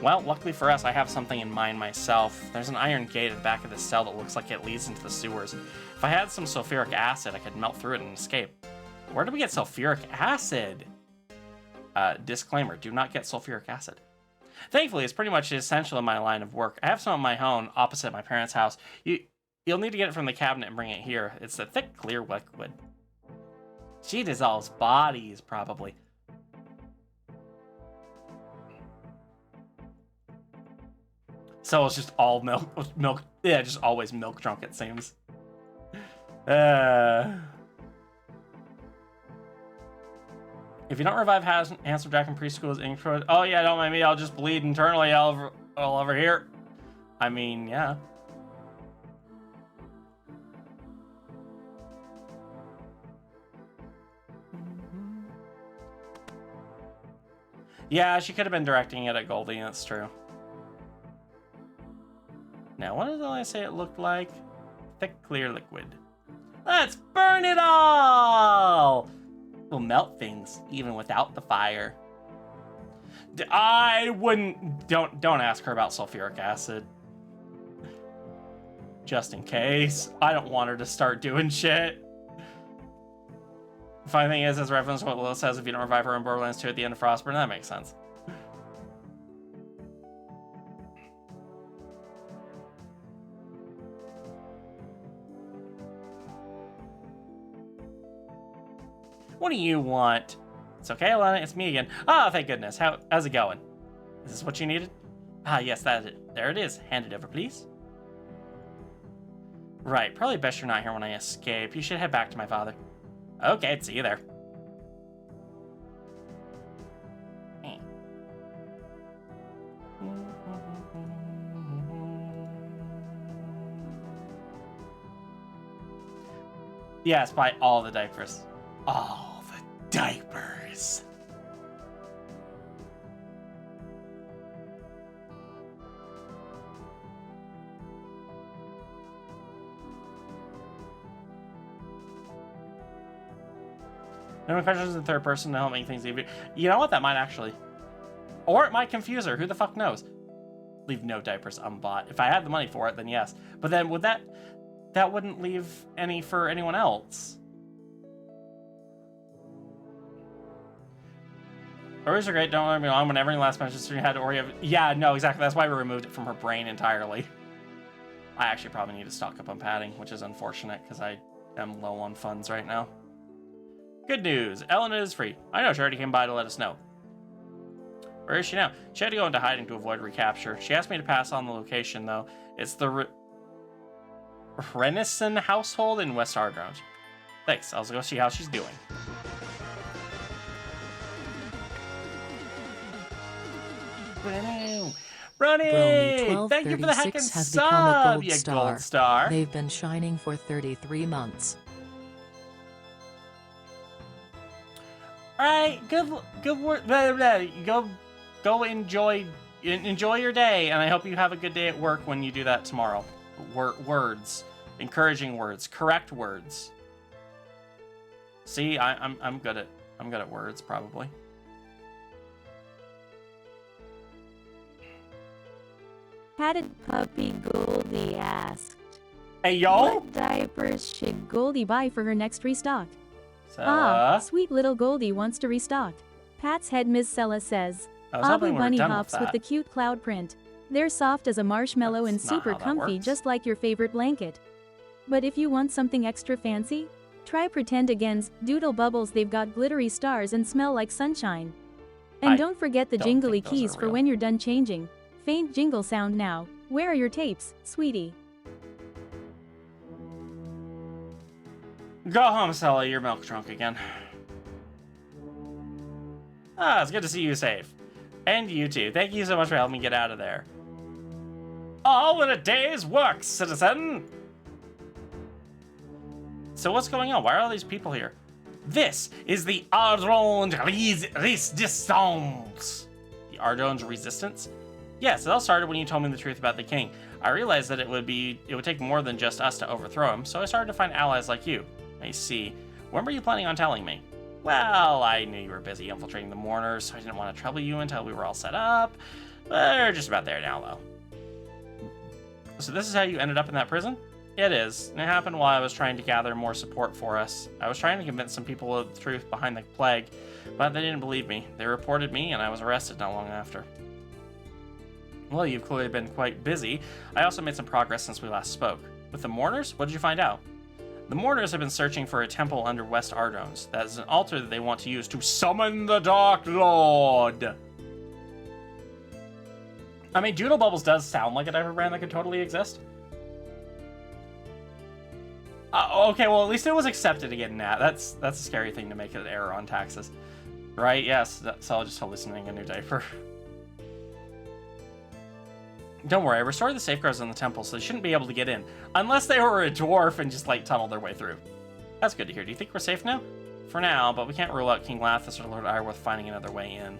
Speaker 2: Well, luckily for us, I have something in mind myself. There's an iron gate at the back of this cell that looks like it leads into the sewers. If I had some sulfuric acid, I could melt through it and escape. Where do we get sulfuric acid? Disclaimer, do not get sulfuric acid. Thankfully, it's pretty much essential in my line of work. I have some of my own opposite my parents' house. You'll need to get it from the cabinet and bring it here. It's a thick, clear liquid. She dissolves bodies, probably. So it's just all milk. Yeah, just always milk drunk, it seems. If you don't revive Handsome Jack in preschool's intro, oh yeah, don't mind me. I'll just bleed internally all over here. I mean, yeah. Yeah, she could have been directing it at Goldie, that's true. Now, what did I say it looked like? Thick, clear liquid. Let's burn it all! We'll melt things, even without the fire. I wouldn't... Don't ask her about sulfuric acid. Just in case. I don't want her to start doing shit. The funny thing is, as reference to what Lilith says, if you don't revive her in Borderlands 2 at the end of Frostburn, that makes sense. What do you want? It's okay, Alana, it's me again. Ah, thank goodness. How's it going? Is this what you needed? Ah, yes, there it is. Hand it over, please. Right, probably best you're not here when I escape. You should head back to my father. Okay, see you there. Yes, buy all the diapers. All the diapers. No questions in third person to help make things easier. You know what? That might actually. Or it might confuse her. Who the fuck knows? Leave no diapers unbought. If I had the money for it, then yes. But then would that wouldn't leave any for anyone else. Stories are great, don't let me wrong. Whenever any last mention you had to Ori. Yeah, no, exactly. That's why we removed it from her brain entirely. I actually probably need to stock up on padding, which is unfortunate because I am low on funds right now. Good news, Ellen is free. I know she already came by to let us know. Where is she now? She had to go into hiding to avoid recapture. She asked me to pass on the location, though. It's the Renison household in West Ardrone. Thanks, I'll go see how she's doing. Running! Thank you for the heckin'
Speaker 3: has
Speaker 2: sub,
Speaker 3: become a gold
Speaker 2: you
Speaker 3: star.
Speaker 2: gold star.
Speaker 3: They've been shining for 33 months.
Speaker 2: All right, good work. Go enjoy your day, and I hope you have a good day at work when you do that tomorrow. Words, encouraging words, correct words. See, I'm good at words probably.
Speaker 5: Patted puppy Goldie asked,
Speaker 2: Hey yo.
Speaker 5: what diapers should Goldie buy for her next restock?
Speaker 2: Sella.
Speaker 5: Sweet little Goldie wants to restock. Pat's head Ms. Sella says,
Speaker 2: I was hoping
Speaker 5: Abu
Speaker 2: we were
Speaker 5: bunny
Speaker 2: done
Speaker 5: hops
Speaker 2: with
Speaker 5: with
Speaker 2: that.
Speaker 5: the cute cloud print. They're soft as a marshmallow and
Speaker 2: That's not
Speaker 5: super
Speaker 2: how that
Speaker 5: comfy,
Speaker 2: works.
Speaker 5: just like your favorite blanket. But if you want something extra fancy, try Pretend Again's Doodle Bubbles. They've got glittery stars and smell like sunshine. And
Speaker 2: I
Speaker 5: don't forget the
Speaker 2: don't
Speaker 5: jingly
Speaker 2: think those are
Speaker 5: keys for
Speaker 2: real.
Speaker 5: when you're done changing. Faint jingle sound now. Where are your tapes, sweetie?
Speaker 2: Go home, Sella. Your milk drunk again. Ah, it's good to see you safe. And you too. Thank you so much for helping me get out of there. All in a day's work, citizen! So what's going on? Why are all these people here? This is the Ardrone Resistance. The Ardrone Resistance? Yes, it all started when you told me the truth about the king. I realized that it would take more than just us to overthrow him, so I started to find allies like you. I see. When were you planning on telling me? Well, I knew you were busy infiltrating the mourners, so I didn't want to trouble you until we were all set up. We're just about there now, though. So this is how you ended up in that prison? It is. And it happened while I was trying to gather more support for us. I was trying to convince some people of the truth behind the plague, but they didn't believe me. They reported me, and I was arrested not long after. Well, you've clearly been quite busy. I also made some progress since we last spoke. With the mourners, what did you find out? The mourners have been searching for a temple under West Ardrones. That is an altar that they want to use to summon the Dark Lord. I mean, Doodle Bubbles does sound like a diaper brand that could totally exist. Okay, well, at least it was accepted again, Nat. That's a scary thing to make an error on taxes. Right, yes, so I'll just hallucinating a new diaper. Don't worry, I restored the safeguards on the temple, so they shouldn't be able to get in. Unless they were a dwarf and just, like, tunneled their way through. That's good to hear. Do you think we're safe now? For now, but we can't rule out King Lathis or Lord Ireworth finding another way in.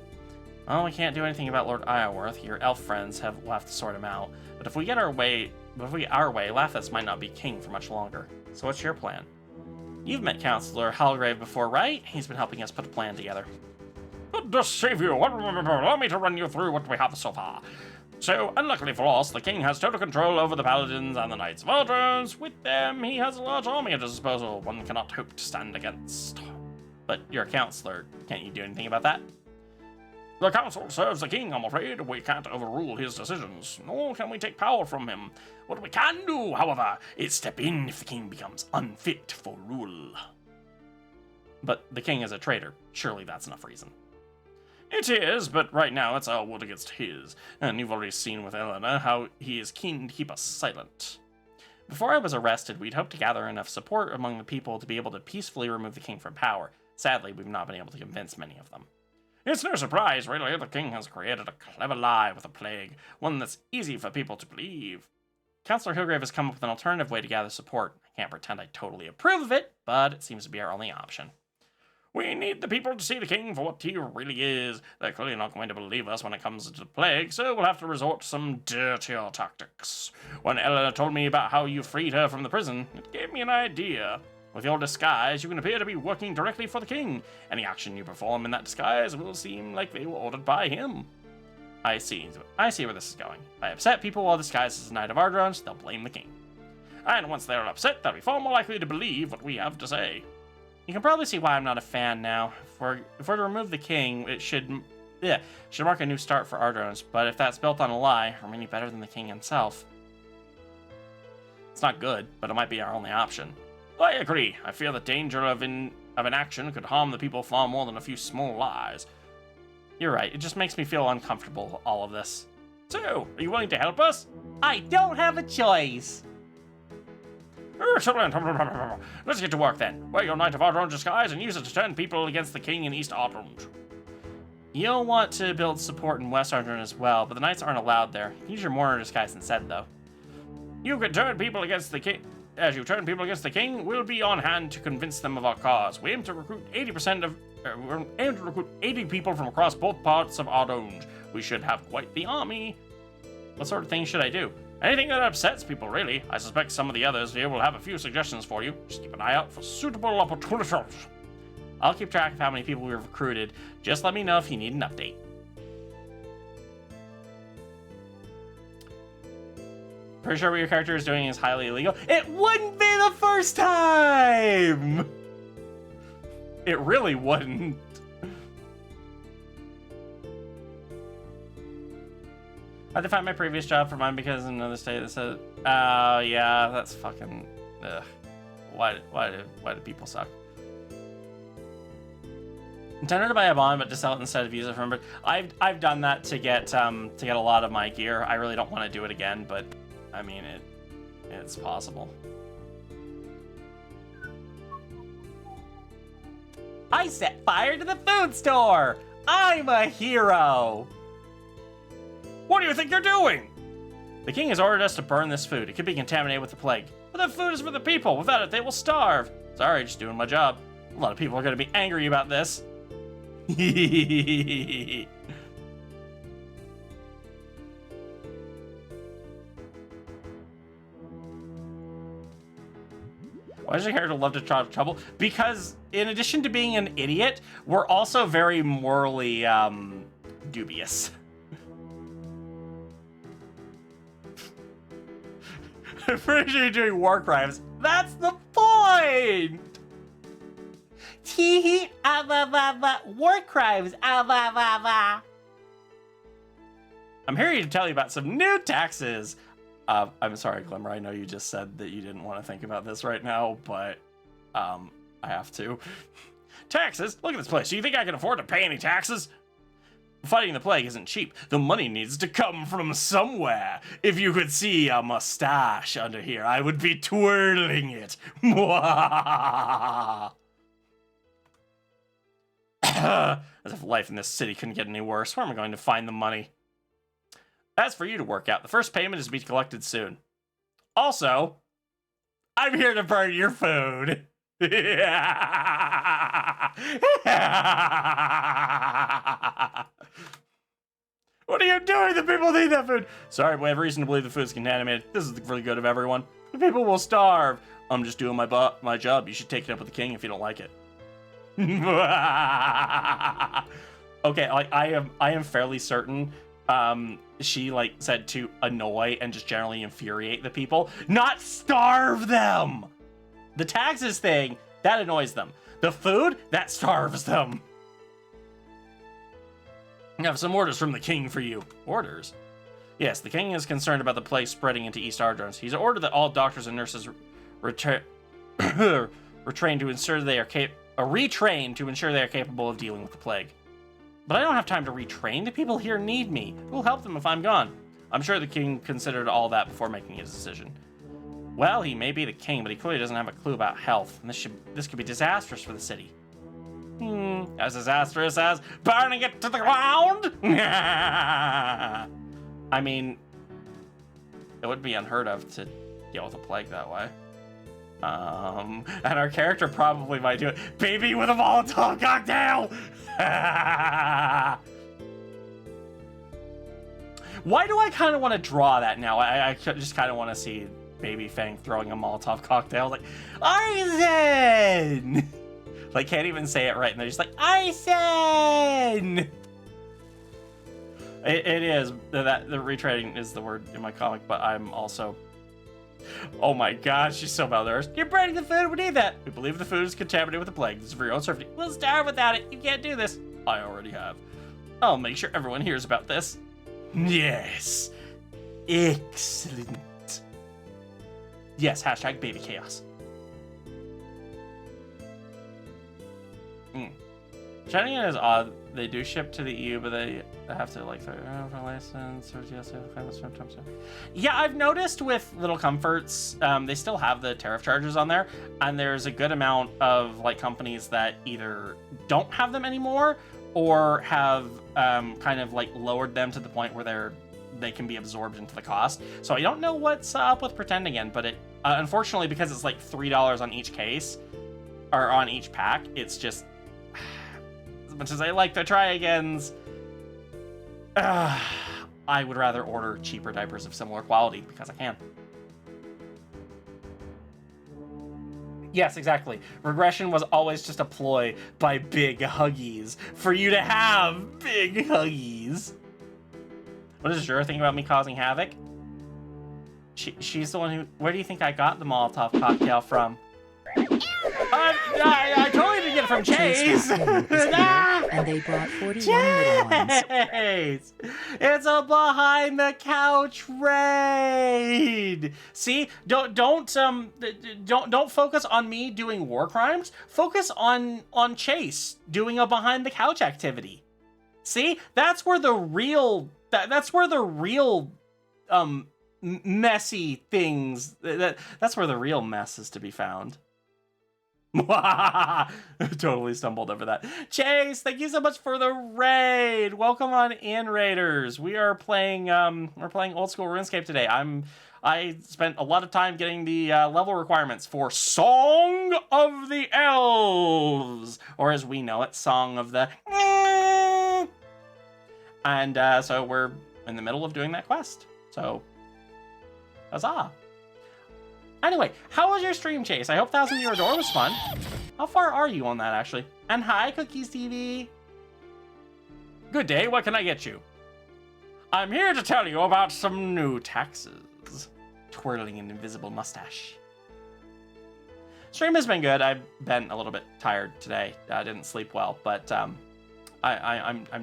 Speaker 2: Well, we can't do anything about Lord Iorwerth. Your elf friends will have to sort him out. But if we get our way, Lathis might not be king for much longer. So what's your plan? You've met Counselor Halgrave before, right? He's been helping us put a plan together. Goodness save you! Allow me to run you through what we have so far. So, unluckily for us, the king has total control over the paladins and the knights of Aldrons. With them, he has a large army at his disposal one cannot hope to stand against. But you're a counselor. Can't you do anything about that? The council serves the king, I'm afraid. We can't overrule his decisions, nor can we take power from him. What we can do, however, is step in if the king becomes unfit for rule. But the king is a traitor. Surely that's enough reason. It is, but right now it's our word against his, and you've already seen with Eleanor how he is keen to keep us silent. Before I was arrested, we'd hoped to gather enough support among the people to be able to peacefully remove the king from power. Sadly, we've not been able to convince many of them. It's no surprise, really, the king has created a clever lie with a plague, one that's easy for people to believe. Councillor Hillgrave has come up with an alternative way to gather support. I can't pretend I totally approve of it, but it seems to be our only option. We need the people to see the king for what he really is. They're clearly not going to believe us when it comes to the plague, so we'll have to resort to some dirtier tactics. When Eleanor told me about how you freed her from the prison, it gave me an idea. With your disguise, you can appear to be working directly for the king. Any action you perform in that disguise will seem like they were ordered by him. I see where this is going. If I upset people while disguised as a Knight of Ardrons, they'll blame the king. And once they're upset, they'll be far more likely to believe what we have to say. You can probably see why I'm not a fan now. If we're to remove the king, it should mark a new start for Ardrons, but if that's built on a lie, we're any better than the king himself. It's not good, but it might be our only option. I agree. I fear the danger of inaction could harm the people far more than a few small lies. You're right, it just makes me feel uncomfortable, all of this. So, are you willing to help us? I don't have a choice. Excellent. Let's get to work then. Wear your Knight of Ardron disguise and use it to turn people against the king in East Ardron. You'll want to build support in West Ardron as well, but the knights aren't allowed there. Use your mourner disguise instead, though. You can turn people against the king. As you turn people against the king, we'll be on hand to convince them of our cause. We aim to recruit 80 people from across both parts of Ardron. We should have quite the army. What sort of things should I do? Anything that upsets people, really. I suspect some of the others here will have a few suggestions for you. Just keep an eye out for suitable opportunities. I'll keep track of how many people we've recruited. Just let me know if you need an update. Pretty sure what your character is doing is highly illegal. It wouldn't be the first time! It really wouldn't. I had to find my previous job for mine because in another state that said, oh yeah, that's fucking, ugh. Why do people suck? I'm tempted to buy a bond, but to sell it instead of use it. Remember, I've done that to get a lot of my gear. I really don't want to do it again, but I mean it's possible. I set fire to the food store. I'm a hero.
Speaker 6: What do you think you're doing?
Speaker 2: The king has ordered us to burn this food. It could be contaminated with the plague. But the food is for the people. Without it, they will starve. Sorry, just doing my job. A lot of people are going to be angry about this. Why does your character love to cause trouble? Because in addition to being an idiot, we're also very morally dubious. I'm pretty sure you're doing war crimes. That's the point! Tee war crimes. I'm here to tell you about some new taxes. I'm sorry, Glimmer. I know you just said that you didn't want to think about this right now, but I have to. Taxes? Look at this place. Do you think I can afford to pay any taxes? Fighting the plague isn't cheap. The money needs to come from somewhere. If you could see a mustache under here, I would be twirling it. As if life in this city couldn't get any worse. Where am I going to find the money? That's for you to work out. The first payment is to be collected soon. Also, I'm here to burn your food. What are you doing? The people need that food. Sorry, but we have reason to believe the food is contaminated. This is for the good of everyone. The people will starve. I'm just doing my job. You should take it up with the king if you don't like it. Okay, like I am fairly certain she like said to annoy and just generally infuriate the people, not starve them. The taxes thing, that annoys them. The food, that starves them. I have some orders from the king for you. Orders? Yes, the king is concerned about the plague spreading into East Ardrons. He's ordered that all doctors and nurses retrain to ensure they are retrained to ensure they are capable of dealing with the plague. But I don't have time to retrain. The people here need me. Who'll help them if I'm gone? I'm sure the king considered all that before making his decision. Well, he may be the king, but he clearly doesn't have a clue about health, and this could be disastrous for the city. As disastrous as burning it to the ground? I mean, it would be unheard of to deal with a plague that way. And our character probably might do it. Baby with a Molotov cocktail! Why do I kind of want to draw that now? I just kind of want to see Baby Fang throwing a Molotov cocktail. Like, Arisen! Like, can't even say it right, and they're just like, Arisen! It is. The retraining is the word in my comic, but I'm also... Oh my gosh, she's so malnourished. You're burning the food, we need that. We believe the food is contaminated with the plague. This is for your own safety. We'll starve without it. You can't do this. I already have. I'll make sure everyone hears about this. Yes. Excellent. Yes, hashtag baby chaos. China is odd. They do ship to the EU, but they have to like for license or sometimes. Yeah, I've noticed with Little Comforts, they still have the tariff charges on there, and there's a good amount of like companies that either don't have them anymore or have kind of like lowered them to the point where they can be absorbed into the cost. So I don't know what's up with Pretend again, but it unfortunately, because it's like $3 on each case or on each pack, it's just as much as I like the try-agains, I would rather order cheaper diapers of similar quality because I can. Yes, exactly. Regression was always just a ploy by Big Huggies for you to have Big Huggies. What is your thing about me causing havoc? She's the one who... Where do you think I got the Molotov cocktail from? I totally didn't get it from Chase.
Speaker 3: And they brought 41 little ones.
Speaker 2: Chase! It's a behind the couch raid. See, don't focus on me doing war crimes. Focus on Chase doing a behind the couch activity. See, that's where the real messy things. That's where the real mess is to be found. Totally stumbled over that. Chase, thank you so much for the raid. Welcome on in, Raiders. We are playing we're playing old school RuneScape today. I spent a lot of time getting the level requirements for Song of the Elves, or as we know it, Song of the... And so we're in the middle of doing that quest. So, huzzah. Anyway, how was your stream, Chase? I hope 1,000 Viewer Door was fun. How far are you on that, actually? And hi, Cookies TV. Good day, what can I get you? I'm here to tell you about some new taxes. Twirling an invisible mustache. Stream has been good. I've been a little bit tired today. I didn't sleep well, but I'm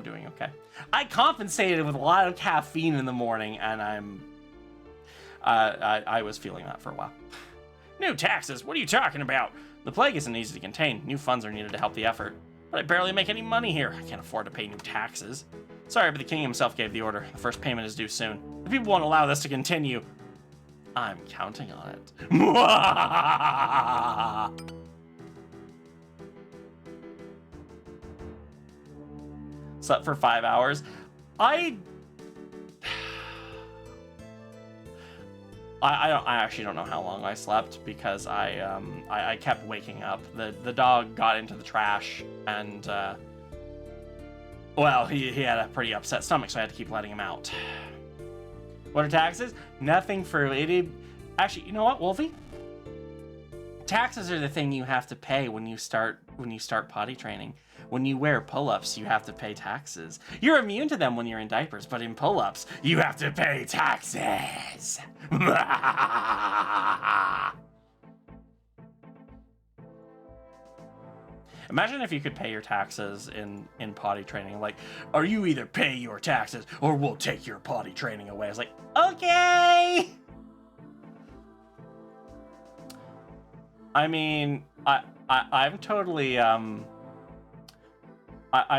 Speaker 2: doing okay. I compensated with a lot of caffeine in the morning, and I was feeling that for a while. New taxes? What are you talking about? The plague isn't easy to contain. New funds are needed to help the effort. But I barely make any money here. I can't afford to pay new taxes. Sorry, but the king himself gave the order. The first payment is due soon. The people won't allow this to continue. I'm counting on it. Slept for 5 hours. I actually don't know how long I slept because I kept waking up. The dog got into the trash and Well, he had a pretty upset stomach, so I had to keep letting him out. What are taxes? Nothing for it. Actually, you know what, Wolfie? Taxes are the thing you have to pay when you start potty training. When you wear pull-ups, you have to pay taxes. You're immune to them when you're in diapers, but in pull-ups, you have to pay taxes. Imagine if you could pay your taxes in potty training. Like, or you either pay your taxes or we'll take your potty training away. It's like, okay. I mean, I'm totally I'm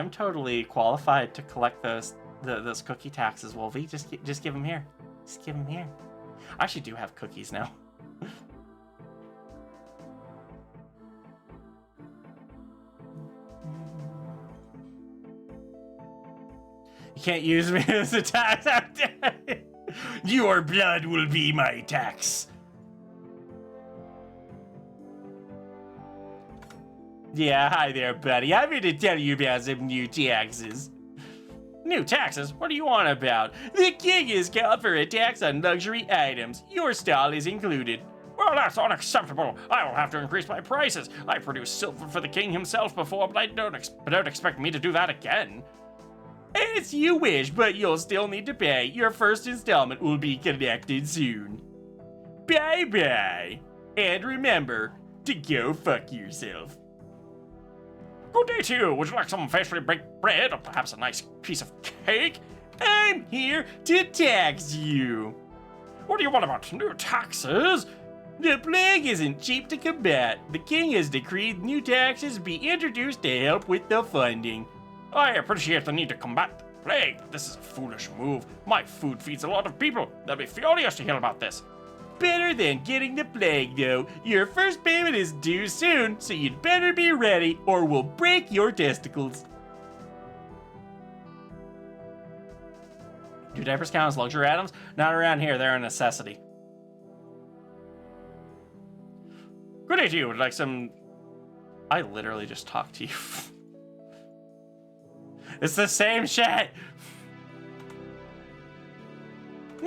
Speaker 2: totally qualified to collect those cookie taxes, Wolfie. Just give them here. Just give them here. I actually do have cookies now. You can't use me as a tax. Your blood will be my tax. Yeah, hi there, buddy. I'm here to tell you about some new taxes. New taxes? What are you on about? The king has called for a tax on luxury items. Your stall is included. Well, that's unacceptable. I will have to increase my prices. I produced silver for the king himself before, but don't expect me to do that again. As you wish, but you'll still need to pay. Your first installment will be collected soon. Bye-bye. And remember to go fuck yourself. Good day to you. Would you like some freshly baked bread or perhaps a nice piece of cake? I'm here to tax you. What do you want about new taxes? The plague isn't cheap to combat. The king has decreed new taxes be introduced to help with the funding. I appreciate the need to combat the plague, but this is a foolish move. My food feeds a lot of people. They'll be furious to hear about this. Better than getting the plague, though. Your first payment is due soon, so you'd better be ready or we'll break your testicles. Do diapers count as luxury items? Not around here, they're a necessity. Good day to you. Would like some... I literally just talked to you. It's the same shit.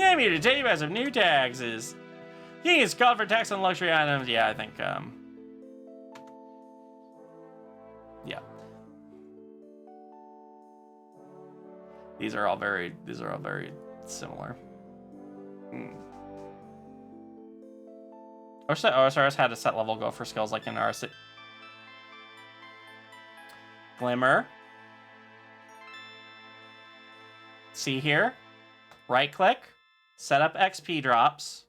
Speaker 2: I'm here to tell you about some new taxes. King has called for tax on luxury items. Yeah, I think, yeah. These are all very similar. OSRS had a set level go for skills like in RS. Glimmer. See here? Right click. Set up XP drops.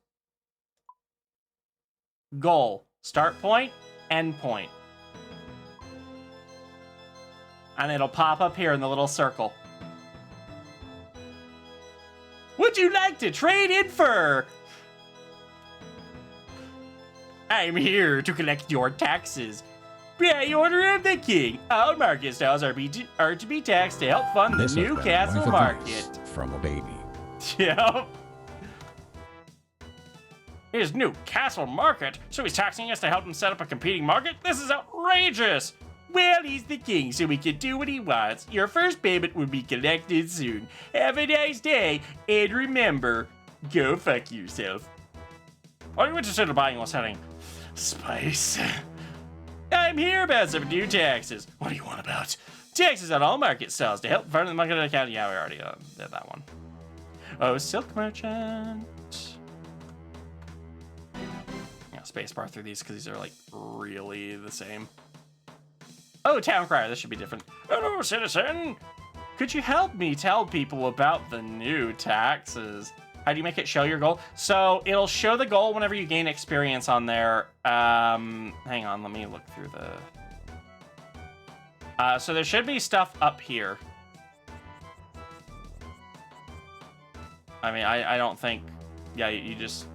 Speaker 2: Goal. Start point. End point. And it'll pop up here in the little circle. Would you like to trade in fur? I'm here to collect your taxes. By order of the king, all market stalls are to be taxed to help fund the new castle market.
Speaker 10: From a baby.
Speaker 2: Yep. His new castle market? So he's taxing us to help him set up a competing market? This is outrageous! Well, he's the king, so he can do what he wants. Your first payment will be collected soon. Have a nice day, and remember, go fuck yourself. Are you interested in buying or selling spice? I'm here about some new taxes. What do you want about? Taxes on all market stalls to help fund the market account. Yeah, we already did that one. Oh, silk merchant. Yeah, spacebar through these because these are like really the same. Oh, town crier. This should be different. Hello, citizen. Could you help me tell people about the new taxes? How do you make it show your goal? So it'll show the goal whenever you gain experience on there. Hang on, let me look through the... so there should be stuff up here. I mean, I don't think... Yeah, you just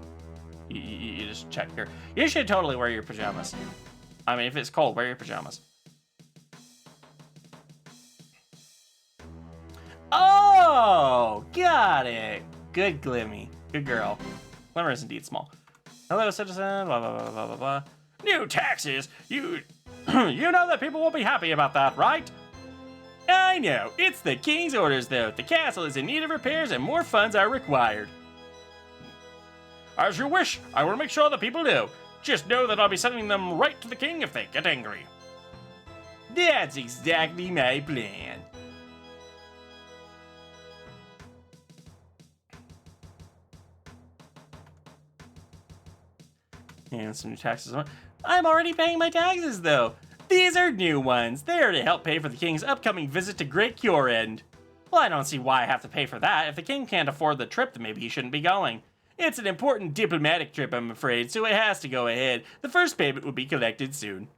Speaker 2: check here. You should totally wear your pajamas. I mean, if it's cold, wear your pajamas. Oh, got it. Good, Glimmy. Good girl. Glimmer is indeed small. Hello, citizen. Blah, blah, blah, blah, blah, blah. New taxes. You know that people will be happy about that, right? I know, it's the king's orders though. The castle is in need of repairs and more funds are required.
Speaker 6: As you wish. I will make sure the people know. Just know that I'll be sending them right to the king if they get angry.
Speaker 2: That's exactly my plan. And some new taxes. I'm already paying my taxes, though. These are new ones. They're to help pay for the king's upcoming visit to Great Cure End. Well, I don't see why I have to pay for that. If the king can't afford the trip, then maybe he shouldn't be going. It's an important diplomatic trip, I'm afraid, so it has to go ahead. The first payment will be collected soon.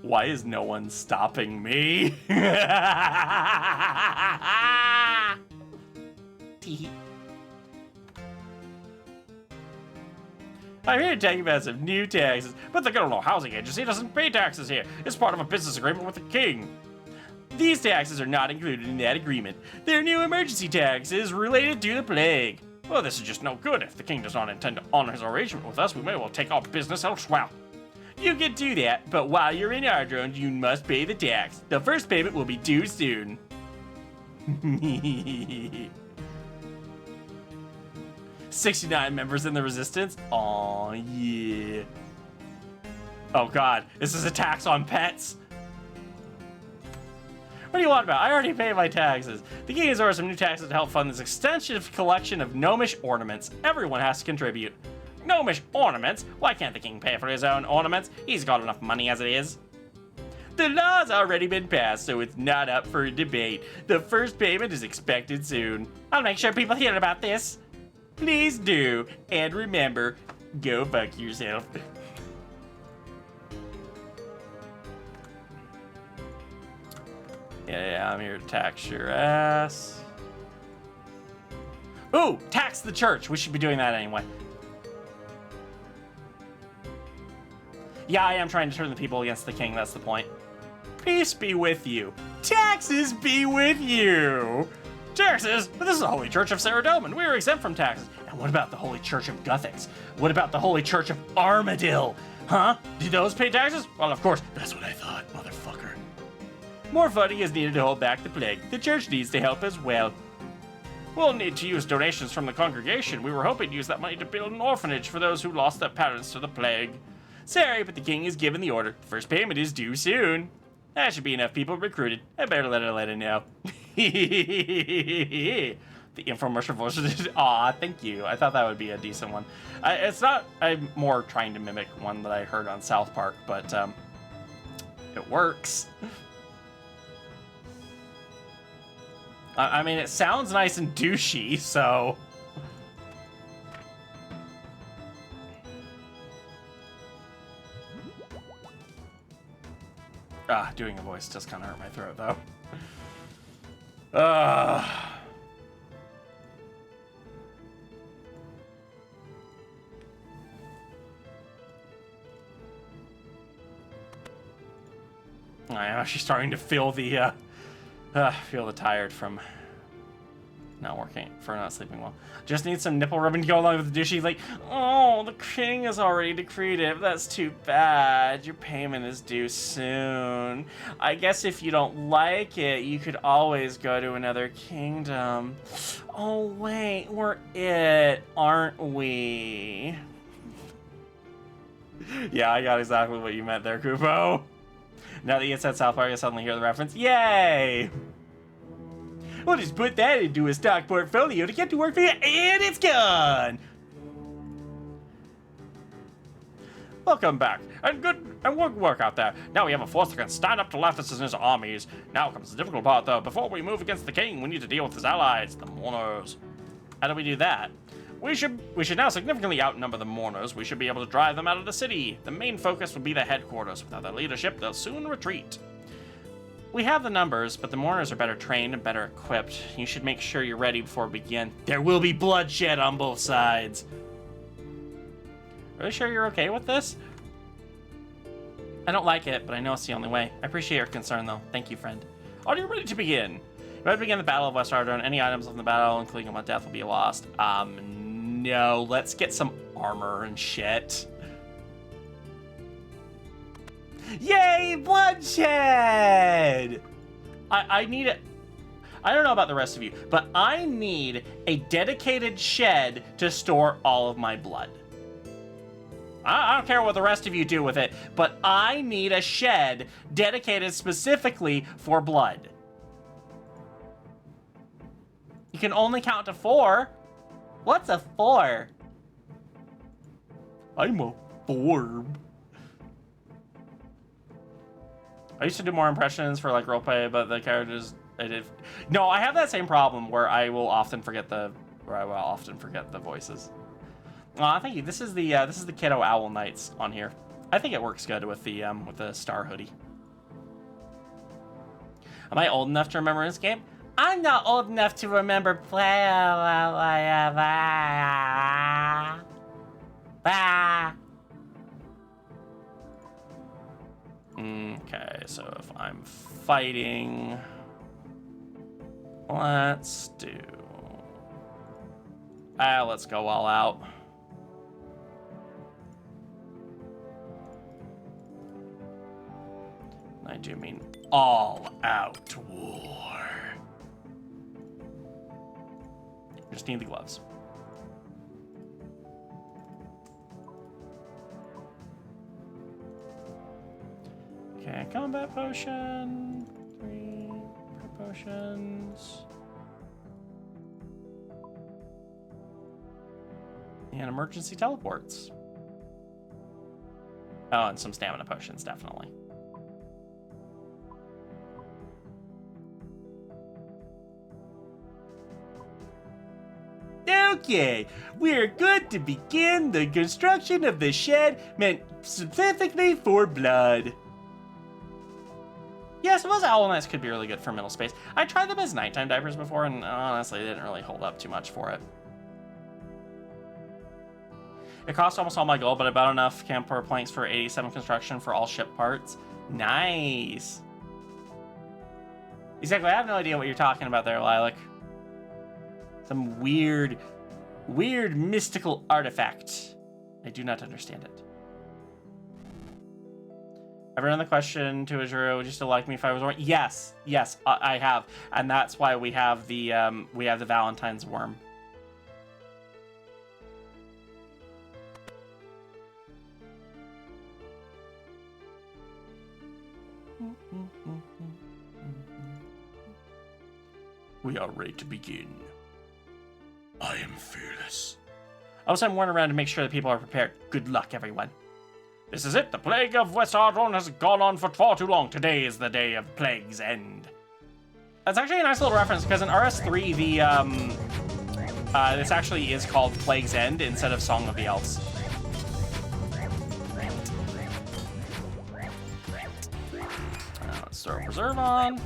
Speaker 2: Why is no one stopping me? I'm here to tell you about some new taxes,
Speaker 6: But the General Housing Agency doesn't pay taxes here. It's part of a business agreement with the king.
Speaker 2: These taxes are not included in that agreement. They're new emergency taxes related to the plague.
Speaker 6: Well, this is just no good. If the king does not intend to honor his arrangement with us, we may well take our business elsewhere.
Speaker 2: You can do that, but while you're in Ardrone, you must pay the tax. The first payment will be due soon. 69 members in the resistance? Aw, yeah.
Speaker 6: Oh god, this is a tax on pets?
Speaker 2: What do you want about? I already paid my taxes. The king has ordered some new taxes to help fund this extensive collection of gnomish ornaments. Everyone has to contribute.
Speaker 6: Gnomish ornaments? Why can't the king pay for his own ornaments? He's got enough money as it is.
Speaker 2: The law's already been passed, so it's not up for debate. The first payment is expected soon.
Speaker 6: I'll make sure people hear about this.
Speaker 2: Please do. And remember, go fuck yourself. Yeah, I'm here to tax your ass. Ooh, tax the church. We should be doing that anyway. Yeah, I am trying to turn the people against the king. That's the point. Peace be with you. Taxes be with you.
Speaker 6: Taxes? But this is the Holy Church of Saradomin. We are exempt from taxes.
Speaker 2: And what about the Holy Church of Guthix? What about the Holy Church of Armadil? Huh?
Speaker 6: Do those pay taxes? Well, of course.
Speaker 2: That's what I thought, motherfucker. More funding is needed to hold back the plague. The church needs to help as well.
Speaker 6: We'll need to use donations from the congregation. We were hoping to use that money to build an orphanage for those who lost their parents to the plague.
Speaker 2: Sorry, but the king has given the order. The first payment is due soon. That should be enough people recruited. I better let her know. The infomercial voice. Aw, thank you. I thought that would be a decent one. It's not. I'm more trying to mimic one that I heard on South Park, but it works. I mean, it sounds nice and douchey, so. Doing a voice just kind of hurt my throat, though. I'm actually starting to feel the tired from not sleeping well. Just need some nipple rubbing to go along with the douchey, like, oh, the king has already decreed it. That's too bad. Your payment is due soon. I guess if you don't like it, you could always go to another kingdom. Oh, wait, we're it, aren't we? Yeah, I got exactly what you meant there, Kupo. Now that you said South Park, I suddenly hear the reference. Yay! We'll just put that into a stock portfolio to get to work for you, and it's gone!
Speaker 6: Welcome back, and good work out there. Now we have a force that can stand up to Lethus and his armies. Now comes the difficult part, though. Before we move against the king, we need to deal with his allies, the mourners.
Speaker 2: How do we do that?
Speaker 6: We should now significantly outnumber the mourners. We should be able to drive them out of the city. The main focus will be the headquarters. Without their leadership, they'll soon retreat.
Speaker 2: We have the numbers, but the mourners are better trained and better equipped. You should make sure you're ready before we begin. There will be bloodshed on both sides. Are you sure you're okay with this? I don't like it, but I know it's the only way. I appreciate your concern, though. Thank you, friend.
Speaker 6: Are you ready to begin?
Speaker 2: Ready to begin the Battle of West Ardrone. Any items in the battle, including on death, will be lost. No. Let's get some armor and shit. Yay, bloodshed! I need it. I don't know about the rest of you, but I need a dedicated shed to store all of my blood. I don't care what the rest of you do with it, but I need a shed dedicated specifically for blood. You can only count to 4. What's a 4? I'm a forb. I used to do more impressions for like roleplay, but the characters I did. No, I have that same problem where I will often forget the voices. Thank you. This is the Kiddo Owl Knights on here. I think it works good with the star hoodie. Am I old enough to remember this game? I'm not old enough to remember play. Okay, so if I'm fighting, let's do. Let's go all out. I do mean all out war. Just need the gloves. Okay, combat potion. 3 potions. And emergency teleports. Oh, and some stamina potions, definitely. Okay, we're good to begin the construction of the shed meant specifically for blood. Yeah, I suppose Owl Knights could be really good for middle space. I tried them as nighttime diapers before, and honestly, they didn't really hold up too much for it. It cost almost all my gold, but I bought enough camper planks for 87 construction for all ship parts. Nice. Exactly, I have no idea what you're talking about there, Lilac. Some weird mystical artifact. I do not understand it. I've run the question to Azura, would you still like me if I was worm? Yes, I have. And that's why we have the Valentine's worm. We are ready to begin. I am fearless. I'll send one around to make sure that people are prepared. Good luck, everyone. This is it. The plague of West Ardron has gone on for far too long. Today is the day of Plague's End. That's actually a nice little reference, because in RS3, this actually is called Plague's End instead of Song of the Elves. Let's throw a preserve on.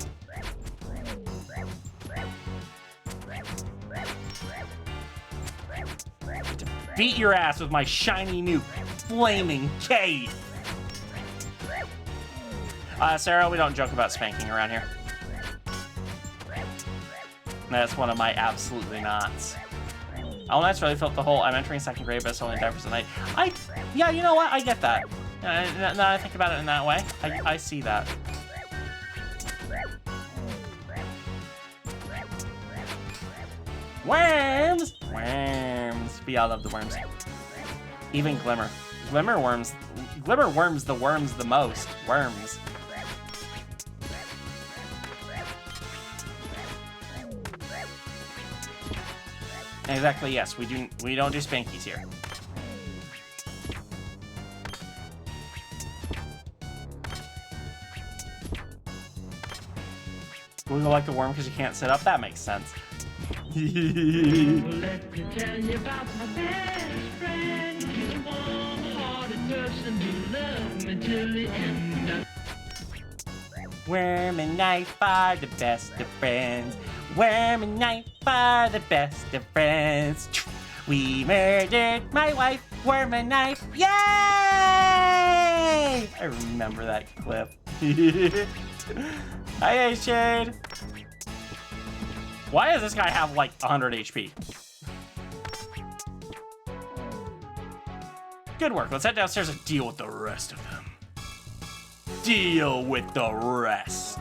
Speaker 2: Beat your ass with my shiny new flaming cape. Sarah, we don't joke about spanking around here. That's one of my absolutely nots. Oh, that's really felt the whole I'm entering second grade, but it's only diapers at night. Yeah, you know what? I get that. Now that I think about it in that way, I see that. Worms! Worms. We all love the worms. Even Glimmer. Glimmer worms the worms the most. Worms. Exactly, yes. We don't do spankies here. We go like the worm because you can't sit up? That makes sense.
Speaker 10: Let me tell you about my best friend. He's a warm-hearted person who loved me till the end.
Speaker 2: Worm and knife are the best of friends. Worm and knife are the best of friends. We murdered my wife, worm and knife. Yay! I remember that clip. Hi, Shade. Why does this guy have like 100 HP? Good work. Let's head downstairs and deal with the rest of them. deal with the rest.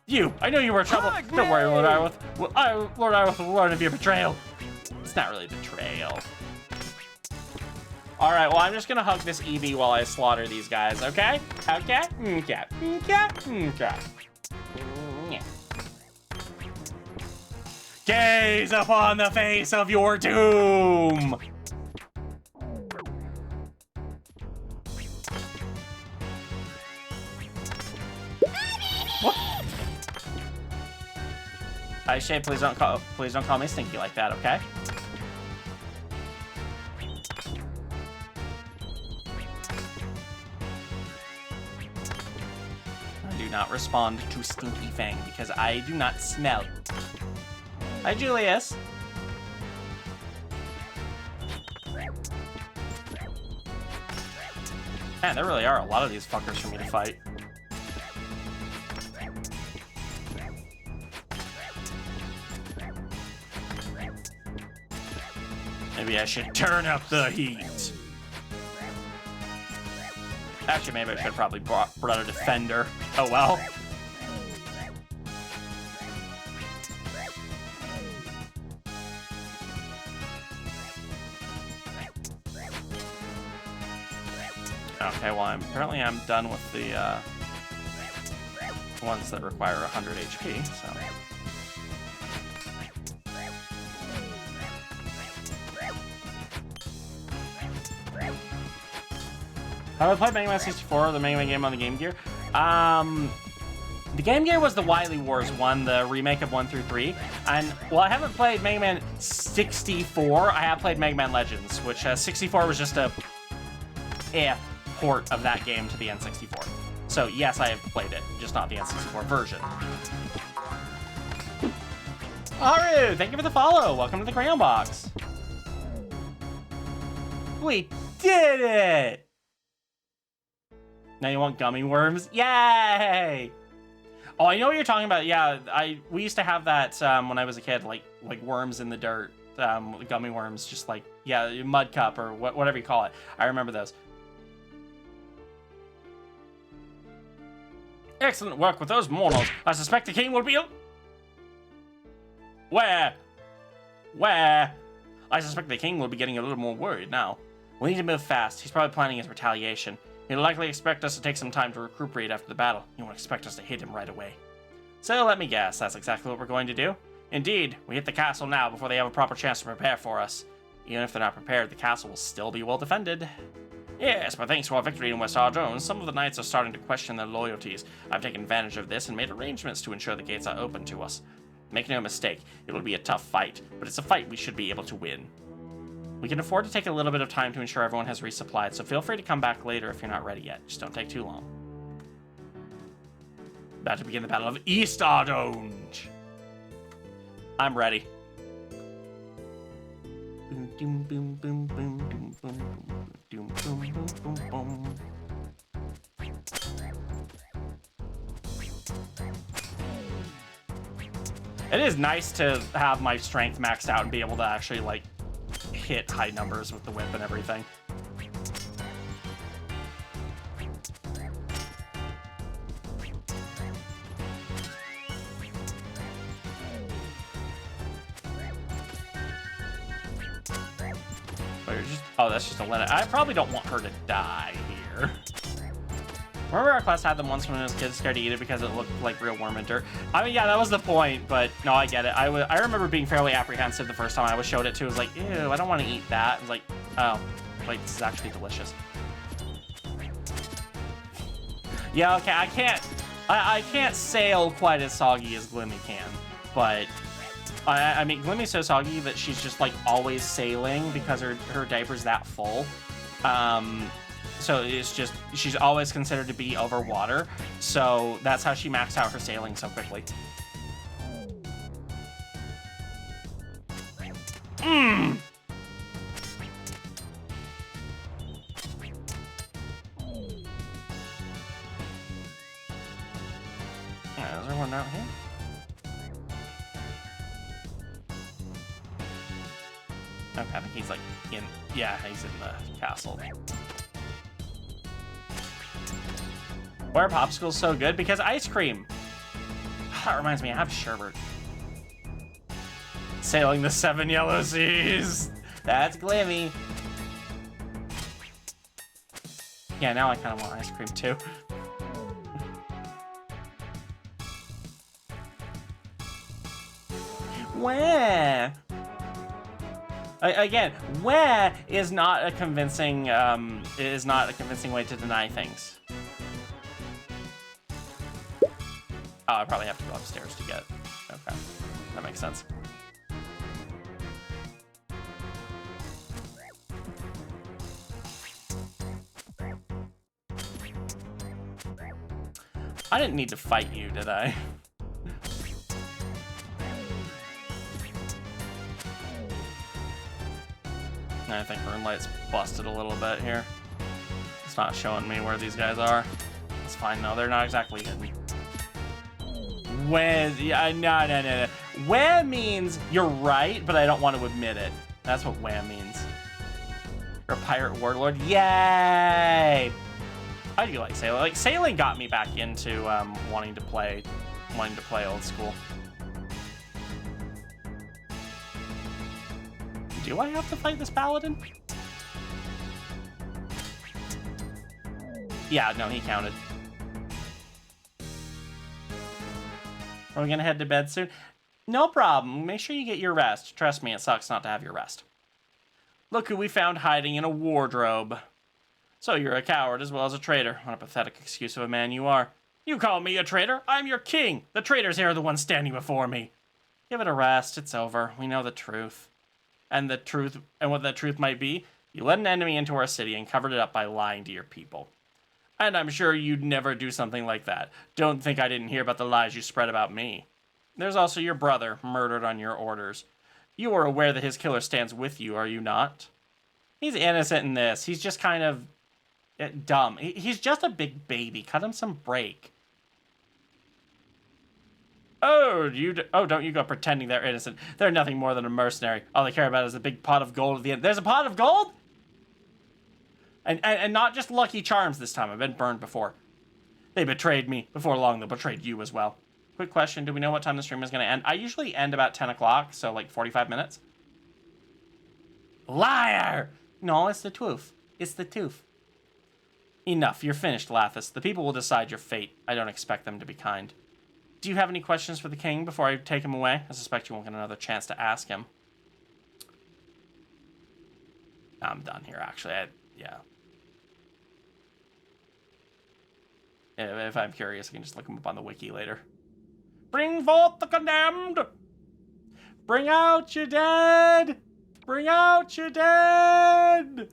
Speaker 2: You, I know you were in trouble. Don't worry, Lord Iworth. Lord Iworth will learn of your betrayal. It's not really betrayal. All right, well, I'm just gonna hug this Eevee while I slaughter these guys, okay? Okay? Okay. Okay? Okay. Yeah. Gaze upon the face of your doom! What? Shay, please don't call me stinky like that, okay? I do not respond to Stinky Fang because I do not smell it. Hi, Julius. Man, there really are a lot of these fuckers for me to fight. Maybe I should turn up the heat. Actually, maybe I should have probably brought a defender. Oh well. Okay, well, apparently I'm done with the ones that require 100 HP, so. Have I played Mega Man 64, the Mega Man game on the Game Gear? The Game Gear was the Wily Wars one, the remake of 1 through 3. And while I haven't played Mega Man 64, I have played Mega Man Legends, which 64 was just a port of that game to the N64. So yes, I have played it, just not the N64 version. Haru, thank you for the follow. Welcome to the Crayon Box. We did it! Now you want gummy worms? Yay! Oh, I know what you're talking about. Yeah, we used to have that when I was a kid, like worms in the dirt, gummy worms, just like, yeah, mud cup or whatever you call it. I remember those. Excellent work with those monos. I suspect the king will be... Where? I suspect the king will be getting a little more worried now. We need to move fast. He's probably planning his retaliation. He'll likely expect us to take some time to recuperate after the battle. He won't expect us to hit him right away. So let me guess, that's exactly what we're going to do? Indeed, we hit the castle now before they have a proper chance to prepare for us. Even if they're not prepared, the castle will still be well defended. Yes, but thanks to our victory in West Ardones, some of the knights are starting to question their loyalties. I've taken advantage of this and made arrangements to ensure the gates are open to us. Make no mistake, it will be a tough fight, but it's a fight we should be able to win. We can afford to take a little bit of time to ensure everyone has resupplied, so feel free to come back later if you're not ready yet. Just don't take too long. About to begin the Battle of East Ardonge. I'm ready. Boom, boom, boom, boom, boom, boom, boom, boom, boom, boom, boom. It is nice to have my strength maxed out and be able to actually, like, hit high numbers with the whip and everything. Oh, that's just a limit. I probably don't want her to die here. Remember our quest had them once when I was a kid, scared to eat it because it looked like real worm and dirt. I mean, yeah, that was the point, but no, I get it. I remember being fairly apprehensive the first time I was showed it too. I was like, ew, I don't want to eat that. I was like, oh, wait, this is actually delicious. Yeah, okay, I can't sail quite as soggy as Glimmy can, but I mean, Glimmy's so soggy that she's just like always sailing because her diaper's that full. So it's just, she's always considered to be over water. So that's how she maxed out her sailing so quickly. Mmm! Is there one out here? Okay, I think he's like in, yeah, he's in the castle. Why are popsicles so good? Because ice cream. That reminds me, I have sherbet. Sailing the 7 yellow seas. That's glimmy. Yeah, now I kind of want ice cream too. Wah. Again, wah is not a convincing way to deny things. Oh, I probably have to go upstairs to get it. Okay, that makes sense. I didn't need to fight you, did I? I think Runelight's busted a little bit here. It's not showing me where these guys are. It's fine, though. They're not exactly hidden. When, yeah, no. Where means you're right, but I don't want to admit it. That's what wham means. You're a pirate warlord. Yay! How do you like sailing? Like, sailing got me back into wanting to play old school. Do I have to fight this paladin? Yeah, no, he counted. Are we gonna head to bed soon? No problem. Make sure you get your rest. Trust me, it sucks not to have your rest. Look who we found hiding in a wardrobe. So you're a coward as well as a traitor. What a pathetic excuse of a man you are. You call me a traitor? I'm your king. The traitors here are the ones standing before me. Give it a rest. It's over. We know the truth. And what that truth might be, you let an enemy into our city and covered it up by lying to your people. And I'm sure you'd never do something like that. Don't think I didn't hear about the lies you spread about me. There's also your brother, murdered on your orders. You are aware that his killer stands with you, are you not? He's innocent in this. He's just kind of dumb. He's just a big baby. Cut him some break. Oh, don't you go pretending they're innocent. They're nothing more than a mercenary. All they care about is a big pot of gold at the end. There's a pot of gold? And not just Lucky Charms this time. I've been burned before. They betrayed me. Before long, they'll betray you as well. Quick question. Do we know what time the stream is going to end? I usually end about 10 o'clock, so like 45 minutes. Liar! No, it's the truth. It's the truth. Enough. You're finished, Lathis. The people will decide your fate. I don't expect them to be kind. Do you have any questions for the king before I take him away? I suspect you won't get another chance to ask him. I'm done here, actually. Yeah. If I'm curious, I can just look him up on the wiki later. Bring forth the condemned! Bring out your dead! Bring out your dead!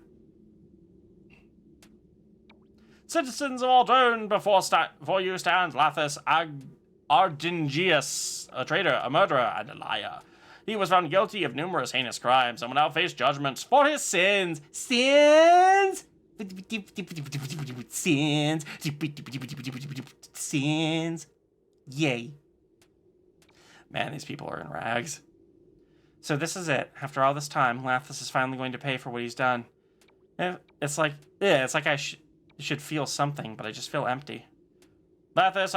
Speaker 2: Citizens of Aldern, before you stands Lathis Argingius, a traitor, a murderer, and a liar. He was found guilty of numerous heinous crimes and will now face judgment for his sins. Sins? Sins. Sins. Yay. Man, these people are in rags. So this is it. After all this time, Lathis is finally going to pay for what he's done. It's like I should feel something, but I just feel empty. Lathis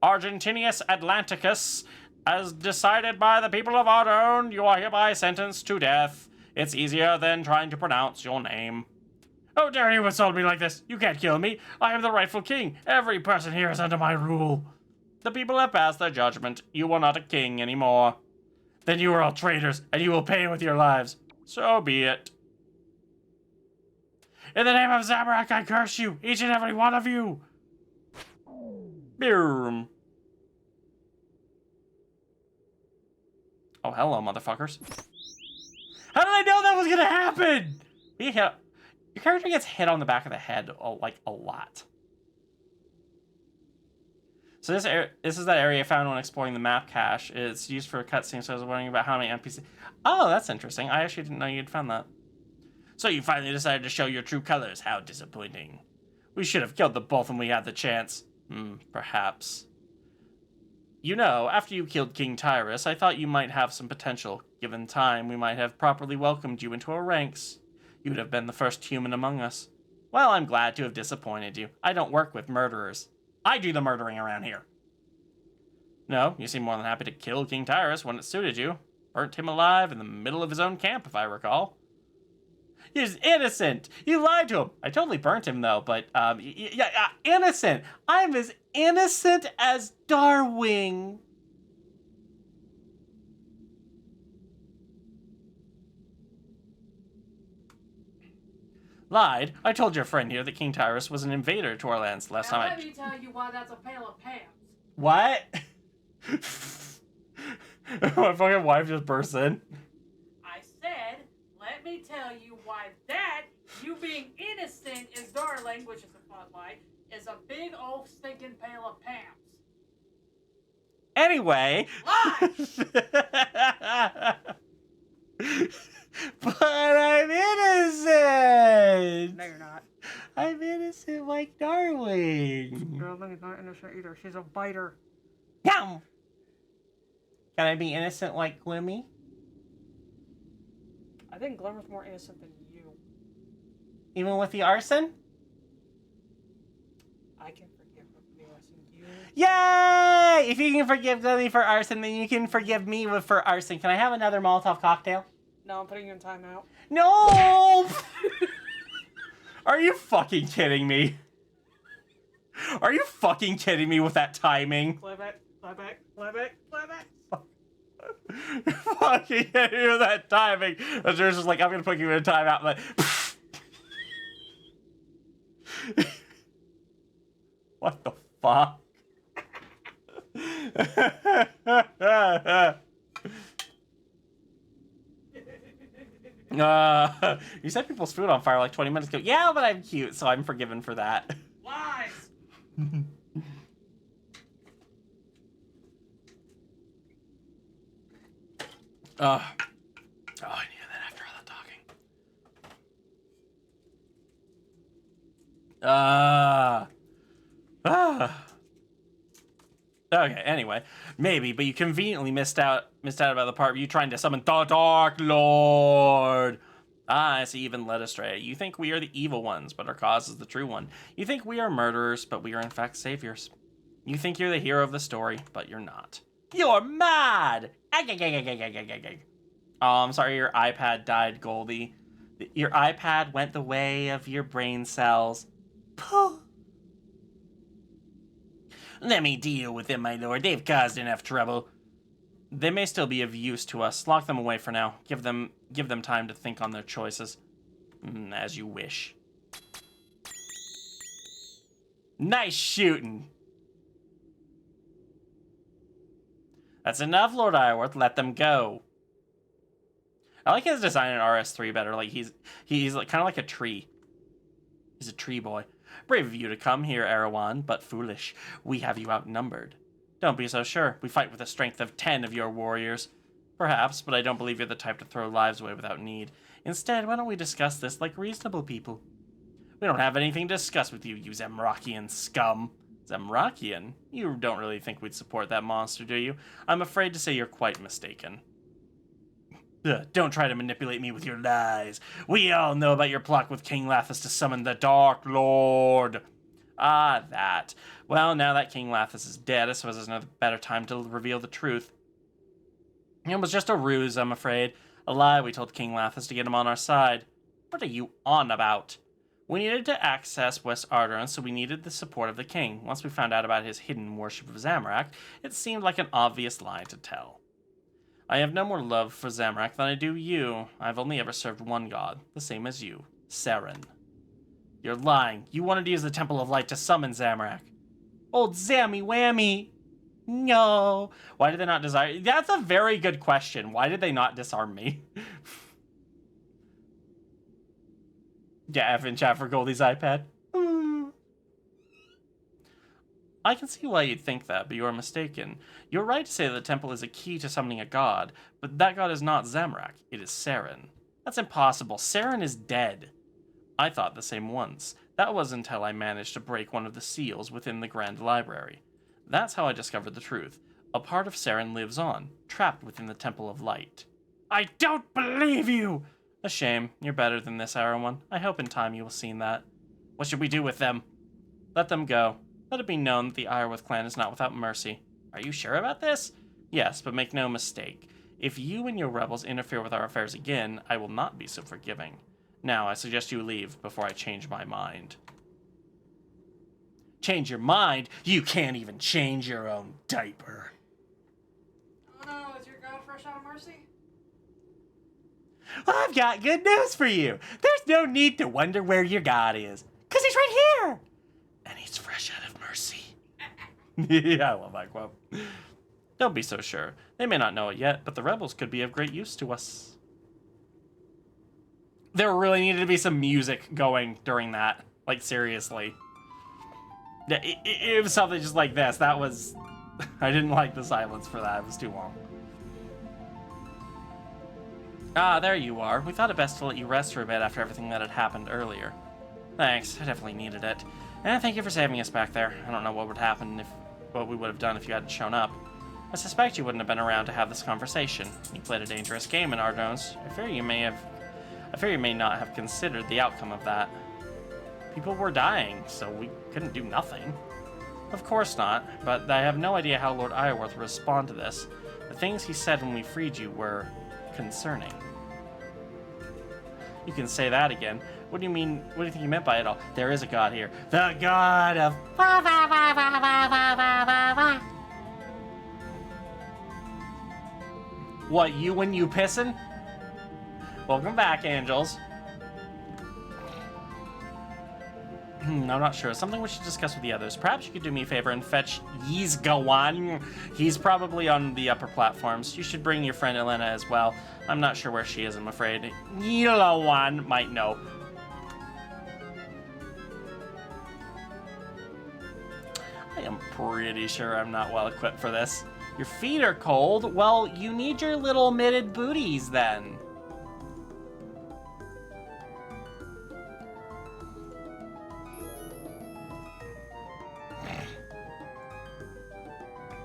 Speaker 2: Argentinius Atlanticus, as decided by the people of Ardone, you are hereby sentenced to death. It's easier than trying to pronounce your name. How dare you insult me like this? You can't kill me. I am the rightful king. Every person here is under my rule. The people have passed their judgment. You are not a king anymore. Then you are all traitors, and you will pay with your lives. So be it. In the name of Zamorak, I curse you, each and every one of you. Boom. Oh, hello, motherfuckers. How did I know that was gonna happen? Your character gets hit on the back of the head, like, a lot. So this is that area I found when exploring the map cache. It's used for a cutscene, so I was wondering about how many NPCs... Oh, that's interesting. I actually didn't know you'd found that. So you finally decided to show your true colors. How disappointing. We should have killed them both when we had the chance. Perhaps. You know, after you killed King Tyrus, I thought you might have some potential. Given time, we might have properly welcomed you into our ranks. You would have been the first human among us. Well, I'm glad to have disappointed you. I don't work with murderers. I do the murdering around here. No, you seem more than happy to kill King Tyrus when it suited you. Burnt him alive in the middle of his own camp, if I recall. He's innocent! You lied to him! I totally burnt him, though, but, innocent! I'm as innocent as Darwing! Lied? I told your friend here that King Tyrus was an invader to our lands last time
Speaker 8: Let me tell you why that's a pail of pants.
Speaker 2: What? My fucking wife just burst in.
Speaker 8: I said, let me tell you why that, you being innocent as darling, which is a fun lie, is a big old stinking pail of pants.
Speaker 2: Anyway.
Speaker 8: Lie!
Speaker 2: But I'm innocent!
Speaker 8: No, you're not.
Speaker 2: I'm innocent like Darwing.
Speaker 8: Darling's not innocent either. She's a biter.
Speaker 2: Yum! Can I be innocent like Glimmy?
Speaker 8: I think Glimmer's more innocent than you.
Speaker 2: Even with the arson?
Speaker 8: I can forgive her for being arson. You.
Speaker 2: Yay! If you can forgive Glimmy for arson, then you can forgive me for arson. Can I have another Molotov cocktail?
Speaker 8: No, I'm putting you in timeout.
Speaker 2: No! Are you fucking kidding me? Are you fucking kidding me with that timing?
Speaker 8: Play back, play back, play back, play back.
Speaker 2: Fucking kidding me with that timing. And Zeus is like, I'm gonna put you in a timeout. Like, what the fuck? You set people's food on fire like 20 minutes ago. Yeah, but I'm cute, so I'm forgiven for that.
Speaker 8: Lies!
Speaker 2: I needed that after all that talking. Okay, anyway. Maybe, but you conveniently missed out about the part of you trying to summon the Dark Lord. I see, even led astray. You think we are the evil ones, but our cause is the true one. You think we are murderers, but we are in fact saviors. You think you're the hero of the story, but you're not. You're mad! Oh, I'm sorry your iPad died, Goldie. Your iPad went the way of your brain cells. Puh. Let me deal with them, my lord. They've caused enough trouble. They may still be of use to us. Lock them away for now. Give them time to think on their choices. As you wish. Nice shooting. That's enough, Lord Iorwerth. Let them go. I like his design in RS3 better. Like he's like, kind of like a tree. He's a tree boy. Brave of you to come here, Erewhon, but foolish. We have you outnumbered. Don't be so sure. We fight with the strength of 10 of your warriors. Perhaps, but I don't believe you're the type to throw lives away without need. Instead, why don't we discuss this like reasonable people? We don't have anything to discuss with you, you Zamrakian scum. Zamrakian? You don't really think we'd support that monster, do you? I'm afraid to say you're quite mistaken. Don't try to manipulate me with your lies. We all know about your plot with King Lathis to summon the Dark Lord. Ah, that. Well, now that King Lathis is dead, I suppose there's no better time to reveal the truth. It was just a ruse, I'm afraid. A lie we told King Lathis to get him on our side. What are you on about? We needed to access West Ardaran, so we needed the support of the king. Once we found out about his hidden worship of Zamorak, it seemed like an obvious lie to tell. I have no more love for Zamorak than I do you. I've only ever served one god, the same as you, Seren. You're lying. You wanted to use the Temple of Light to summon Zamorak. Old Zammy Whammy! No. Why did they not desire... That's a very good question. Why did they not disarm me? Yeah, F in chat for Goldie's iPad. I can see why you'd think that, but you are mistaken. You're right to say that the temple is a key to summoning a god, but that god is not Zamorak. It is Seren. That's impossible. Seren is dead. I thought the same once. That was until I managed to break one of the seals within the Grand Library. That's how I discovered the truth. A part of Seren lives on, trapped within the Temple of Light. I don't believe you! A shame. You're better than this, Erewhon. I hope in time you will see that. What should we do with them? Let them go. Let it be known that the Ironworth clan is not without mercy. Are you sure about this? Yes, but make no mistake. If you and your rebels interfere with our affairs again, I will not be so forgiving. Now, I suggest you leave before I change my mind. Change your mind? You can't even change your own diaper.
Speaker 8: Oh no, is your God fresh out of mercy?
Speaker 2: Well, I've got good news for you. There's no need to wonder where your God is, because he's right here. And he's fresh out of mercy. Yeah, I love that quote. Don't be so sure. They may not know it yet, but the rebels could be of great use to us. There really needed to be some music going during that. Like, seriously. It was something just like this. That was... I didn't like the silence for that. It was too long. Ah, there you are. We thought it best to let you rest for a bit after everything that had happened earlier. Thanks. I definitely needed it. And thank you for saving us back there. I don't know what would happen what we would have done if you hadn't shown up. I suspect you wouldn't have been around to have this conversation. You played a dangerous game in Ardones. I fear you may not have considered the outcome of that. People were dying, so we couldn't do nothing. Of course not, but I have no idea how Lord Ironworth will respond to this. The things he said when we freed you were concerning. You can say that again. What do you mean? What do you think you meant by it all? There is a god here. The god of... What, you when you pissin'? Welcome back, angels. I'm not sure. Something we should discuss with the others. Perhaps you could do me a favor and fetch Yizgawan. He's probably on the upper platforms. You should bring your friend Elena as well. I'm not sure where she is, I'm afraid. Yilawan might know. I am pretty sure I'm not well equipped for this. Your feet are cold? Well, you need your little mitted booties then.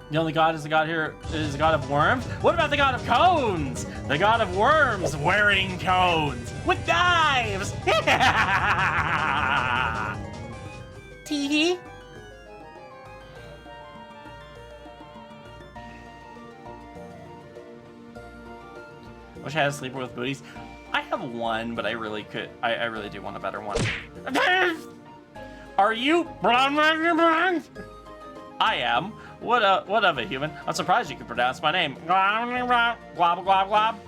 Speaker 2: The only god is the god here is the god of worms? What about the god of cones? The god of worms wearing cones with knives! Teehee. Wish I had a sleeper with booties. I have one, but I really could. I really do want a better one. Are you? I am. What of a human? I'm surprised you could pronounce my name. Globble glob glob.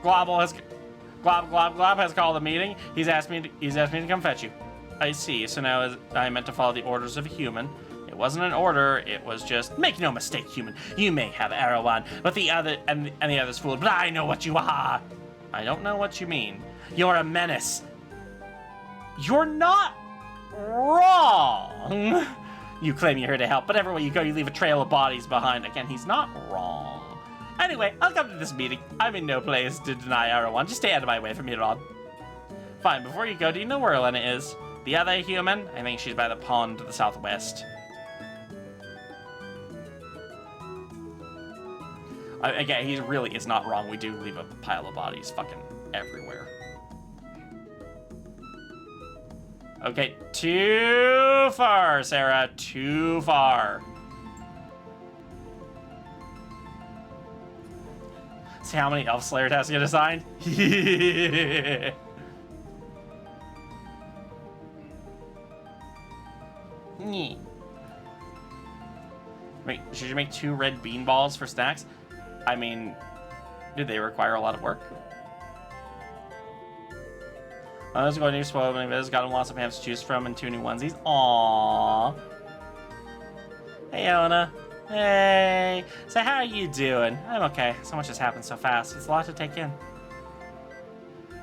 Speaker 2: Glob has called a meeting. He's asked me to come fetch you. I see. So now I meant to follow the orders of a human. It wasn't an order. It was just make no mistake, human. You may have Erewhon, but the others fooled. But I know what you are. I don't know what you mean. You're a menace. You're not wrong. You claim you're here to help, but everywhere you go, you leave a trail of bodies behind. Again, he's not wrong. Anyway, I'll come to this meeting. I'm in no place to deny Erewhon. Just stay out of my way from here on. Fine, before you go, do you know where Elena is? The other human? I think she's by the pond to the southwest. Again, he really is not wrong. We do leave a pile of bodies fucking everywhere. Okay, too far, Sarah. Too far. See how many Elf Slayer tasks get assigned? Wait, should you make 2 red bean balls for snacks? I mean, do they require a lot of work? Let's go to new spoil. There's got lots of pants to choose from and 2 new onesies. Aww. Hey, Elena. Hey. So how are you doing? I'm okay. So much has happened so fast. It's a lot to take in.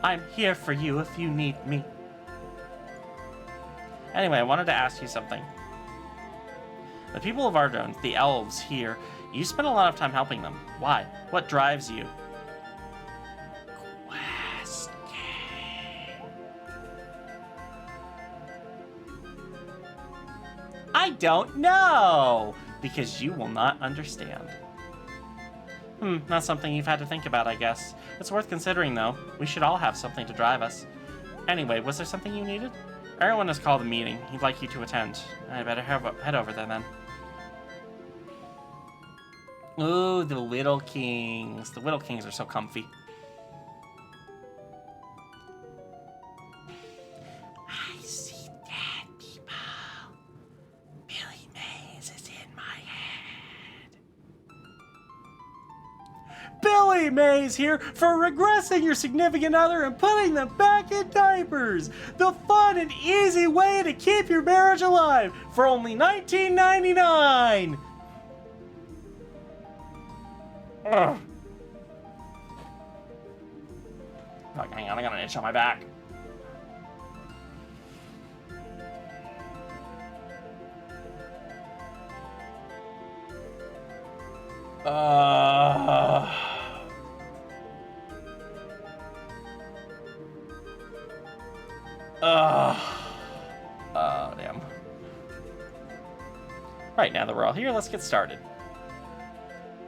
Speaker 2: I'm here for you if you need me. Anyway, I wanted to ask you something. The people of Ardone, the elves here, you spend a lot of time helping them. Why? What drives you? Quest game. I don't know, because you will not understand. Not something you've had to think about, I guess. It's worth considering, though. We should all have something to drive us. Anyway, was there something you needed? Everyone has called a meeting. He'd like you to attend. I better head over there then. Ooh, the Little Kings. The Little Kings are so comfy. I see dead people. Billy Mays is in my head. Billy Mays here for regressing your significant other and putting them back in diapers. The fun and easy way to keep your marriage alive for only $19.99. Ugh. Oh, hang on, I got an itch on my back. Oh, damn. Right, now that we're all here, let's get started.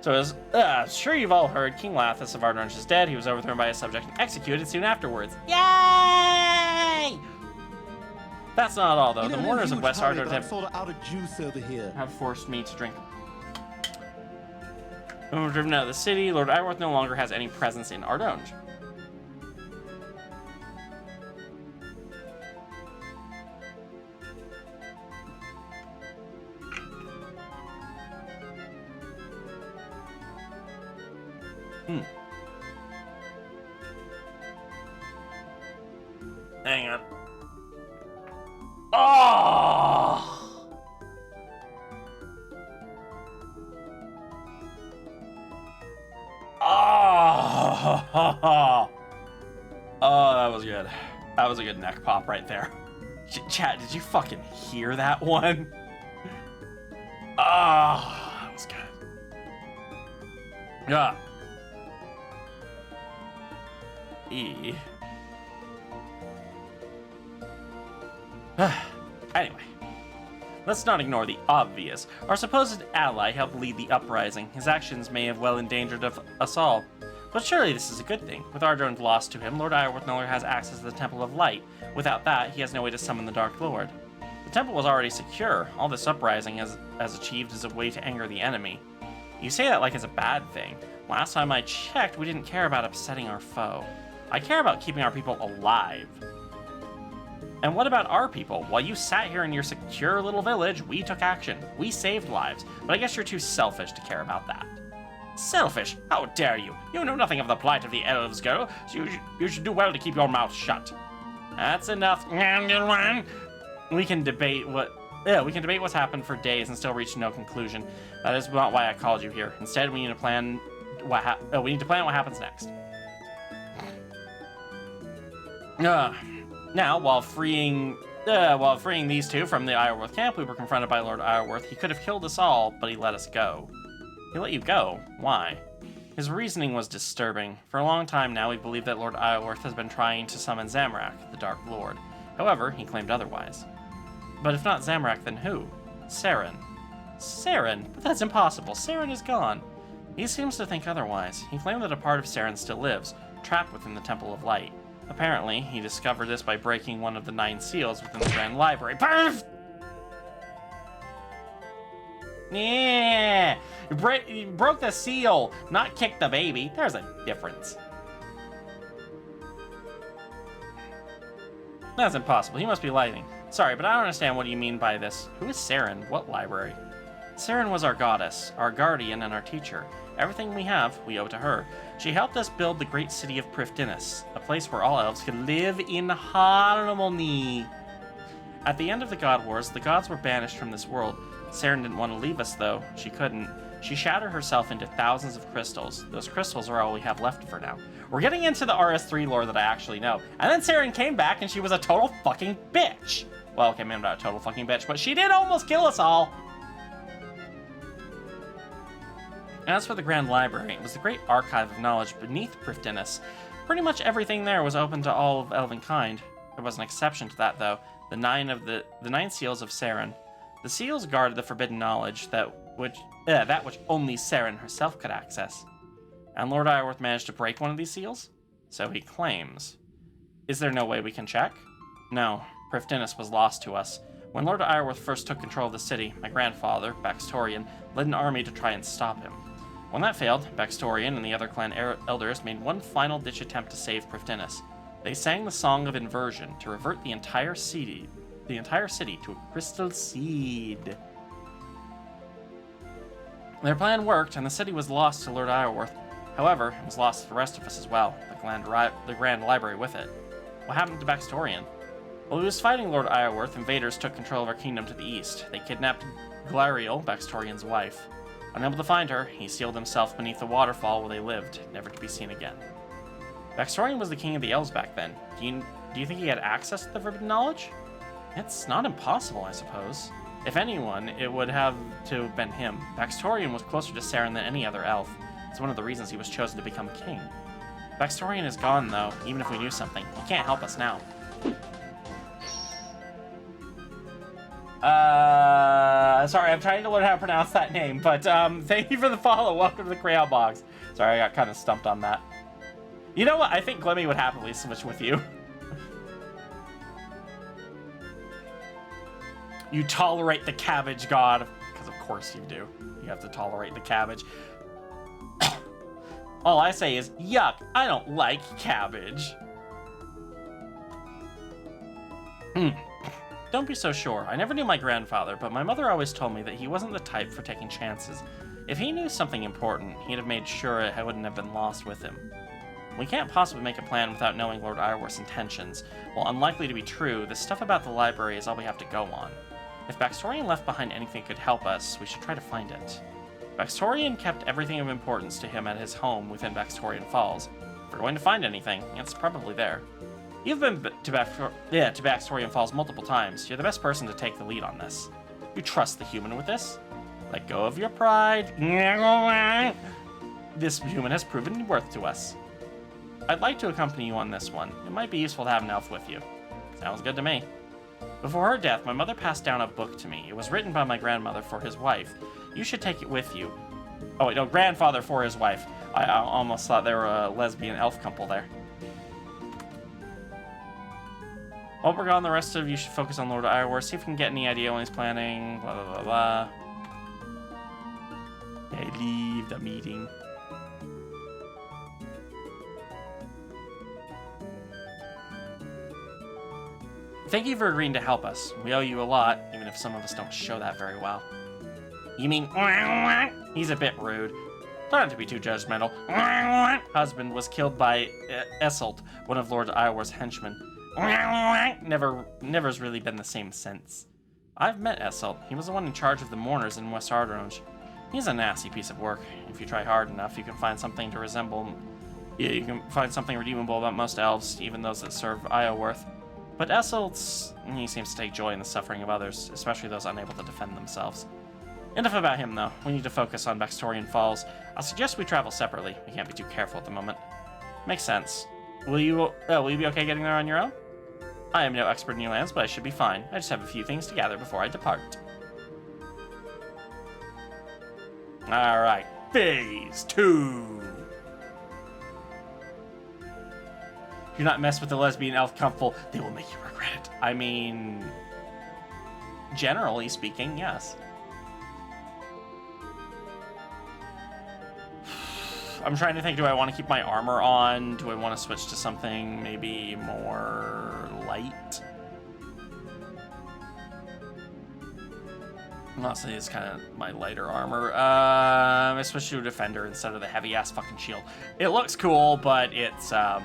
Speaker 2: So, as sure you've all heard, King Lathis of Ardrange is dead. He was overthrown by his subject and executed soon afterwards. Yay! That's not all, though. The mourners of West Ardrange have forced me to drink. When we're driven out of the city, Lord Iworth no longer has any presence in Ardrange. Hang on. Oh! Oh! Oh, that was good. That was a good neck pop right there. Chat, did you fucking hear that one? Oh, that was good. Yeah. Anyway, let's not ignore the obvious. Our supposed ally helped lead the uprising. His actions may have well endangered us all. But surely this is a good thing. With Ardrange lost to him, Lord Iworth no longer has access to the Temple of Light. Without that, he has no way to summon the Dark Lord. The temple was already secure. All this uprising has achieved is a way to anger the enemy. You say that like it's a bad thing. Last time I checked, we didn't care about upsetting our foe. I care about keeping our people alive. And what about our people? While you sat here in your secure little village, we took action. We saved lives. But I guess you're too selfish to care about that. Selfish? How dare you? You know nothing of the plight of the elves, girl, so you should do well to keep your mouth shut. That's enough. We can debate what's happened for days and still reach no conclusion. That is not why I called you here. Instead, we need to plan what happens next. Now, while freeing these two from the Iworth camp, we were confronted by Lord Iworth. He could have killed us all, but he let us go. He let you go? Why? His reasoning was disturbing. For a long time now, we believe that Lord Iworth has been trying to summon Zamorak, the Dark Lord. However, he claimed otherwise. But if not Zamorak, then who? Saren. Saren? But that's impossible. Saren is gone. He seems to think otherwise. He claimed that a part of Saren still lives, trapped within the Temple of Light. Apparently, he discovered this by breaking one of the 9 seals within the Grand Library. Perf! Yeah! You broke the seal, not kicked the baby. There's a difference. That's impossible. He must be lying. Sorry, but I don't understand what you mean by this. Who is Saren? What library? Saren was our goddess, our guardian, and our teacher. Everything we have, we owe to her. She helped us build the great city of Prifddinas, a place where all elves could live in harmony. At the end of the God Wars, the gods were banished from this world. Saren didn't want to leave us, though. She couldn't. She shattered herself into thousands of crystals. Those crystals are all we have left of her now. We're getting into the RS3 lore that I actually know. And then Saren came back and she was a total fucking bitch. Well, okay, maybe not a total fucking bitch, but she did almost kill us all. As for the Grand Library, it was the great archive of knowledge beneath Prifddinas. Pretty much everything there was open to all of elvenkind. There was an exception to that, though. The 9 seals of Saren. The seals guarded the forbidden knowledge that which only Saren herself could access. And Lord Iworth managed to break one of these seals? So he claims. Is there no way we can check? No. Prifddinas was lost to us. When Lord Iorwerth first took control of the city, my grandfather, Baxtorian, led an army to try and stop him. When that failed, Baxtorian and the other clan elders made one final-ditch attempt to save Prifddinas. They sang the Song of Inversion to revert the entire city to a crystal seed. Their plan worked, and the city was lost to Lord Iorwerth. However, it was lost to the rest of us as well, the Grand Library with it. What happened to Baxtorian? While he was fighting Lord Iorwerth, invaders took control of our kingdom to the east. They kidnapped Glariel, Baxtorian's wife. Unable to find her, he sealed himself beneath the waterfall where they lived, never to be seen again. Baxtorian was the king of the elves back then. Do you think he had access to the forbidden knowledge? It's not impossible, I suppose. If anyone, it would have to have been him. Baxtorian was closer to Saren than any other elf. It's one of the reasons he was chosen to become king. Baxtorian is gone, though, even if we knew something. He can't help us now. Sorry, I'm trying to learn how to pronounce that name, but thank you for the follow. Welcome to the Crayon Box. Sorry, I got kind of stumped on that. You know what? I think Glimmy would happily switch with you. You tolerate the cabbage god. Because of course you do. You have to tolerate the cabbage. All I say is, yuck, I don't like cabbage. Don't be so sure. I never knew my grandfather, but my mother always told me that he wasn't the type for taking chances. If he knew something important, he'd have made sure it wouldn't have been lost with him. We can't possibly make a plan without knowing Lord Iorwerth's intentions. While unlikely to be true, the stuff about the library is all we have to go on. If Baxtorian left behind anything that could help us, we should try to find it. Baxtorian kept everything of importance to him at his home within Baxtorian Falls. If we're going to find anything, it's probably there. You've been to Baxtorian Falls multiple times. You're the best person to take the lead on this. You trust the human with this? Let go of your pride. This human has proven worth to us. I'd like to accompany you on this one. It might be useful to have an elf with you. Sounds good to me. Before her death, my mother passed down a book to me. It was written by my grandmother for his wife. You should take it with you. Oh, wait, no, grandfather for his wife. I almost thought they were a lesbian elf couple there. While we're gone, the rest of you should focus on Lord Iorwerth. See if you can get any idea when he's planning. Blah, blah, blah, blah. Okay, leave the meeting. Thank you for agreeing to help us. We owe you a lot, even if some of us don't show that very well. You mean he's a bit rude. Try not to be too judgmental. Husband was killed by Esselt, one of Lord Iorwerth's henchmen. Never's really been the same since. I've met Esselt. He was the one in charge of the mourners in West Ardronge. He's a nasty piece of work. If you try hard enough, you can find something to resemble. Yeah, you can find something redeemable about most elves, even those that serve Iorwerth. But Esselt, he seems to take joy in the suffering of others, especially those unable to defend themselves. Enough about him, though. We need to focus on Baxtorian Falls. I'll suggest we travel separately. We can't be too careful at the moment. Makes sense. Will you be okay getting there on your own? I am no expert in new lands, but I should be fine. I just have a few things to gather before I depart. Alright, Phase 2. Do not mess with the lesbian elf couple. They will make you regret it. I mean, generally speaking, yes. I'm trying to think, do I want to keep my armor on? Do I want to switch to something maybe more light? Honestly, it's kind of my lighter armor. I switched to a defender instead of the heavy-ass fucking shield. It looks cool, but it's, Yeah,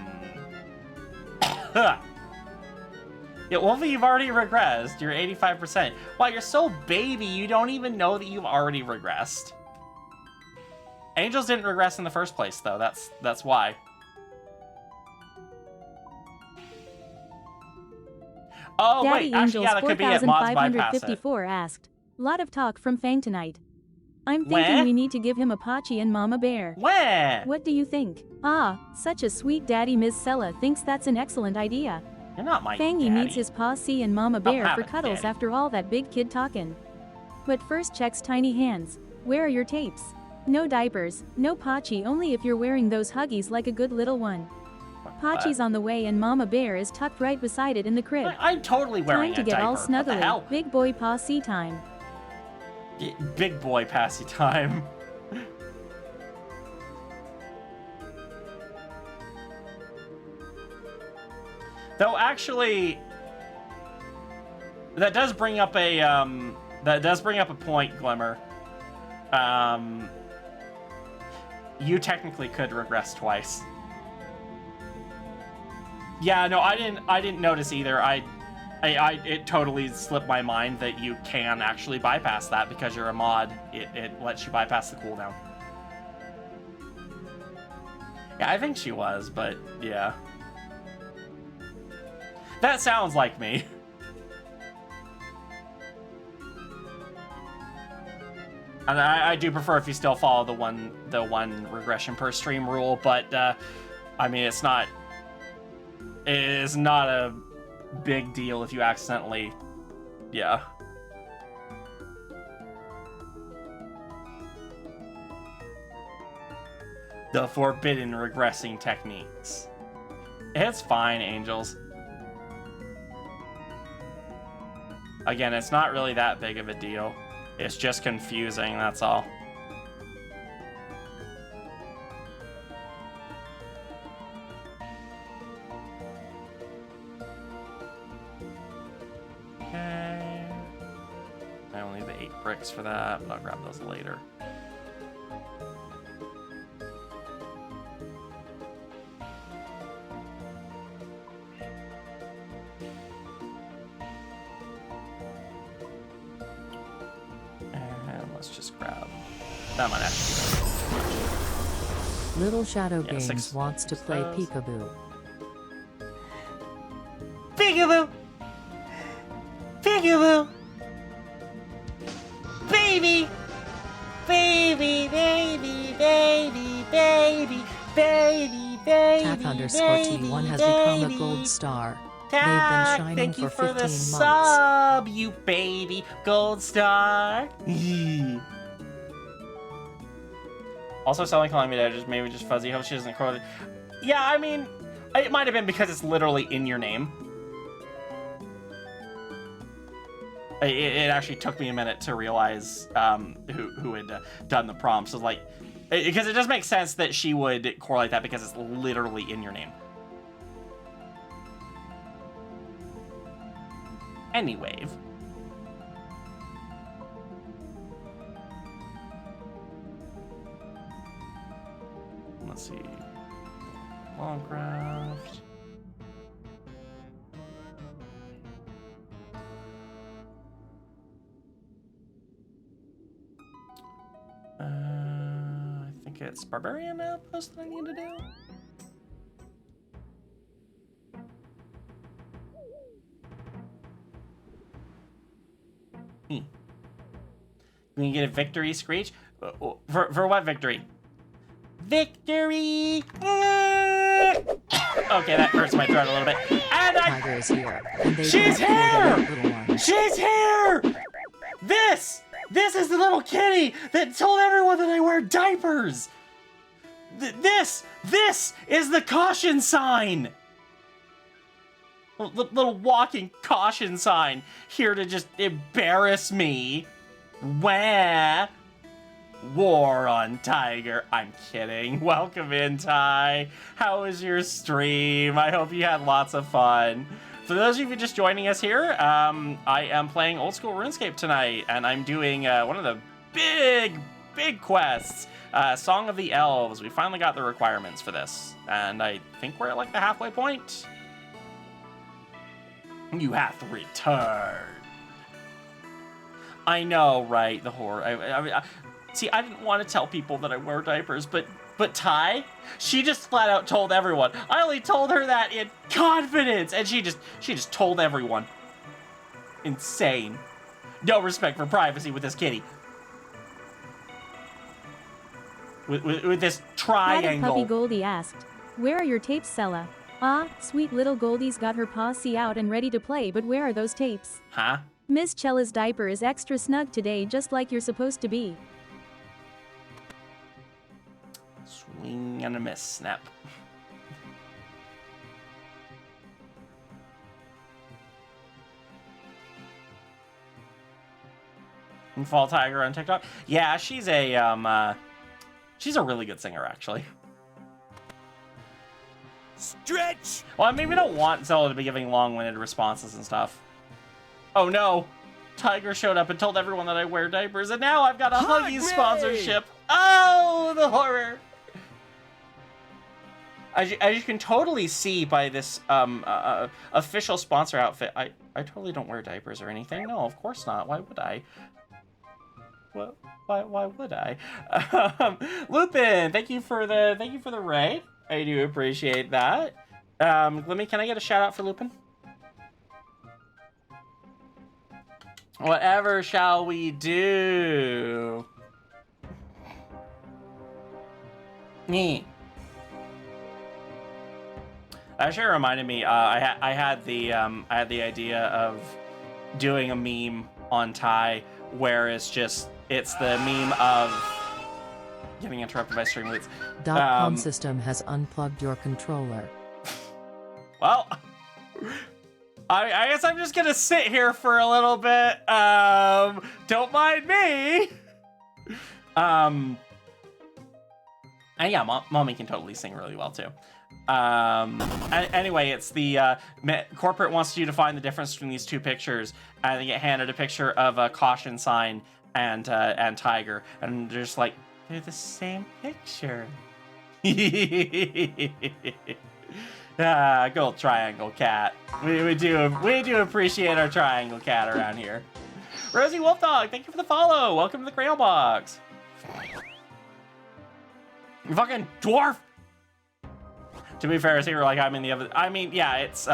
Speaker 2: Wolfie, you've already regressed. You're 85%. Wow, you're so baby, you don't even know that you've already regressed. Angels didn't regress in the first place, though. That's why. Oh,
Speaker 5: Daddy
Speaker 2: wait. Actually, yeah, that could be it. Mods bypass it.
Speaker 5: Asked. Lot of talk from Fang tonight. I'm thinking we need to give him a Pachi and Mama Bear.
Speaker 2: When?
Speaker 5: What do you think? Ah, such a sweet daddy. Ms. Sella thinks that's an excellent idea.
Speaker 2: You're not my
Speaker 5: Fangy
Speaker 2: daddy.
Speaker 5: needs his Paci and Mama Bear for cuddles
Speaker 2: daddy.
Speaker 5: after all that big kid talkin'. But first checks tiny hands. Where are your tapes? No diapers, no Pachi, only if you're wearing those huggies like a good little one. Pachi's on the way and Mama Bear is tucked right beside it in the crib.
Speaker 2: I'm totally wearing
Speaker 5: Time to
Speaker 2: a
Speaker 5: get all
Speaker 2: diaper. What the hell?
Speaker 5: snuggly. Big boy posse time.
Speaker 2: Big boy passy time. Though actually, that does bring up a point, Glimmer. You technically could regress twice. Yeah, no, I didn't notice either. It totally slipped my mind that you can actually bypass that because you're a mod. It lets you bypass the cooldown. Yeah, I think she was, but yeah. That sounds like me. And I do prefer if you still follow the one regression per stream rule, but I mean it's not a big deal if you accidentally, yeah. The forbidden regressing techniques. It's fine, angels. Again, it's not really that big of a deal. It's just confusing, that's all. Okay. I only have 8 bricks for that, but I'll grab those later. Let's just grab that might actually be
Speaker 3: Little Shadow Games
Speaker 2: 6
Speaker 3: wants to play
Speaker 2: those.
Speaker 3: peekaboo.
Speaker 2: Peekaboo! Peekaboo! Baby! Baby, baby, baby, baby, baby, baby,
Speaker 3: Tack_T1 has become a gold star. They've been shining
Speaker 2: thank you
Speaker 3: for
Speaker 2: for
Speaker 3: 15
Speaker 2: the
Speaker 3: months.
Speaker 2: sub, you baby gold star. Also, selling calamity edges, maybe just fuzzy. Hope she doesn't quote it. Yeah, I mean, it might have been because it's literally in your name. It actually took me a minute to realize who had done the prompt. So like, because it does make sense that she would correlate that because it's literally in your name. Anyway. Let's see. Longcraft. I think it's Barbarian Outpost that I need to do. Can you get a victory screech? For what victory? Victory! Okay, that hurts my throat a little bit. And
Speaker 3: Tiger is here. And they
Speaker 2: She's
Speaker 3: don't afford
Speaker 2: here!
Speaker 3: a little one.
Speaker 2: She's here! This is the little kitty that told everyone that I wear diapers! This is the caution sign! Little walking caution sign here to just embarrass me. Wah! War on Tiger. I'm kidding. Welcome in, Ty. How was your stream? I hope you had lots of fun. For those of you just joining us here, I am playing Old School RuneScape tonight, and I'm doing one of the big quests, Song of the Elves. We finally got the requirements for this, and I think we're at like the halfway point. You have to return. I know, right? The horror. See, I didn't want to tell people that I wear diapers, but Ty, she just flat out told everyone. I only told her that in confidence, and she just told everyone. Insane. No respect for privacy with this kitty. With this triangle.
Speaker 5: Puppy Goldie asked, "Where are your tapes, Sella?" Ah, sweet little Goldie's got her posse out and ready to play, but where are those tapes?
Speaker 2: Huh?
Speaker 5: Miss Chella's diaper is extra snug today, just like you're supposed to be.
Speaker 2: Swing and a miss, snap. Fall Tiger on TikTok. Yeah, she's a really good singer, actually.
Speaker 4: Stretch!
Speaker 2: Well, I mean, we don't want Zelda to be giving long-winded responses and stuff. Oh no! Tiger showed up and told everyone that I wear diapers, and now I've got a Huggies sponsorship! Oh, the horror! As you can totally see by this official sponsor outfit, I totally don't wear diapers or anything. No, of course not. Why would I? What? Why would I? Lupin, thank you for the raid. I do appreciate that. Glimmy, can I get a shout out for Lupin? Whatever shall we do? Nee. That sure reminded me. I had the idea of doing a meme on Ty where it's the meme of getting interrupted by Streamloots.
Speaker 3: .com system has unplugged your controller.
Speaker 2: Well, I guess I'm just gonna sit here for a little bit. Don't mind me. And yeah, Mommy can totally sing really well too. Anyway, it's the corporate wants you to find the difference between these two pictures, and they get handed a picture of a caution sign and Tiger, and they're just like, they're the same picture. Good old triangle cat. We do appreciate our triangle cat around here. Rosie Wolfdog, thank you for the follow. Welcome to the Crayon Box. You fucking dwarf. To be fair, you're like I'm in the other. I mean, yeah, it's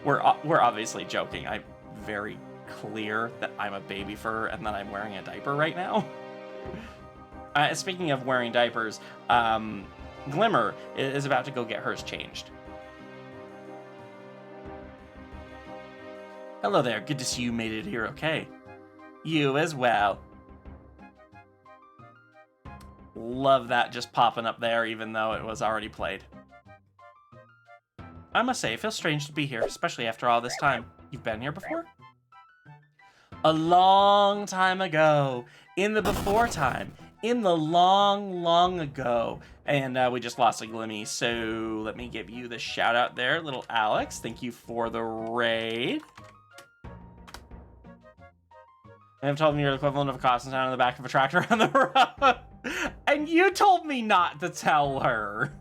Speaker 2: we're obviously joking. I'm very clear that I'm a baby fur and that I'm wearing a diaper right now. Speaking of wearing diapers, Glimmer is about to go get hers changed. Hello there. Good to see you made it here okay. You as well. Love that just popping up there, even though it was already played. I must say, it feels strange to be here, especially after all this time. You've been here before? A long time ago. In the before time. In the long, long ago. And we just lost a Glimmy, so let me give you the shout out there, little Alex. Thank you for the raid. And I've told me you're the equivalent of a costume sign on the back of a tractor on the road. And you told me not to tell her.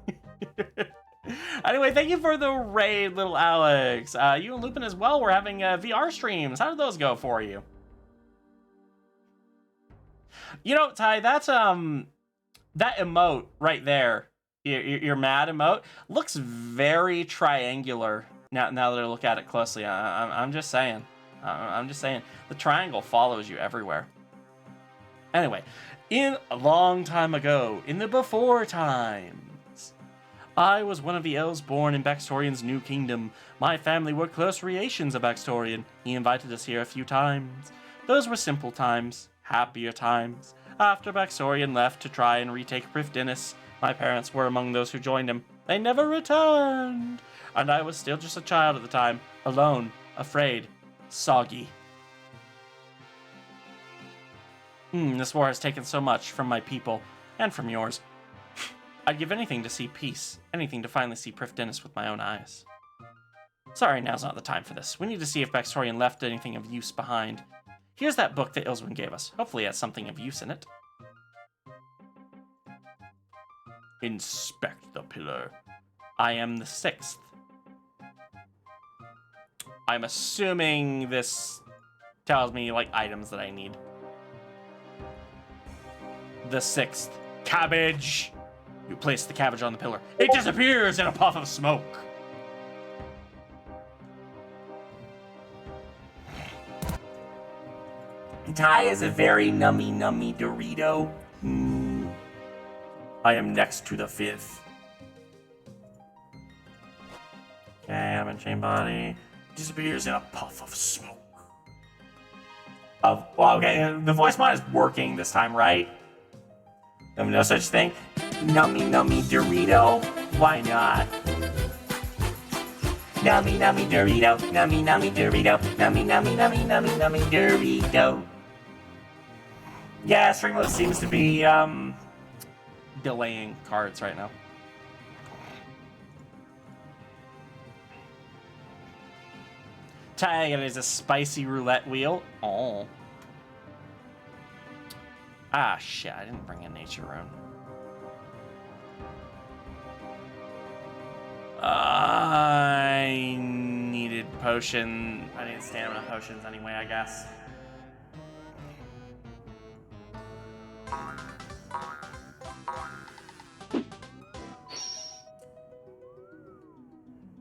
Speaker 2: Anyway, thank you for the raid, little Alex. You and Lupin as well. We're having VR streams. How did those go for you? You know, Ty, that's that emote right there, your mad emote, looks very triangular. Now that I look at it closely, I'm just saying. I'm just saying. The triangle follows you everywhere. Anyway, in a long time ago, in the before times, I was one of the elves born in Baxtorian's new kingdom. My family were close relations of Baxtorian. He invited us here a few times. Those were simple times, happier times. After Baxtorian left to try and retake Prifdinnis, my parents were among those who joined him. They never returned, and I was still just a child at the time, alone, afraid, soggy. This war has taken so much from my people, and from yours. I'd give anything to see peace, anything to finally see Prifdinnis with my own eyes. Sorry, now's not the time for this. We need to see if Baxtorian left anything of use behind. Here's that book that Ilswin gave us. Hopefully it has something of use in it. Inspect the pillar. I am the 6th. I'm assuming this tells me, like, items that I need. The 6th. Cabbage! You place the cabbage on the pillar. It disappears in a puff of smoke. Ty is a very nummy Dorito. I am next to the 5th. Okay, I'm in chain body. Disappears in a puff of smoke. Well, okay, the voice mod is working this time, right? No such thing. Nummy Dorito. Why not? Nummy Dorito. Nummy Dorito. Nummy Dorito. Yeah, Streamloots seems to be delaying cards right now. Tag, it is a spicy roulette wheel. Oh. Ah, shit, I didn't bring a nature rune. I needed potion. I needed stamina potions anyway, I guess.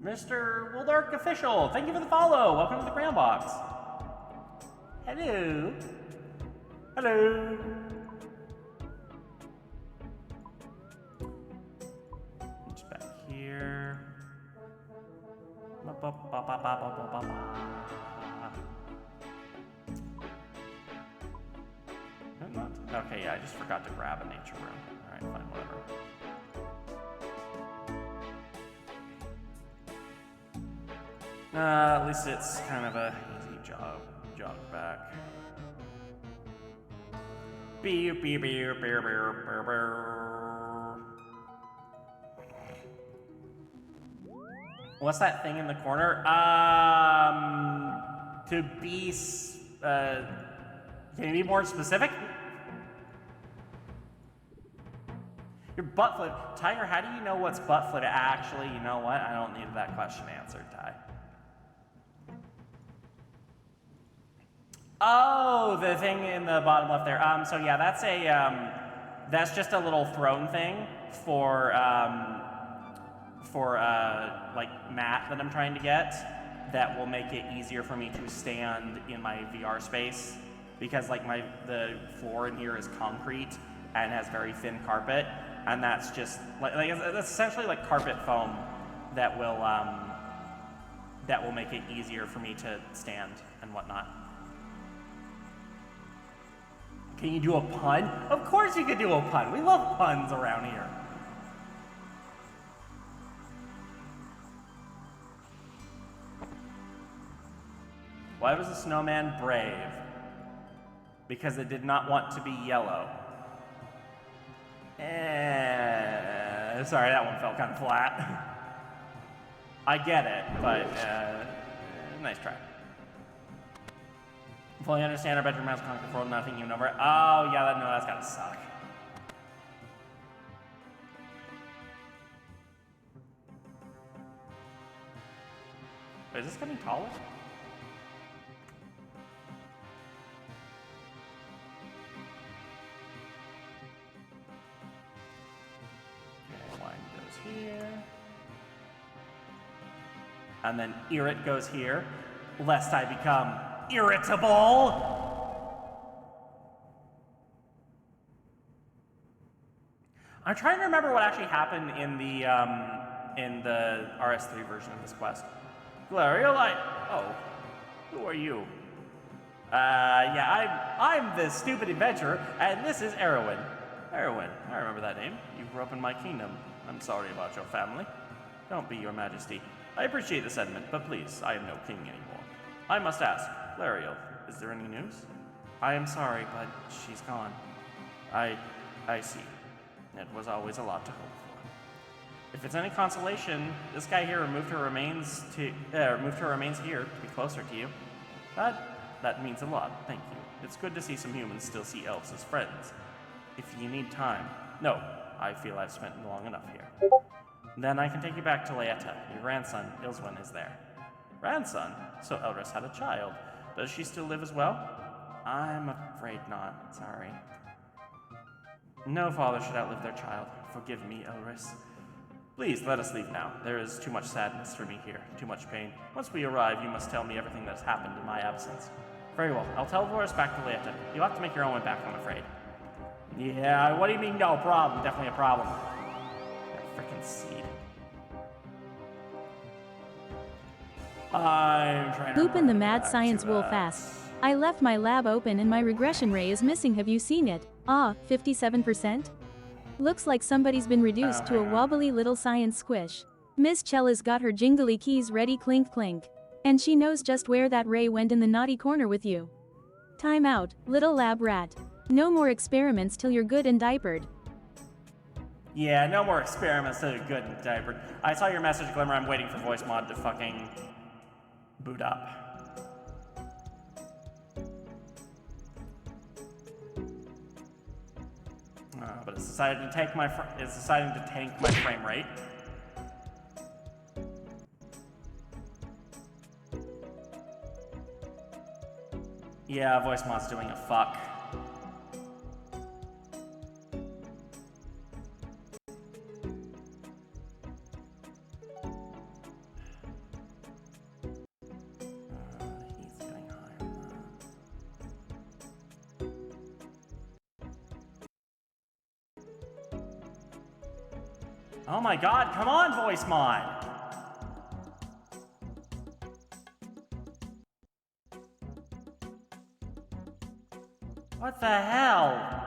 Speaker 2: Mr. Wildark Official, thank you for the follow. Welcome to the Ground Box. Hello. Hello. Just back here. Okay, yeah, I just forgot to grab a nature rune. Alright, fine, whatever. At least it's kind of a easy jog back. Beer, beer, beer, beer, beer, beer, beer. What's that thing in the corner? To be, can you be more specific? Your butt foot. Tiger, how do you know what's butt foot? Actually, you know what? I don't need that question answered, Ty. Oh, the thing in the bottom left there. So yeah, that's a, that's just a little throne thing for like mat that I'm trying to get that will make it easier for me to stand in my VR space because like the floor in here is concrete and has very thin carpet, and that's just like that's essentially like carpet foam that will make it easier for me to stand and whatnot. Can you do a pun? Of course you could do a pun. We love puns around here. Why was the snowman brave? Because it did not want to be yellow. Sorry, that one felt kind of flat. I get it, but nice try. Fully understand our bedroom has control, nothing even over. Oh, yeah, that's gotta suck. Wait, is this getting taller? Okay, line goes here. And then Irrit goes here, lest I become irritable. I'm trying to remember what actually happened in the RS3 version of this quest. Gloriolite. Oh, who are you? Yeah, I'm the stupid adventurer, and this is Erwin. Erwin, I remember that name. You grew up in my kingdom. I'm sorry about your family. Don't be, your majesty. I appreciate the sentiment, but please, I am no king anymore. I must ask, Lariel, is there any news? I am sorry, but she's gone. I see. It was always a lot to hope for. If it's any consolation, this guy here removed her remains here to be closer to you. That means a lot, thank you. It's good to see some humans still see elves as friends. If you need time. No, I feel I've spent long enough here. Then I can take you back to Leetta. Your grandson, Ilswin, is there. Grandson? So Elris had a child. Does she still live as well? I'm afraid not. Sorry. No father should outlive their child. Forgive me, Elris. Please, let us leave now. There is too much sadness for me here. Too much pain. Once we arrive, you must tell me everything that has happened in my absence. Very well. I'll teleport us back to Leetta. You'll have to make your own way back, I'm afraid. Yeah, what do you mean no problem? Definitely a problem. That frickin' seed. I'm trying to
Speaker 5: Lupin the Mad Science Wolf asks, I left my lab open and my regression ray is missing. Have you seen it? 57%? Looks like somebody's been reduced to a wobbly little science squish. Miss Chella's got her jingly keys ready, clink clink. And she knows just where that ray went, in the naughty corner with you. Time out, little lab rat. No more experiments till you're good and diapered.
Speaker 2: Yeah, no more experiments that are good and diapered. I saw your message, Glimmer. I'm waiting for voice mod to fucking boot up. But it's decided to take my it's deciding to tank my frame rate. Yeah, voice mod's doing a fuck. He's getting higher than that. Oh my god, come on, voice mod! What the hell?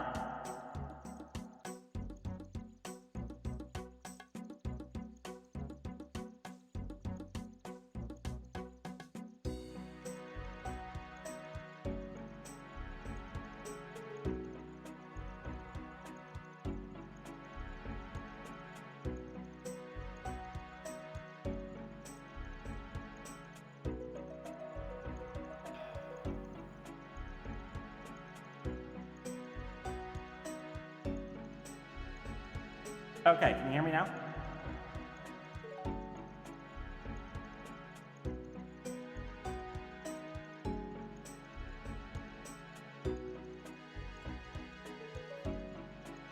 Speaker 2: Okay, can you hear me now?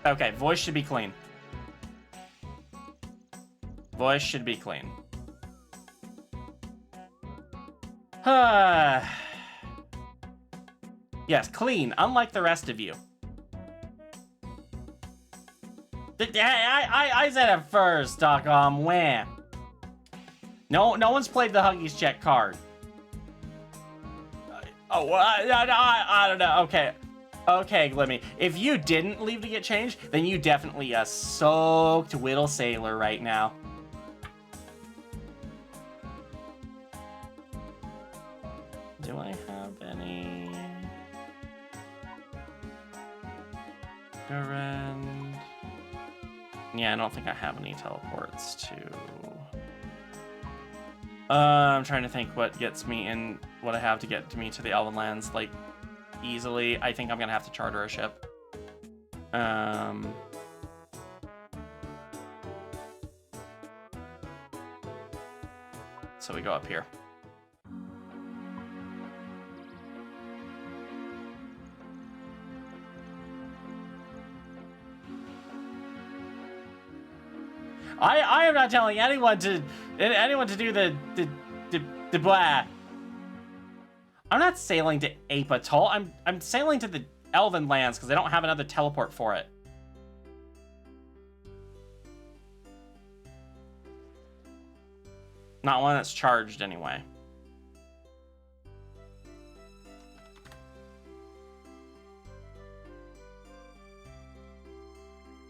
Speaker 2: Okay, voice should be clean. Voice should be clean. Yes, clean, unlike the rest of you. I said it first, wham. No one's played the Huggies check card. I don't know. Okay, Glimmy. If you didn't leave to get changed, then you definitely a soaked Whittle Sailor right now. Do I have any? Durand. Yeah, I don't think I have any teleports to... I'm trying to think what gets me in, what I have to get to me to the Elven Lands, like, easily. I think I'm gonna have to charter a ship. So we go up here. I am not telling anyone to do the blah. I'm not sailing to Ape Atoll. I'm sailing to the Elven Lands because I don't have another teleport for it. Not one that's charged anyway.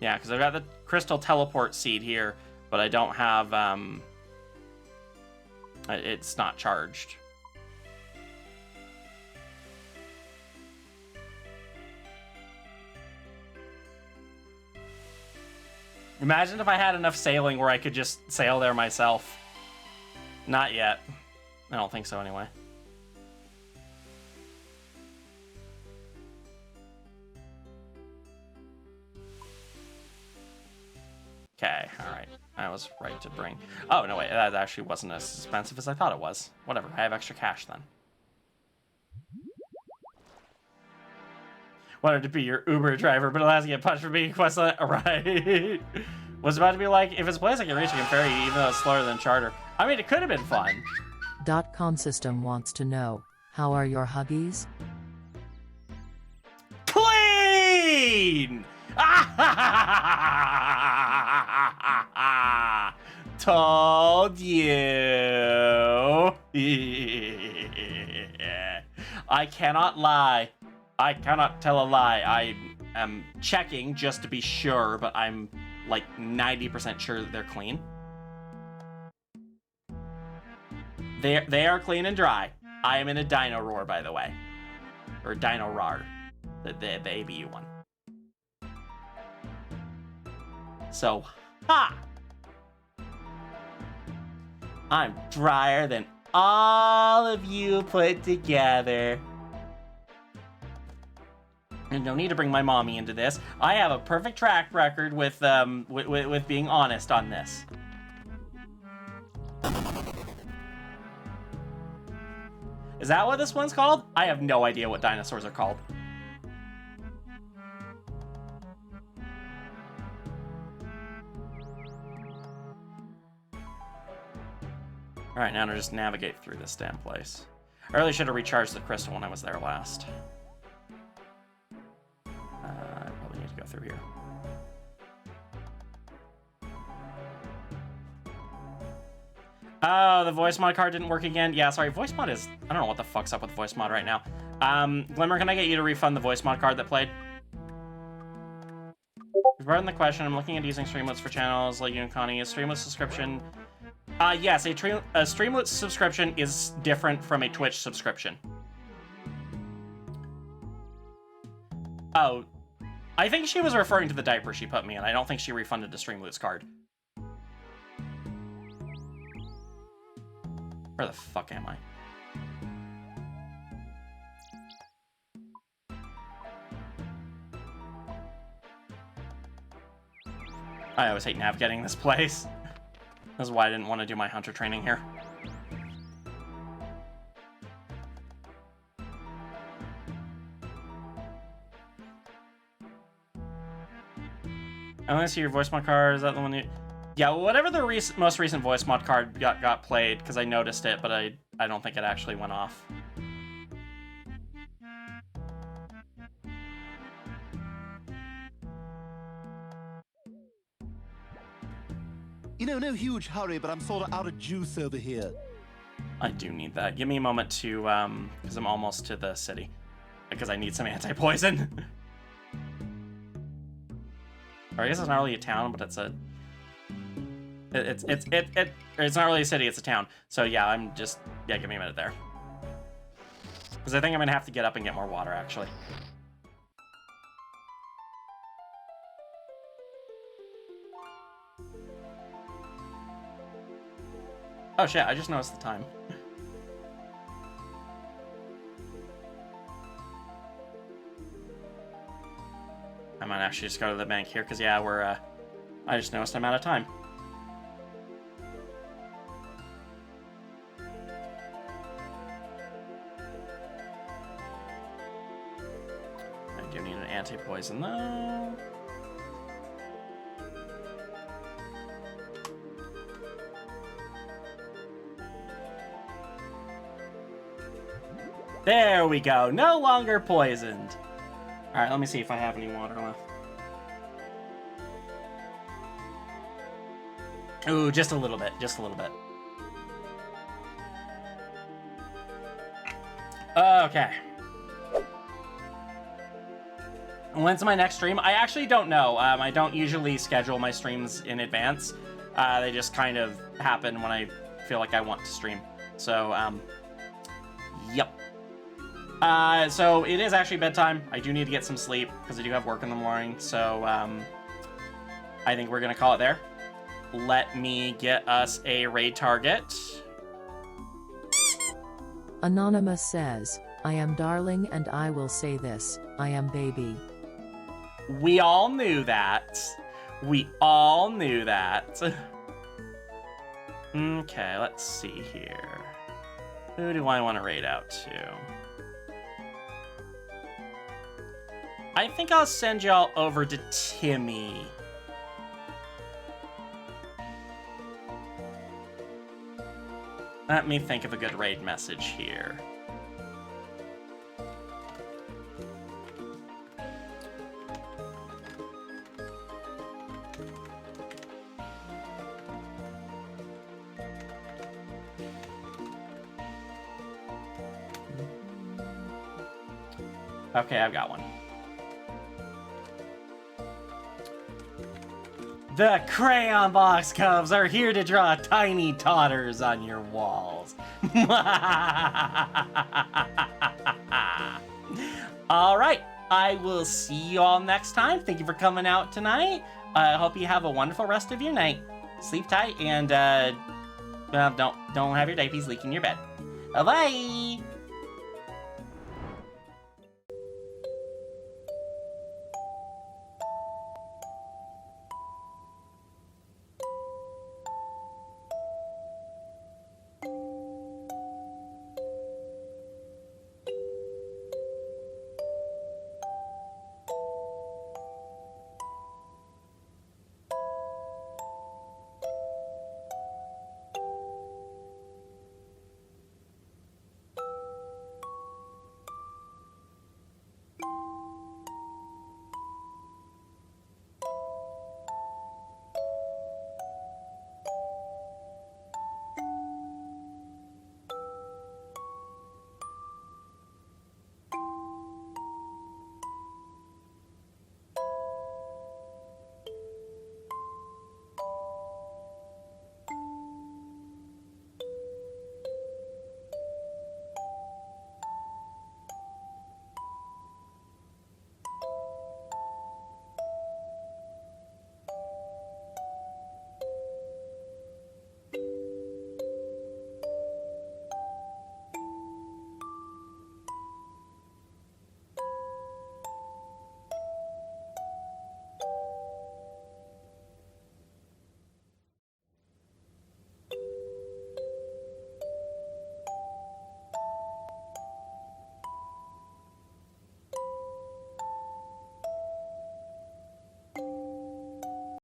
Speaker 2: Yeah, because I've got the crystal teleport seed here, but I don't have, it's not charged. Imagine if I had enough sailing where I could just sail there myself. Not yet. I don't think so anyway. Okay, alright. I was right to bring... Oh, no, wait. That actually wasn't as expensive as I thought it was. Whatever. I have extra cash then. Wanted to be your Uber driver, but allows to get punched for being questlet. Right. Was about to be like, if it's a place I can reach, I can ferry, even though it's slower than charter. I mean, it could have been fun.
Speaker 3: .com system wants to know, how are your Huggies?
Speaker 2: Clean! Told you. I cannot lie. I cannot tell a lie. I am checking just to be sure, but I'm like 90% sure that they're clean. They are clean and dry. I am in a dino roar, by the way. Or dino rar. The ABU one. So, ha! I'm drier than all of you put together. And no need to bring my mommy into this. I have a perfect track record with being honest on this. Is that what this one's called? I have no idea what dinosaurs are called. Alright, now to just navigate through this damn place. I really should have recharged the crystal when I was there last. I probably need to go through here. Oh, the voice mod card didn't work again. Yeah, sorry, voice mod is... I don't know what the fuck's up with voice mod right now. Glimmer, can I get you to refund the voice mod card that played? Regarding the question, I'm looking at using Streamloots for channels like Uniconi. Is Streamloots subscription... yes, a Streamloots subscription is different from a Twitch subscription. Oh, I think she was referring to the diaper she put me in. I don't think she refunded the Streamloots card. Where the fuck am I? I always hate navigating this place. That's why I didn't want to do my hunter training here. I want to see your voice mod card. Is that the one you... Yeah, whatever the most recent voice mod card got played, because I noticed it, but I don't think it actually went off.
Speaker 9: You know, no huge hurry, but I'm sort of out of juice over here.
Speaker 2: I do need that. Give me a moment to, because I'm almost to the city. Because I need some anti-poison. Or I guess it's not really a town, but it's a... It's not really a city, it's a town. So yeah, I'm just... Yeah, give me a minute there. Because I think I'm going to have to get up and get more water, actually. Oh shit, I just noticed the time. I might actually just go to the bank here, because yeah, we're, I just noticed I'm out of time. I do need an anti-poison, though. There we go. No longer poisoned. All right, let me see if I have any water left. Ooh, just a little bit. Just a little bit. Okay. When's my next stream? I actually don't know. I don't usually schedule my streams in advance. They just kind of happen when I feel like I want to stream. So, yep. So it is actually bedtime. I do need to get some sleep because I do have work in the morning. So, I think we're going to call it there. Let me get us a raid target.
Speaker 3: Anonymous says, I am darling and I will say this, I am baby.
Speaker 2: We all knew that. We all knew that. Okay, let's see here. Who do I want to raid out to? I think I'll send y'all over to Timmy. Let me think of a good raid message here. Okay, I've got one. The crayon box cubs are here to draw tiny totters on your walls. All right, I will see you all next time. Thank you for coming out tonight. I hope you have a wonderful rest of your night. Sleep tight and don't have your diapers leak in your bed. Bye-bye.